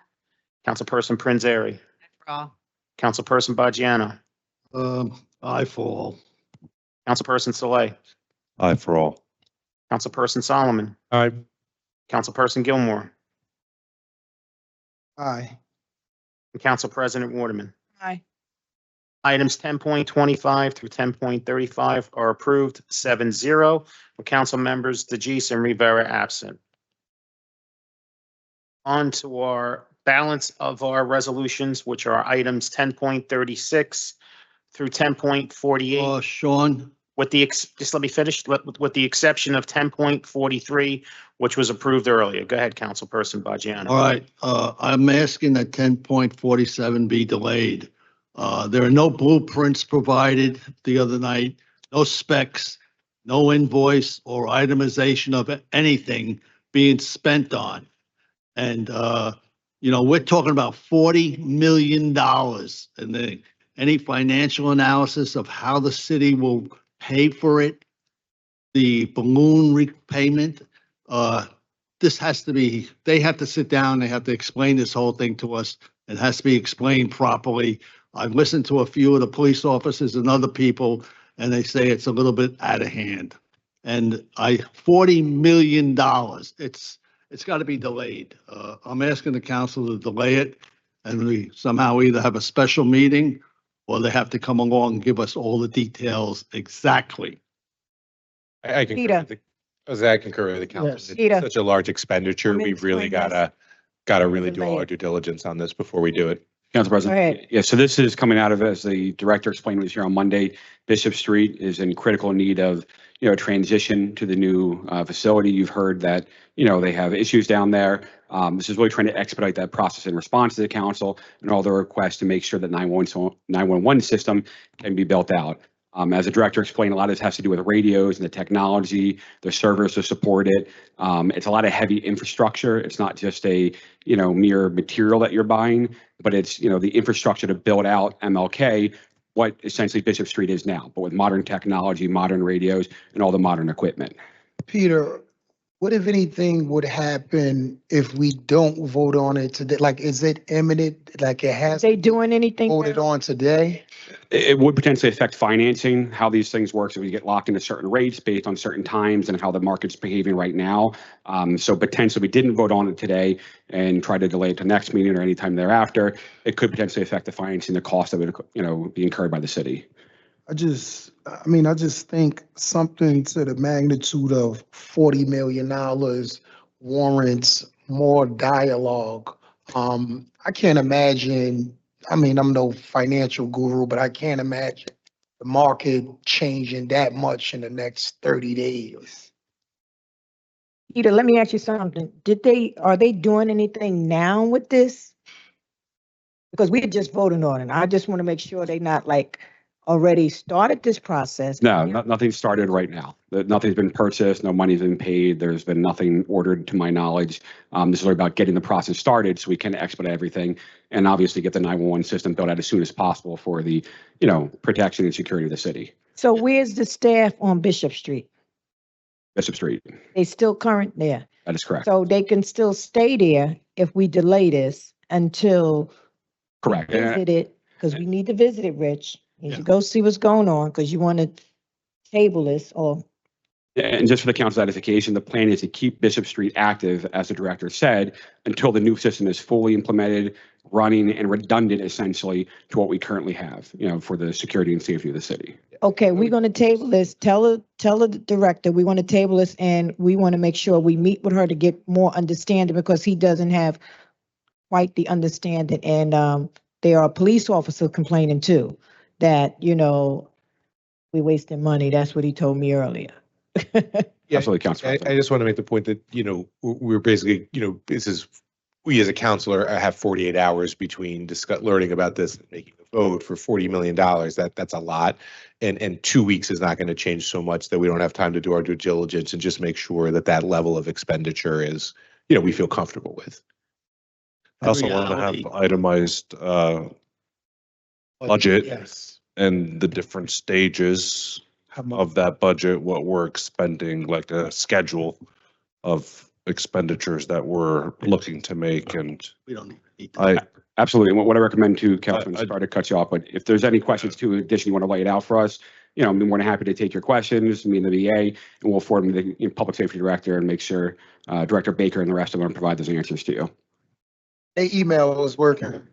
Councilperson Prinzary. Aye for all. Councilperson Bargiano. I for all. Councilperson Saleh. Aye for all. Councilperson Solomon. Aye. Councilperson Gilmore. Aye. And Council President Waterman. Aye. Items 10.25 through 10.35 are approved 7-0 with council members DeGise and Rivera absent. On to our balance of our resolutions, which are items 10.36 through 10.48. Sean, With the, just let me finish, with the exception of 10.43, which was approved earlier. Go ahead, Councilperson Bargiano. all right, I'm asking that 10.47 be delayed. There are no blueprints provided the other night, no specs, no invoice or itemization of anything being spent on. And, we're talking about $40 million and then any financial analysis of how the city will pay for it, the balloon repayment, this has to be, they have to sit down, they have to explain this whole thing to us. It has to be explained properly. I've listened to a few of the police officers and other people, and they say it's a little bit out of hand. And $40 million, it's got to be delayed. I'm asking the council to delay it, and we somehow either have a special meeting or they have to come along and give us all the details exactly. I concur Peter. with the, I concur with the council. Peter. It's such a large expenditure. Let me We've really explain got to got to really do all our due diligence on this before we do it. Council Go President. ahead. Yeah, so this is coming out of, as the director explained was here on Monday, Bishop Street is in critical need of, transition to the new facility. You've heard that, they have issues down there. This is really trying to expedite that process in response to the council and all the requests to make sure that 911 system can be built out. As the director explained, a lot of this has to do with radios and the technology, the servers to support it. It's a lot of heavy infrastructure. It's not just a, mere material that you're buying, but it's, the infrastructure to build out MLK, what essentially Bishop Street is now, but with modern technology, modern radios, and all the modern equipment. Peter, what if anything would happen if we don't vote on it today? Like, is it imminent? Like it has They doing anything? voted on today? It would potentially affect financing, how these things work. So we get locked into certain rates based on certain times and how the market's behaving right now. So potentially we didn't vote on it today and try to delay it to next meeting or anytime thereafter. It could potentially affect the financing, the cost that would, be incurred by the city. I just think something to the magnitude of $40 million warrants more dialogue. I can't imagine, I'm no financial guru, but I can't imagine the market changing that much in the next 30 days. Peter, let me ask you something. Are they doing anything now with this? Because we just voted on it. I just want to make sure they not like already started this process. No, nothing started right now. Nothing's been purchased. No money's been paid. There's been nothing ordered to my knowledge. This is really about getting the process started so we can expedite everything and obviously get the 911 system built out as soon as possible for the, protection and security of the city. So where's the staff on Bishop Street? Bishop Street. They still current there? That is correct. So they can still stay there if we delay this until Correct. visit it, because we need to visit it, Rich. Need to go see what's going on, because you want to table this or. And just for the council's edification, the plan is to keep Bishop Street active, as the director said, until the new system is fully implemented, running and redundant essentially to what we currently have, for the security and safety of the city. Okay, we're going to table this. Tell the director, we want to table this and we want to make sure we meet with her to get more understanding, because he doesn't have quite the understanding. And there are police officers complaining too, that, we wasting money. That's what he told me earlier. Yeah, Absolutely, Council I just want to make the point that, we're basically, we as a counselor have 48 hours between learning about this and making a vote for $40 million. That's a lot. And 2 weeks is not going to change so much that we don't have time to do our due diligence and just make sure that that level of expenditure is, we feel comfortable with. I also want to have itemized budget Yes. and the different stages of that budget, what we're expending, like a schedule of expenditures that we're looking to make. And We don't need that. Absolutely. And what I recommend to Councilman, sorry to cut you off, but if there's any questions to addition you want to lay it out for us, I'm more than happy to take your questions, me and the VA, and we'll forward them to the Public Safety Director and make sure Director Baker and the rest of them provide those answers to you. They email was working.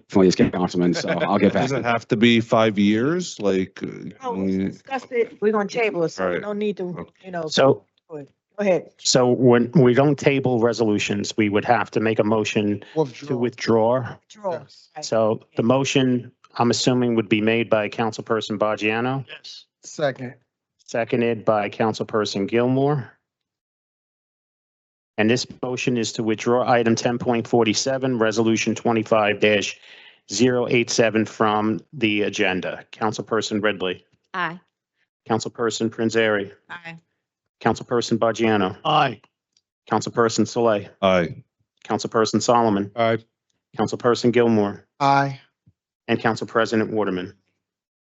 Please, Councilman, so I'll get back. Does it have to be 5 years? Like, Discuss it. We're going to table it, so we Right. don't need to, So, go ahead. so when we don't table resolutions, we would have to make a motion to withdraw. Draw. So the motion, I'm assuming, would be made by Councilperson Baggiano, Yes. Second. seconded by Councilperson Gilmore. And this motion is to withdraw item 10.47, resolution 25-087 from the agenda. Councilperson Ridley, Aye. Councilperson Prinzary, Aye. Councilperson Baggiano, Aye. Councilperson Saleh, aye. Councilperson Solomon, Aye. Councilperson Gilmore, Aye. and Council President Waterman.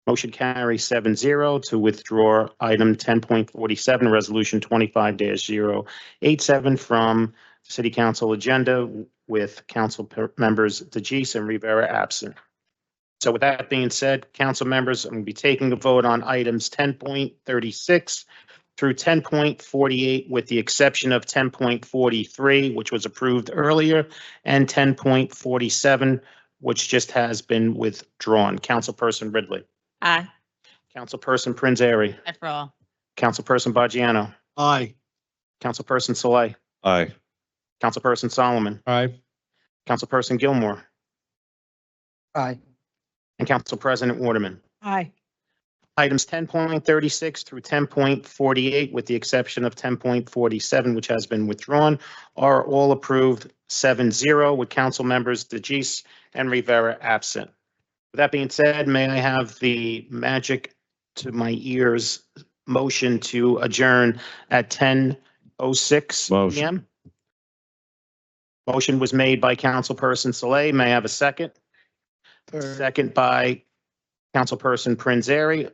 Motion carries 7-0 to withdraw item 10.47, resolution 25-087 from the City Council agenda, with council members DeGise and Rivera absent. So with that being said, council members, I'm going to be taking a vote on items 10.36 through 10.48, with the exception of 10.43, which was approved earlier, and 10.47, which just has been withdrawn. Councilperson Ridley. Aye. Councilperson Prinzary. Aye for all. Councilperson Baggiano. Aye. Councilperson Saleh. Aye. Councilperson Solomon, Aye. Councilperson Gilmore, Aye. and Council President Waterman. Aye. Items 10.36 through 10.48, with the exception of 10.47, which has been withdrawn, are all approved 7-0, with council members DeGise and Rivera absent. With that being said, may I have the magic to my ears motion to adjourn at 10:06 Motion. PM? Motion was made by Councilperson Saleh. May I have a second? Third. Second by Councilperson Prinzary.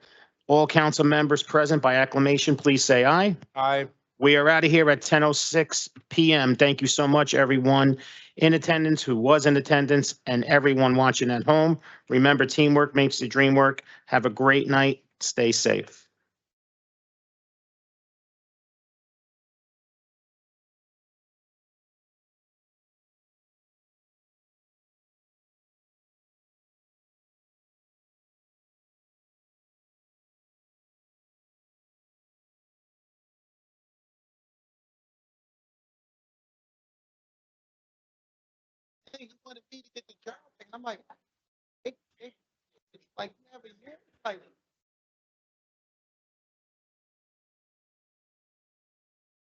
All council members present by acclamation, please say aye. Aye. We are out of here at 10:06 PM. Thank you so much, everyone in attendance, who was in attendance, and everyone watching at home. Remember, teamwork makes the dream work. Have a great night. Stay safe. Hey, you wanted me to get the job, and I'm like, it's like never, like.